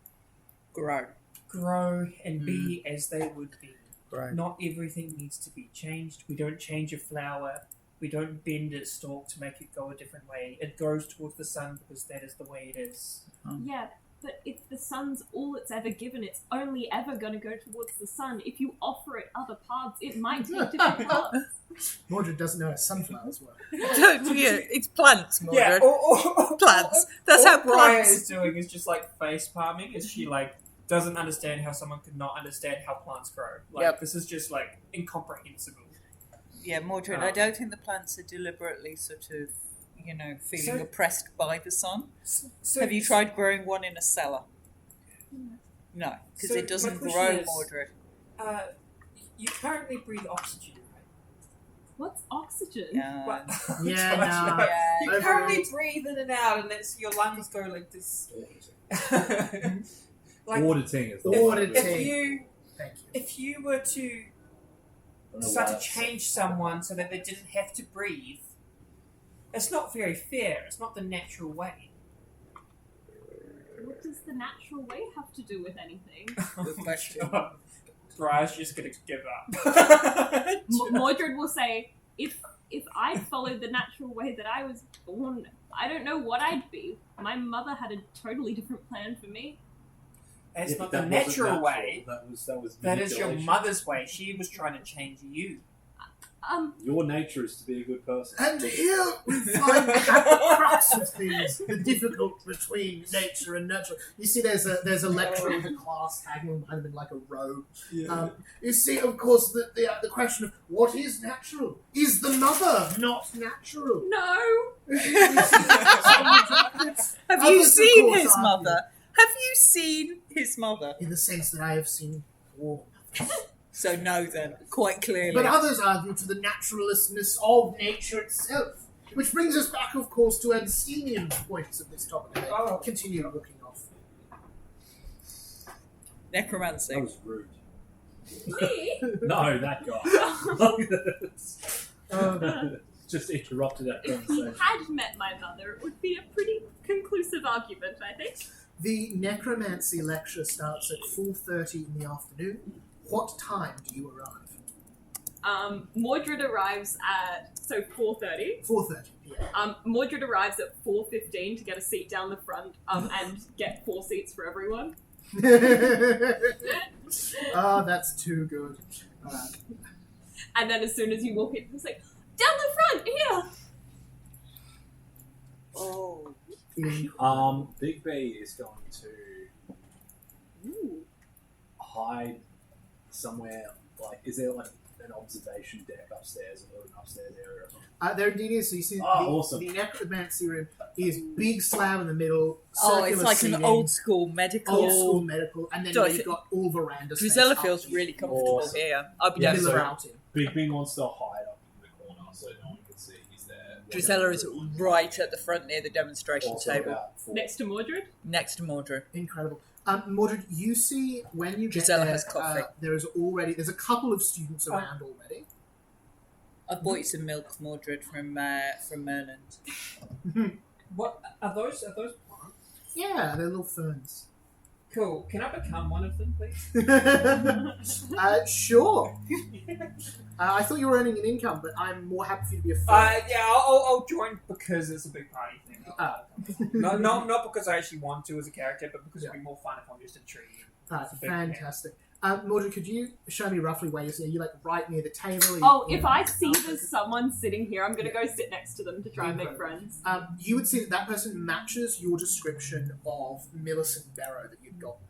Grow. grow and be as they would be. Grow. Not everything needs to be changed. We don't change a flower. We don't bend its stalk to make it go a different way. It goes towards the sun because that is the way it is. Yeah, but if the sun's all it's ever given, it's only ever going to go towards the sun. If you offer it other paths, it might take different paths. Mordred doesn't know how sunflowers work. It's plants, Mordred. Yeah, or Plants. That's all how Briar plants. is doing is just like face palming, as she like doesn't understand how someone could not understand how plants grow. Like Yep. this is just like incomprehensible. Yeah, Mordred, I don't think the plants are deliberately sort of, feeling So- oppressed by the sun. So Have you tried growing one in a cellar? No, because So it doesn't my question grow, is- Mordred. You currently breathe oxygen, right? What's oxygen? What? Yeah, Gosh, no. no. Yeah. You currently breathe in and out, and it's your lungs go like this. Like Auditing is the Auditing. word. Thank you. if you were to I don't know start why to that's- change someone so that they didn't have to breathe, it's not very fair. It's not the natural way. What does the natural way have to do with anything? Good question. Briar's just gonna give up. Mordred will say, if I followed the natural way that I was born, I don't know what I'd be. My mother had a totally different plan for me. That's Yeah, not but the that wasn't natural way. That was That is your manipulation. mother's way. She was trying to change you. Your nature is to be a good person. And here we find at the crux of things, the difficult between nature and nurture. You see, there's a lecturer with a class tagging behind him in like a row. You see, of course, the question of what is natural? Is the mother not natural? No! Have Others, you of seen course, his argue. mother? Have you seen his mother? In the sense that I have seen war. So no, then, quite clearly. But others argue to the naturalistness of nature itself. Which brings us back, of course, to Ernstinian's points of this topic. Oh. Continue looking off. Necromancy. That was rude. Me? No, that guy. Just interrupted that If he conversation. had met my mother, it would be a pretty conclusive argument, I think. The necromancy lecture starts at 4:30 in the afternoon. What time do you arrive? Mordred arrives at 4:30. 4:30 p.m. Mordred arrives at 4:15 to get a seat down the front and get 4 seats for everyone. Oh, that's too good. And then as soon as you walk in, it's like, down the front, here! Oh. Big B is going to hide somewhere. Like, is there like an observation deck upstairs or an upstairs area or something? There indeed is. So you see, awesome. The necromancy room is big slab in the middle. Oh, it's circular like seating, an old school medical. and then Don't you've got all veranda space. Drusilla up feels here. really comfortable Awesome. here. I'll be Yeah, down so- Miller out in. Big B wants to hide up in the corner so no one can see he's there. Drusilla is right at the front near the demonstration Also table, about 4. Next to Mordred? next to Mordred. Incredible. Mordred, you see when you get Gisela there, has coffee. there's a couple of students around already. I bought you some milk, Mordred, from Merland. What are those? Are those plants? Yeah, they're little ferns. Cool. Can I become one of them, please? Sure. I thought you were earning an income, but I'm more happy for you to be a fern. Yeah, I'll join because it's a big party thing. Ah. Not because I actually want to as a character, but because it'd be more fun if I'm just a tree. It's a big Fantastic. Mordred, could you show me roughly where you're sitting? Are you like right near the table? Are you- Oh, you if know, I see there's someone sitting here, I'm gonna go sit next to them to try and make friends. You would see that person matches your description of Millicent Barrow that you'd gotten.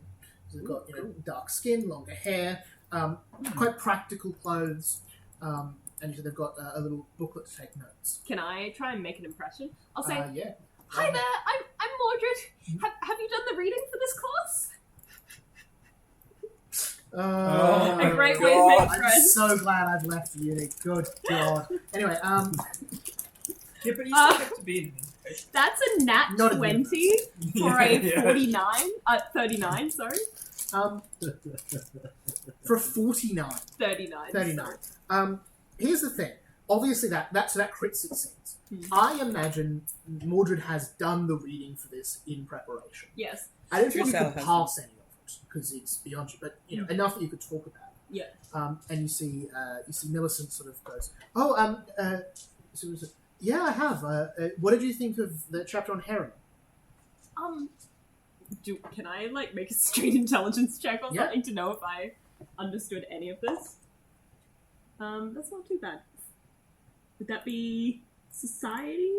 So they've got dark skin, longer hair, quite practical clothes, and they've got a little booklet to take notes. Can I try and make an impression? I'll say, Yeah. "Hi there, I'm Mordred. Have you done the reading for this class?" A great way to make I'm friends. so glad I've left uni. Good God. Anyway, Yeah, but you still have to be in the That's a nat Not a 20 for a Yeah. 49. 39, sorry. for 49. 39. 39. Here's the thing. Obviously, that crit succeeds. Hmm. I imagine Mordred has done the reading for this in preparation. Yes. I don't think you Drusilla could has pass any of it because it's beyond you, but enough that you could talk about it. Yeah. And you see Millicent sort of goes, yeah, I have. What did you think of the chapter on Heron? Can I make a straight intelligence check or Yeah. something to know if I understood any of this? That's not too bad. Would that be society?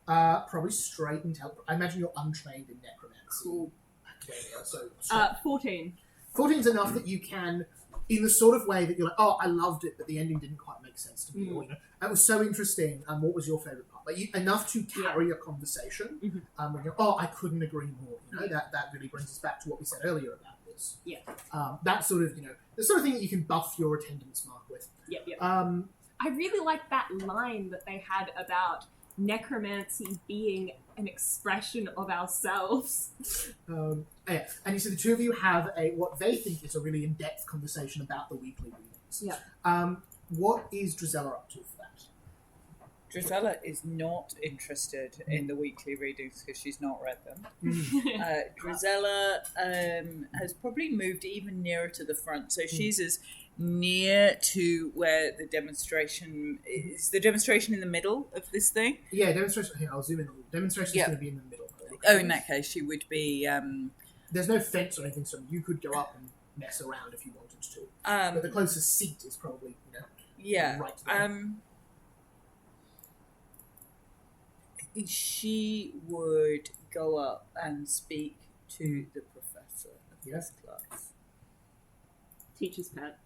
Probably straight intel. I imagine you're untrained in necromancy. Cool. Academia, so straight. 14. 14's enough that you can, in the sort of way that you're like, oh, I loved it, but the ending didn't quite make sense to me. Or, that was so interesting. What was your favourite part? Enough to carry a conversation. Mhm. When you're, I couldn't agree more. That really brings us back to what we said earlier about this. Yeah. That sort of, the sort of thing that you can buff your attendance mark with. Yep. I I really like that line that they had about necromancy being an expression of ourselves. Yeah. And you see the two of you have what they think is a really in-depth conversation about the weekly readings. Yeah. What is Drusilla up to for that? Drusilla is not interested in the weekly readings because she's not read them. Drusilla has probably moved even nearer to the front, so she's as near to where the demonstration is. The demonstration in the middle of this thing? Yeah, demonstration. Here, I'll zoom in a little. Demonstration's Yeah. going to be in the middle. Oh, in that case, she would be. There's no fence or anything, so you could go up and mess around if you wanted to. But the closest seat is probably, Yeah. right there. She would go up and speak to the professor of this class. Teacher's pet.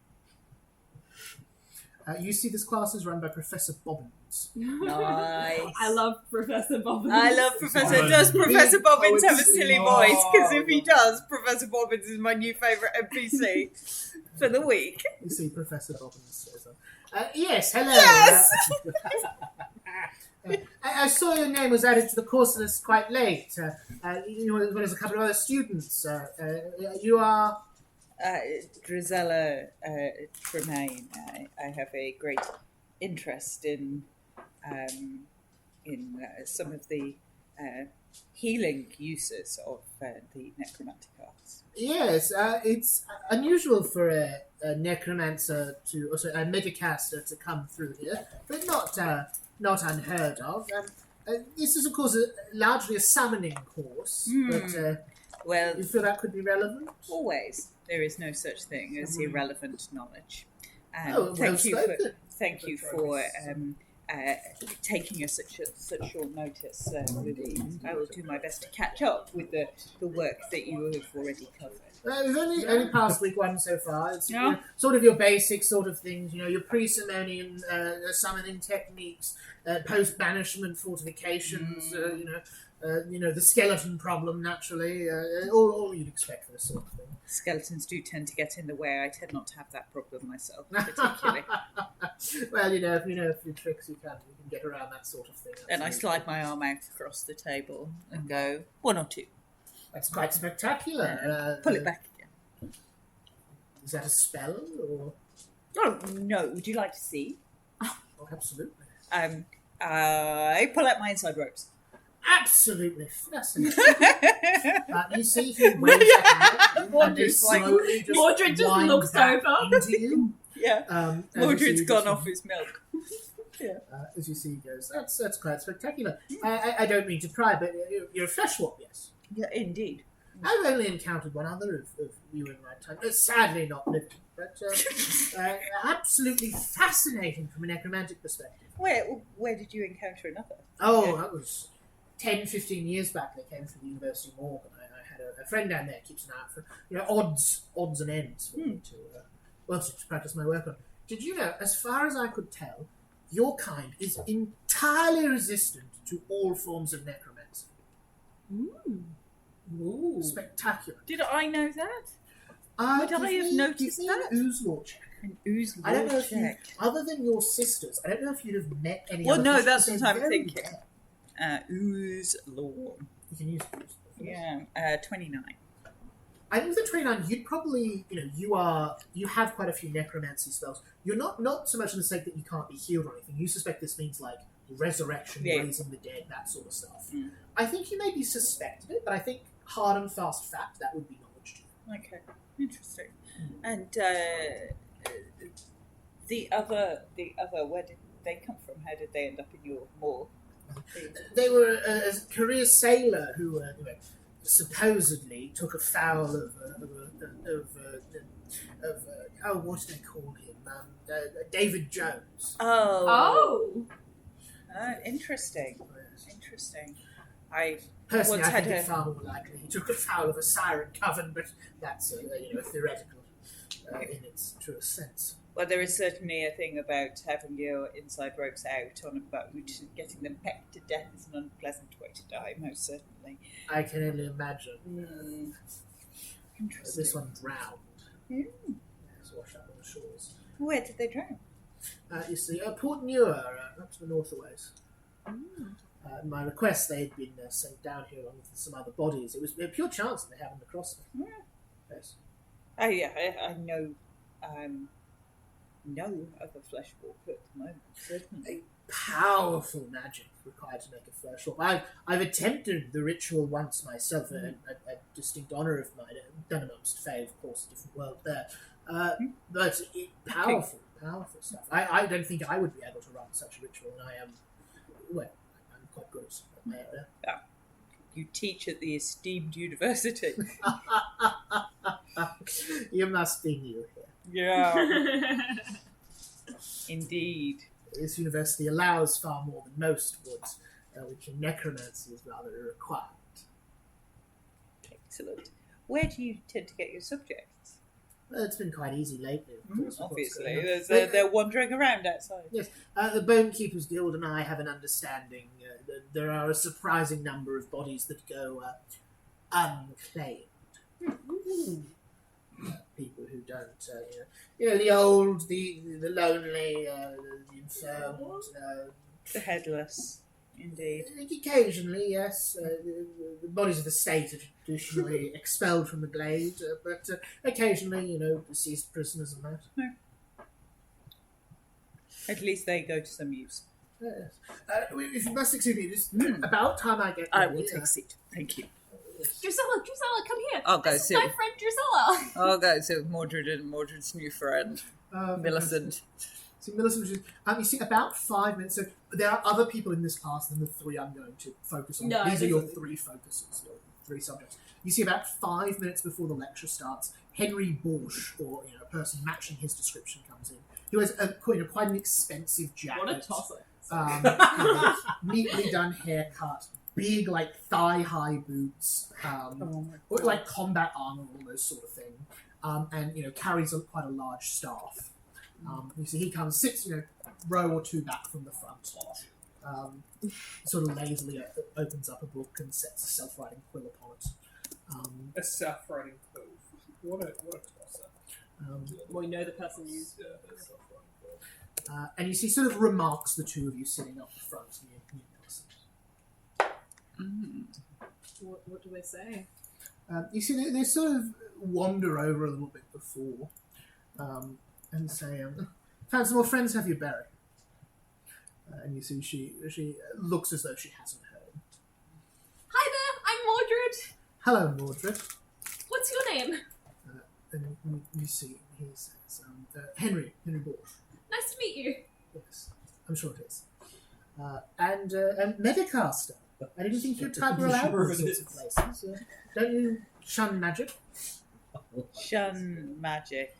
You see this class is run by Professor Bobbins. Nice. I love Professor Bobbins. I love Professor. Bobbins. Does Professor Bobbins have a Poetry. silly voice? Because if he does, Professor Bobbins is my new favourite NPC for the week. You see Professor Bobbins says, yes, hello. Yes! I saw your name was added to the course list quite late. As well as a couple of other students. You are... Drusilla Tremaine. I have a great interest in some of the healing uses of the necromantic arts. Yes, it's unusual for a necromancer a medicaster to come through here, but not unheard of. This is, of course, largely a summoning course, but Well, you feel that could be relevant? always there is no such thing as irrelevant knowledge. And Oh, well thank you spoken. for taking us such short notice, Lily. I will do my best to catch up with the work that you have already covered. We've only passed week 1 so far. It's Yeah. sort of your basic sort of things, your pre-Simonian summoning techniques, post-banishment fortifications, the skeleton problem, naturally, all you'd expect for this sort of thing. Skeletons do tend to get in the way. I tend not to have that problem myself, particularly. Well, if you know a few tricks, you can get around that sort of thing. And I slide my arm out across the table and go, 1 or 2. That's quite spectacular. Pull it back again. Is that a spell, or...? Oh, no. Would you like to see? Oh, absolutely. I pull out my inside ropes. Absolutely fascinating. You see him waves at you, and they slowly just Mordred just wind looks back over. into you. Yeah. As you Mordred's see, gone just- off his milk. As you see, he goes, that's quite spectacular. I don't mean to pry, but you're a flesh warp, yes? Yeah, indeed. I've only encountered one other of you in my time. Sadly not living, but absolutely fascinating from a necromantic perspective. Where did you encounter another? Oh, that was 10, 15 years back. They came from the University of Morgan. I had a friend down there keeps an eye out for odds and ends for me to practice my work on. Did you know, as far as I could tell, your kind is entirely resistant to all forms of necromancy. Ooh. Spectacular. Did I know that? Would I have noticed that? An ooze law check. An ooze I don't know law if you, check. other than your sisters, I don't know if you'd have met any Well, other no, fishes, that's but what they're I'm very thinking. rare. Ooze law. You can use ooze. Yeah, 29. I think with the 29, you'd probably, you have quite a few necromancy spells. You're not so much in the sake that you can't be healed or anything. You suspect this means like resurrection, raising the dead, that sort of stuff. I think you maybe suspected it, but I think hard and fast fact, that would be knowledge to you. Okay, interesting. And the other, where did they come from? How did they end up in your morgue? They were a career sailor who supposedly took a foul of what do they call him? David Jones. Oh. Interesting. Interesting. I Personally, once I had think a- it's far more likely he took a foul of a siren coven, but that's theoretical in its truest sense. Well, there is certainly a thing about having your inside ropes out on a boat. Getting them pecked to death is an unpleasant way to die, most certainly. I can only imagine. Interesting. This one drowned. Yeah. Yes, washed up on the shores. Where did they drown? You see, Port Newer, up to the north of ways. My request, they had been sent down here along with some other bodies. It was a pure chance that they happened across them. Yes. Oh yeah, I know. No other flesh walker at the moment, certainly. Powerful magic required to make a flesh warp. I've attempted the ritual once myself, a distinct honour of mine, done amongst Fae, of course, a different world there. But powerful stuff. I don't think I would be able to run such a ritual, and I'm quite good at it. You teach at the esteemed university. You must be new here. Yeah, indeed. This university allows far more than most would, which in necromancy is rather a requirement. Excellent. Where do you tend to get your subjects? Well, it's been quite easy lately, of course. with what's Obviously, going on. they're wandering around outside. Yes, the Bonekeepers Guild and I have an understanding that there are a surprising number of bodies that go unclaimed. People who don't, the old, the lonely, the infirmed. The headless, indeed. Occasionally, yes. The bodies of the state are traditionally expelled from the glade, but occasionally, deceased prisoners and that. At least they go to some use. Yes. If you must excuse me, it's about time I get I ready. will take a seat. Thank you. Drusilla, come here. I'll go This is sit. my friend Drusilla. I'll go sit with Mordred and Mordred's new friend, Millicent. See, Millicent, you see, about 5 minutes. So there are other people in this class than the 3 I'm going to focus on. No, These are your this is- 3 focuses, your 3 subjects. You see, about 5 minutes before the lecture starts, Henry Borsch, or a person matching his description, comes in. Who has quite an expensive jacket. What a tosser. Neatly done haircut, big like thigh-high boots, or like combat armor, almost sort of thing, and carries quite a large staff. You see, he comes, sits row or two back from the front, sort of lazily opens up a book and sets a self-writing quill upon it. A self-writing quill. What a tosser. We know the person used. And you see, sort of remarks the two of you sitting up the front near Millicent. What do they say? You see, they sort of wander over a little bit before and say, "Found some more friends, have you, Barry?" And you see, she looks as though she hasn't heard. Hi there, I'm Mordred. Hello, Mordred. What's your name? And you see, he says, Henry Borch. Nice to meet you. Yes, I'm sure it is. And Medicaster. I didn't think you'd type her out in these sorts of places. Don't you shun magic? Shun magic.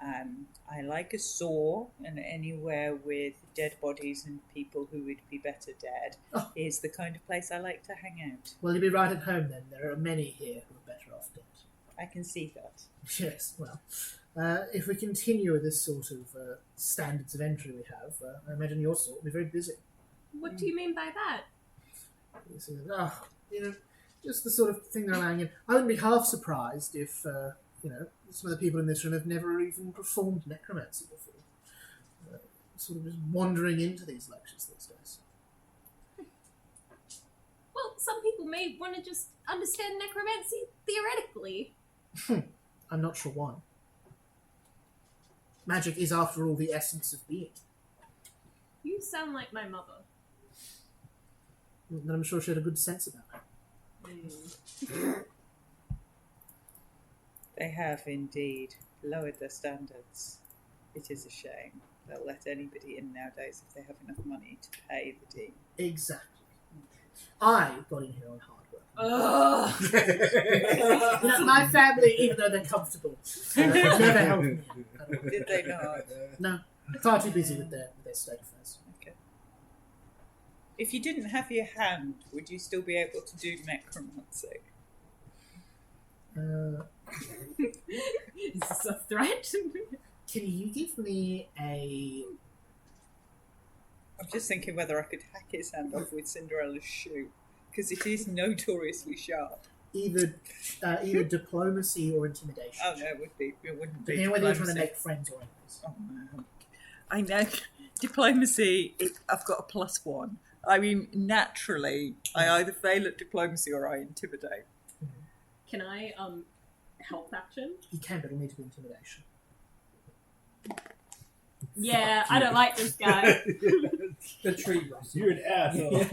I like a saw, and anywhere with dead bodies and people who would be better dead is the kind of place I like to hang out. Well, you'll be right at home then. There are many here who are better off dead. I can see that. Yes, well, if we continue with this sort of standards of entry we have, I imagine your sort will be very busy. What do you mean by that? You see, just the sort of thing they're allowing in. I wouldn't be half surprised if, some of the people in this room have never even performed necromancy before. Sort of just wandering into these lectures these days. Well, some people may want to just understand necromancy theoretically. I'm not sure why. Magic is, after all, the essence of being. You sound like my mother. And I'm sure she had a good sense about that. They have indeed lowered their standards. It is a shame. They'll let anybody in nowadays if they have enough money to pay the dean. Exactly. I got in here on hard work. Ugh. My family, even though they're comfortable, never helped me. Did they not? No, far too busy with their state affairs. Okay. If you didn't have your hand, would you still be able to do necromancy? Is this a threat? Can you give me a... I'm just thinking whether I could hack his hand off with Cinderella's shoe, because it is notoriously sharp. either diplomacy or intimidation? Oh no, it wouldn't be Depending on whether you're trying to make friends or enemies. Oh no. I know. Diplomacy, I've got a +1. I mean, naturally, I either fail at diplomacy or I intimidate. Can I help action? You can, but it'll need to be intimidation. Yeah, I don't like this guy. The tree rustle. You're an asshole.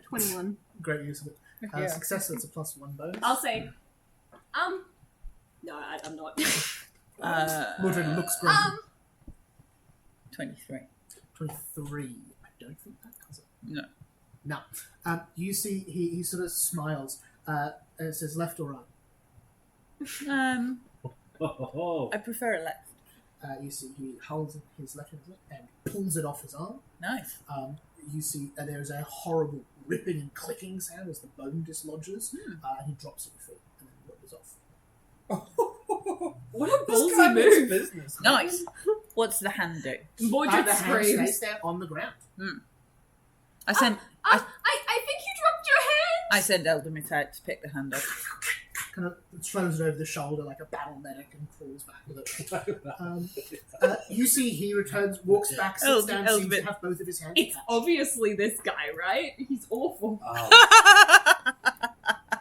21. Great use of it. Yeah. Success, that's a +1 bonus. I'll say, no, I'm not. Mordred looks great. 23. 23. I don't think that does it. No. No. You see, he sort of smiles and says left or right. Oh. I prefer a left. You see, he holds his left hand and pulls it off his arm. Nice. You see, there is a horrible ripping and clicking sound as the bone dislodges, and he drops at your feet and then wanders off. What a This ballsy guy makes move. business. Nice. What's the hand do? Mordred The hand screams. stays there on the ground. I send I think you dropped your hand. I send Eldemit out to pick the hand up. Kind of throws it over the shoulder like a battle medic and crawls back with it. You see, he returns, walks back, sits down, seems to have both of his hands It's attached. obviously this guy, right? He's awful.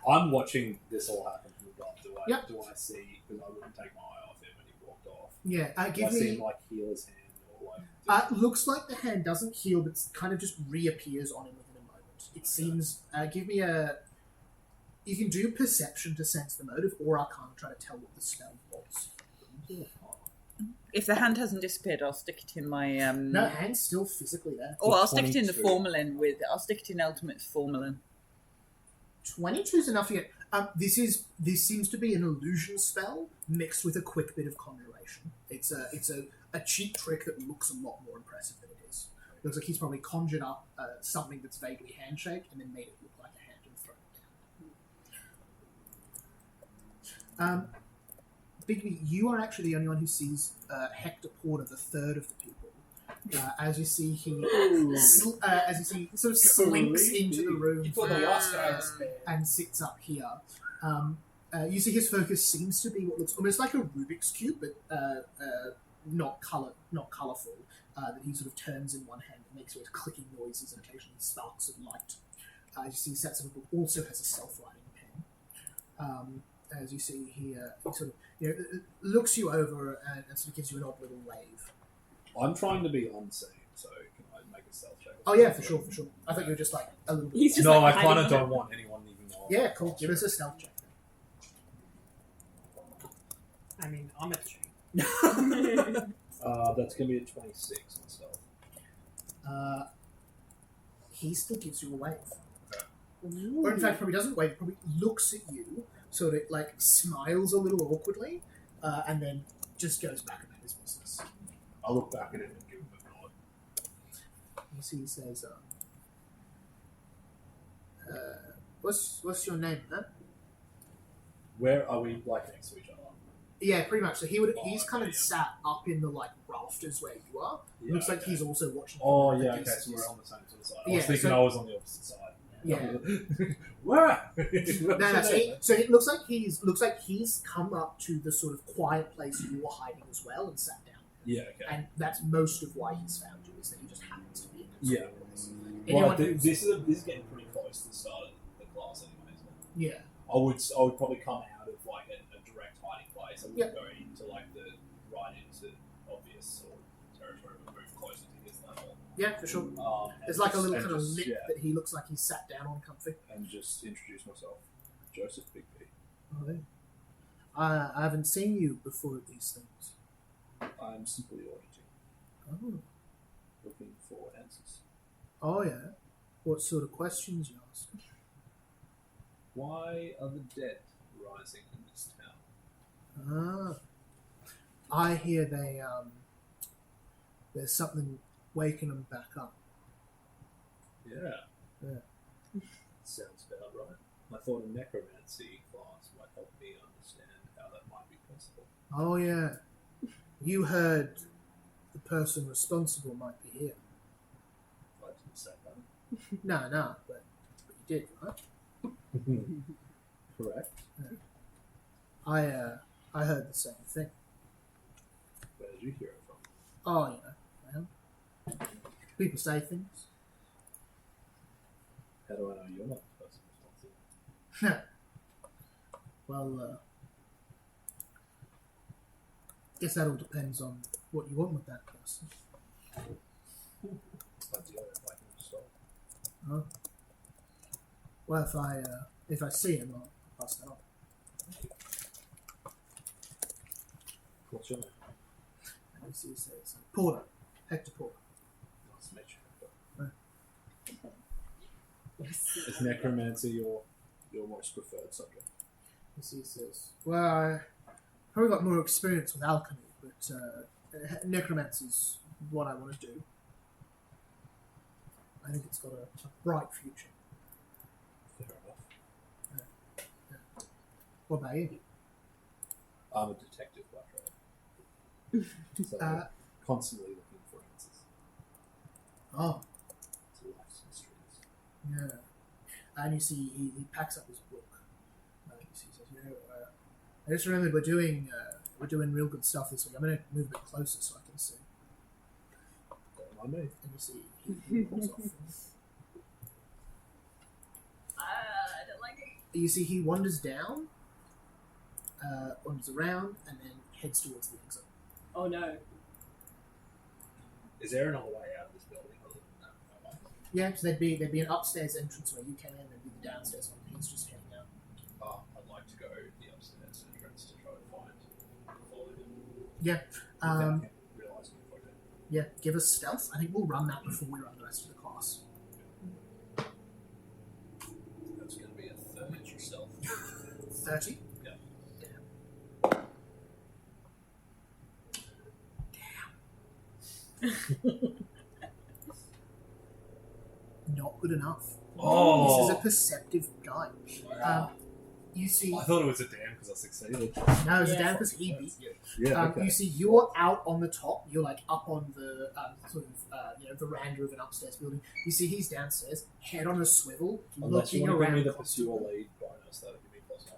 I'm watching this all happen from above. Yep. Do I see? Because I wouldn't take my eye off him when he walked off. Yeah, Do give I see me... him like heal his hand or like? looks like the hand doesn't heal, but kind of just reappears on him within a moment. It seems... give me a... You can do perception to sense the motive, or Arcana try to tell what the spell was. If the hand hasn't disappeared, I'll stick it in my No, hand's still physically there. Or I'll stick it in the 22. formalin with. I'll stick it in Ultimate's formalin. 22 is enough to get... This seems to be an illusion spell mixed with a quick bit of conjuration. It's a a cheap trick that looks a lot more impressive than it is. It looks like he's probably conjured up something that's vaguely handshake and then made it look like a hand and thrown it down. Bigby, you are actually the only one who sees Hector Porter, the third of the people. As you see, he sort of slinks into the room You thought the last guy was bad. and sits up here. You see his focus seems to be what looks almost like a Rubik's cube, but not colourful. That he sort of turns in one hand and makes sort of clicking noises and occasionally sparks of light. As you see, sets of a book also has a self-writing pen. As you see, he sort of looks you over and sort of gives you an odd little wave. I'm trying to be unseen, so can I make a stealth check? Oh yeah, for sure. I thought you were just like a little bit. He's just No, like I kind hiding of don't want anyone even know. Yeah, cool. Give us a stealth check. I mean, I'm a cheat. That's going to be a 26 on stealth. He still gives you a wave. Or in fact, probably doesn't wave. Probably looks at you, sort of like smiles a little awkwardly, and then just goes back about his business. I'll look back at it and give him a nod. You see, he says, "What's your name, man?" Where are we, like, next to each other? Yeah, pretty much. So he's kind of sat up in the like rafters where you are. Yeah, Looks like okay. he's also watching. Oh, from yeah, the okay, so distance. we're on the same sort of side. I Yeah, was thinking so- I was on the opposite side. Yeah. Wow! No. So it looks like he's come up to the sort of quiet place you were hiding as well and sat down. Yeah, okay. And that's most of why he's found you, is that he just happens to be in that Yeah. sort of place. Well, Anyone this is getting pretty close to the start of the class anyway, isn't it? yeah. I would probably come out of like a direct hiding place. I wouldn't go into like the right into obvious sort of territory, but move closer to his level. Yeah, for sure. And There's like a little and kind of just- lip yeah, that he looks like he's sat down on comfy. and just introduce myself, Joseph Bigby. Oh, yeah. I haven't seen you before at these things. I'm simply auditing, Oh. looking for answers. Oh, yeah. What sort of questions you ask? Why are the dead rising in this town? I hear there's something waking them back up. Yeah. Yeah. Sounds about right. I thought a necromancy class might help me understand how that might be possible. Oh, yeah. You heard the person responsible might be here. I didn't say that. No, but you did, right? Correct. I heard the same thing. Where did you hear it from? Oh, well, people say things. How do I know you're not the person responsible? Well, guess that all depends on what you want with that person. Ideally, I'd like him to stop. Oh. Well, if I see him, I'll pass that on. What's your name? And he says, Porter, Hector Porter. Nice to meet you. Yes. Is necromancy your most preferred subject? He says, well, I probably got more experience with alchemy, but necromancy's what I want to do. I think it's got a bright future. Fair enough. What about you? I'm a detective by trade. So constantly looking for answers Oh, to life's mysteries. yeah. And you see, he packs up his book. You see, he says, I just remembered we're doing real good stuff this week. I'm going to move a bit closer so I can see. Don't mind me. And you see, he pulls off. I don't like it. You see, he wanders down, wanders around, and then heads towards the exit. Oh no. Is there another way out of this building other than that? No way. Yeah, so there'd be an upstairs entrance where you came in, there'd be the downstairs one. He's just heading out. I'd like to go the upstairs entrance to try to follow him. Yeah. Without him realising if I can. Yeah, give us stealth. I think we'll run that before we run the rest of the class. That's going to be a 30 yourself. 30? Yeah. Damn. Not good enough. Oh. This is a perceptive guy. Wow. You see, I thought it was a damn because I succeeded. no, it's Yeah. down because he beat you. Yeah, okay. You see, you're out on the top. You're like up on the sort of veranda of an upstairs building. You see, he's downstairs, head on a swivel, Unless you looking want to give around. me the pursuer lead bonus, that'll give me +1.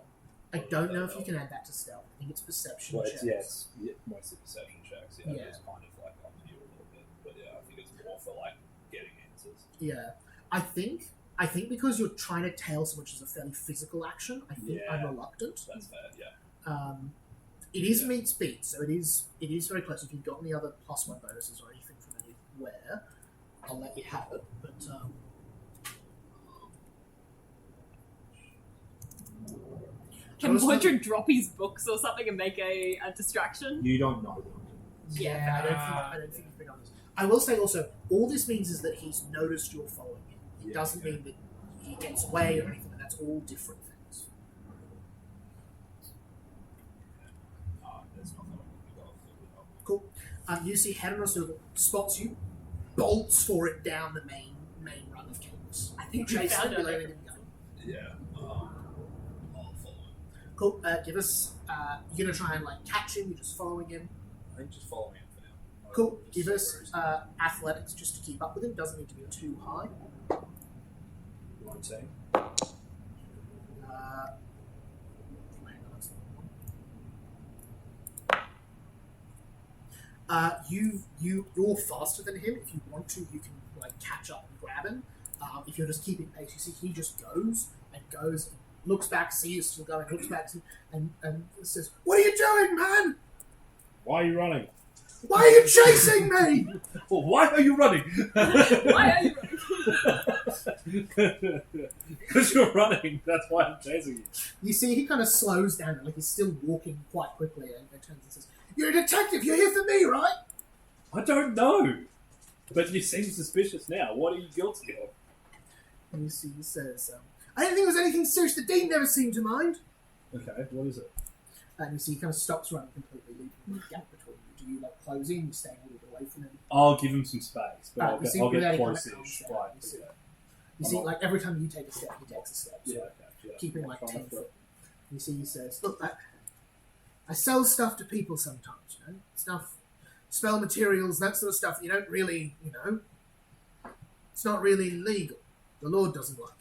I don't know if you can add that to stealth. I think it's perception Well, checks. it's mostly perception checks. Yeah, Yeah. it's kind of like up to you a little bit, but yeah, I think it's more for like getting answers. Yeah, I think because you're trying to tail so much as a fairly physical action, I think Yeah. I'm reluctant. That's fair. Yeah. It is Yeah. meets beat, so it is very close. If you've got any other +1 bonuses or anything from anywhere, I'll let you have it. But Can I was Mordred drop his books or something and make a distraction? You don't know them. yeah, I don't think you've been on this. I will say also, all this means is that he's noticed you're following him. It Yeah, doesn't yeah. mean that he gets away or anything. That's all different things. There's nothing I can think of. Cool. You see Hedonus spots you, bolts for it down the main run of campus. I think we Chase found it, it. below it, and go. Yeah. I'll follow him. Cool. Give us. You're gonna try and like catch him. You're just following him. I think just following him for now. Cool. Just Give see us where he's athletics just to keep up with him. Doesn't need to be too high. 19. Hang on, that's the wrong one. You're faster than him. If you want to, you can like catch up and grab him. If you're just keeping pace, you see he just goes, looks back, sees you still going, looks back, and says, "What are you doing, man? Why are you running? Why are you chasing me?" Well, why are you running? Why are you Because you're running. That's why I'm chasing you. You see he kind of slows down, like he's still walking quite quickly, and turns and says, "You're a detective. You're here for me, right?" I don't know. But you seem suspicious now. What are you guilty of? And you see he says, "I didn't think it was anything serious. The Dean never seemed to mind." Okay, what is it? And you see he kind of stops running completely, leaving a gap between you. Do you like close in? You stay a little bit away from him. I'll give him some space, but You see I'll without get he kind of close-ish. comes Right, down, you see. yeah. You I'm see, not- like every time you take a step, he takes a step. So Yeah, okay. Yeah. keeping I'm like trying 10 to- foot. You see he says, "Look, I sell stuff to people sometimes, you know? Stuff, spell materials, that sort of stuff. You don't really, it's not really legal. The Lord doesn't like it."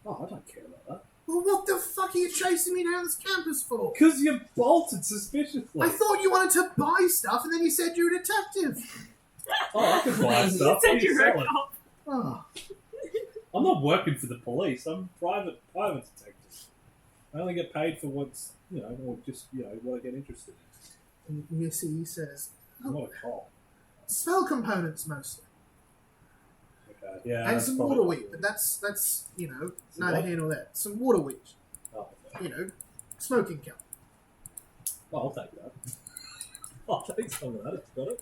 Oh, I don't care about that. Well, what the fuck are you chasing me down this campus for? Because you bolted suspiciously. I thought you wanted to buy stuff, and then you said you're a detective. Oh, I can buy You stuff. What said are you you're a selling? cop. Oh, I'm not working for the police. I'm a private detective. I only get paid for what's, or just, what I get interested in. and you see he says, I'm not a cop. spell components mostly. Okay, yeah. And that's some probably water not wheat, good. but that's Some neither what? here nor there. Some water wheat, Oh, okay. smoking kelp. Well, I'll take that. I'll take some of that. It's got it.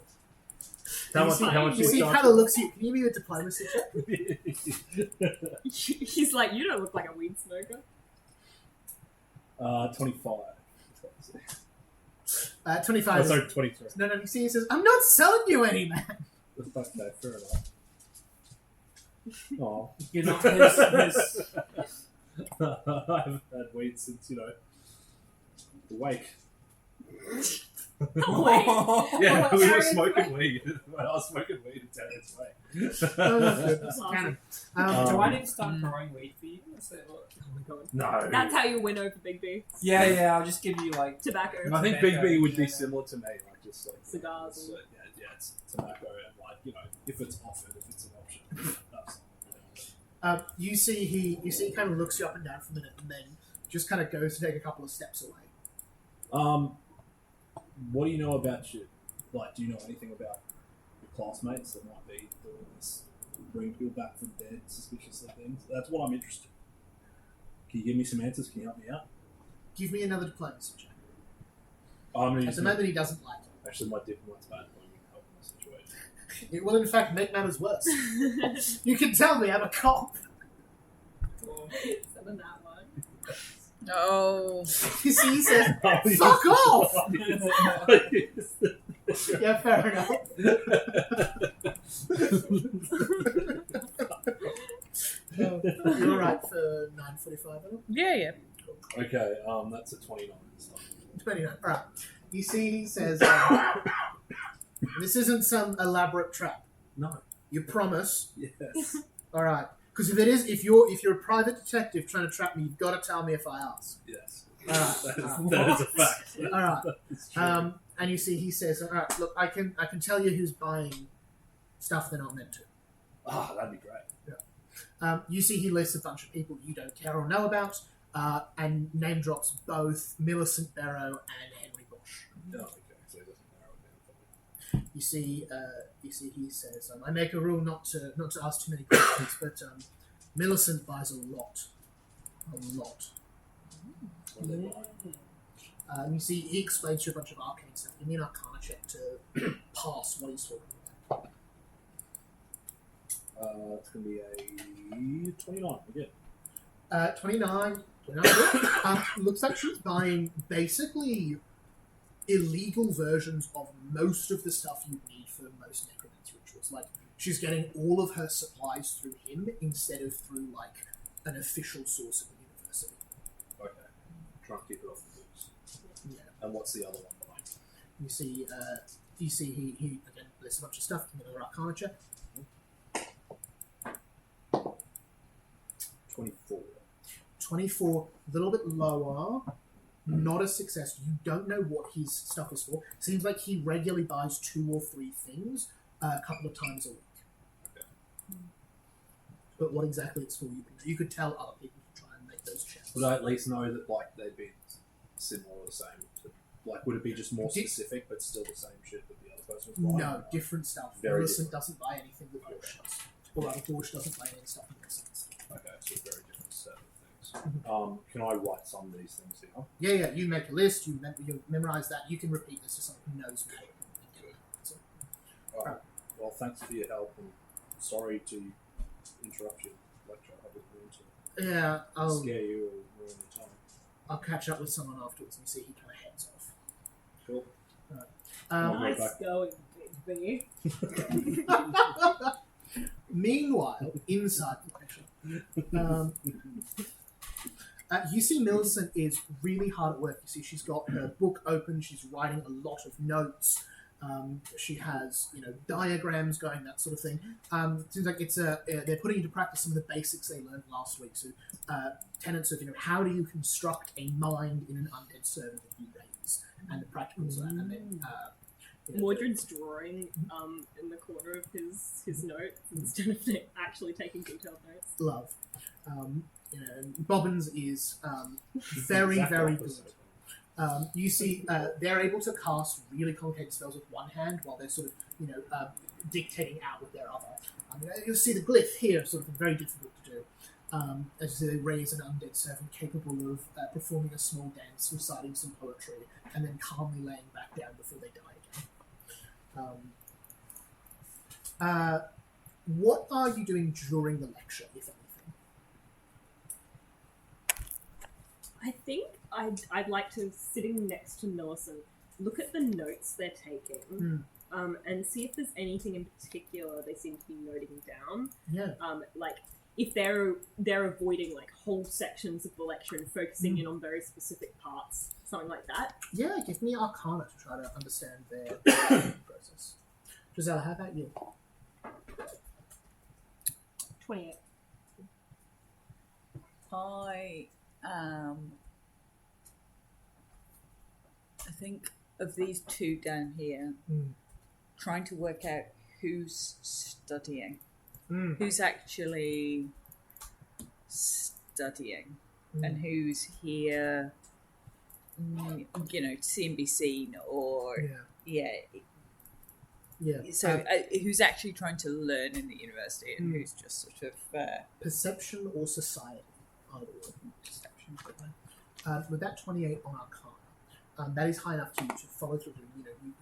And you see he kind of looks at you. Can you give me a diplomacy check? He's like, you don't look like a weed smoker. 25. 25. Oh, is- sorry, 23. No, you see he says, "I'm not selling you any, man." Okay, fair enough. Oh. You're not his I haven't had weed since, the wake. Oh, wait. Yeah, Oh, we were Darius' smoking weed. I was smoking weed in Darius' wake. Oh, that's good. That's Awesome. canon. Do I need to start growing weed for you? Is that what- No. That's how you win over Big B. Yeah, I'll just give you like Tobacco. I think Big B would be similar to me, like just like Cigars it's, and- yeah, it's tobacco and like if it's offered, if it's an option. You see he kind of looks you up and down for a minute, and then just kind of goes to take a couple of steps away. What do you know about shit? Like, do you know anything about your classmates that might be doing this, bring people back from dead, suspiciously things? That's what I'm interested in. Can you give me some answers? Can you help me out? Give me another diplomacy check. I'm gonna At use the moment, he doesn't like it. actually my diplomat's bad point in helping the situation. It will, in fact, make matters worse. You can tell me I'm a cop. Seven that one. No. You see, he says, I'll use- "Fuck off!" Yeah, fair enough. You're alright for 9:45. Yeah. Okay, that's a 29. So. 29. Alright. You see, he says, this isn't some elaborate trap. No. You promise. Yes. Alright. Because if you're a private detective trying to trap me, you've got to tell me if I ask. Yes. Alright. That is a fact. Alright. It's true. And you see, he says, alright, look, I can tell you who's buying stuff they're not meant to. That'd be great. You see, he lists a bunch of people you don't care or know about, and name drops both Millicent Barrow and Henry Bosch. Oh, okay. So he doesn't narrow it down for me. You see, he says, I make a rule not to ask too many questions, but Millicent buys a lot. What are they buying? You see, he explains to you a bunch of arcane stuff. Give me an Arcana check to pass what he's talking about. It's going to be a 29 again. 29. Looks like she's buying basically illegal versions of most of the stuff you need for most necromancy rituals. Like, she's getting all of her supplies through him instead of through, like, an official source at the university. Okay. Try and keep it off the books. Yeah. And what's the other one buying? You see, he again lists a bunch of stuff. Give me another Arcana check. 24. 24, a little bit lower. Not a success. You don't know what his stuff is for. Seems like he regularly buys 2 or 3 things a couple of times a week. Okay. But what exactly it's for, you could tell other people to try and make those checks. Would I at least know that, like, they'd be similar or the same? Like, would it be just more specific, but still the same shit that the other person was buying? No, different stuff. Very Millicent different. doesn't buy anything that Bush does. Or rather, Bush doesn't buy any stuff that Millicent does. Okay, so a very different set of things. Can I write some of these things here? Yeah, you make a list, you memorize that, you can repeat this to someone who knows magic. So, Alright. Well, thanks for your help, and sorry to interrupt your lecture. I didn't mean yeah, to scare you or ruin your time. I'll catch up with someone afterwards and see he kind of heads off. Cool. Nice back. going, big B. Meanwhile, inside the lecture, you see Millicent is really hard at work. You see she's got her book open, she's writing a lot of notes. She has, diagrams going, that sort of thing. Seems like they're putting into practice some of the basics they learned last week. So, tenets of, how do you construct a mind in an undead servant that you raise, and the practicals of that, and then. Mordred's drawing in the corner of his note instead of actually taking detailed notes. Love. Bobbins is very, Exact very opposite. good. You see, they're able to cast really complicated spells with one hand while they're sort of, dictating out with their other. You'll see the glyph here, sort of very difficult to do. As you see, they raise an undead servant capable of performing a small dance, reciting some poetry, and then calmly laying back down before they die again. What are you doing during the lecture, if anything? I think I'd like to, sitting next to Millicent, look at the notes they're taking, and see if there's anything in particular they seem to be noting down. Yeah. Like if they're avoiding like whole sections of the lecture and focusing in on very specific parts, something like that. Yeah, give me Arcana to try to understand their process. Giselle, how about you? 28. I think of these two down here, trying to work out who's studying, who's actually studying, and who's here, to see and be seen, or Yeah. So who's actually trying to learn in the university, and who's just sort of perception or society, either way. perception. With that 28 on Arcana, that is high enough to follow through.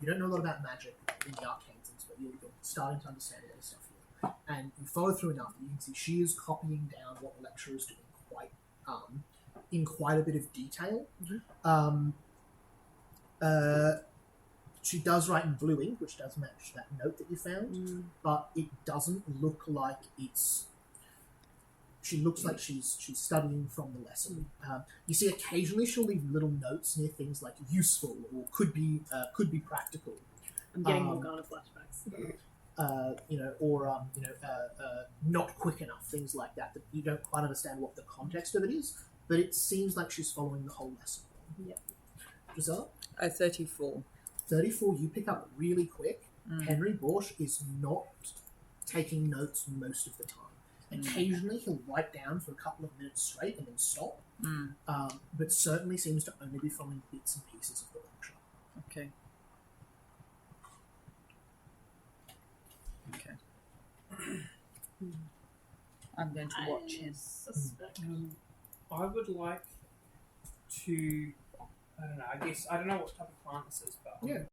You don't know a lot about magic in the arcane sense, but you're starting to understand the other stuff here. And you follow through enough that you can see she is copying down what the lecturer is doing in quite a bit of detail. She does write in blue ink, which does match that note that you found, but it doesn't look like it's. She looks like she's studying from the lesson. You see, occasionally she'll leave little notes near things like useful or could be practical. I'm getting Morgana flashbacks. Not quick enough, things like that you don't quite understand what the context of it is, but it seems like she's following the whole lesson. Yep. Giselle? 34. 34, you pick up really quick. Henry Borsch is not taking notes most of the time. Occasionally he'll write down for a couple of minutes straight and then stop, but certainly seems to only be following bits and pieces of the workshop. Okay. Okay. I'm going to watch him. Suspect. I would like to. I don't know. I guess I don't know what type of plant this is, but Yeah.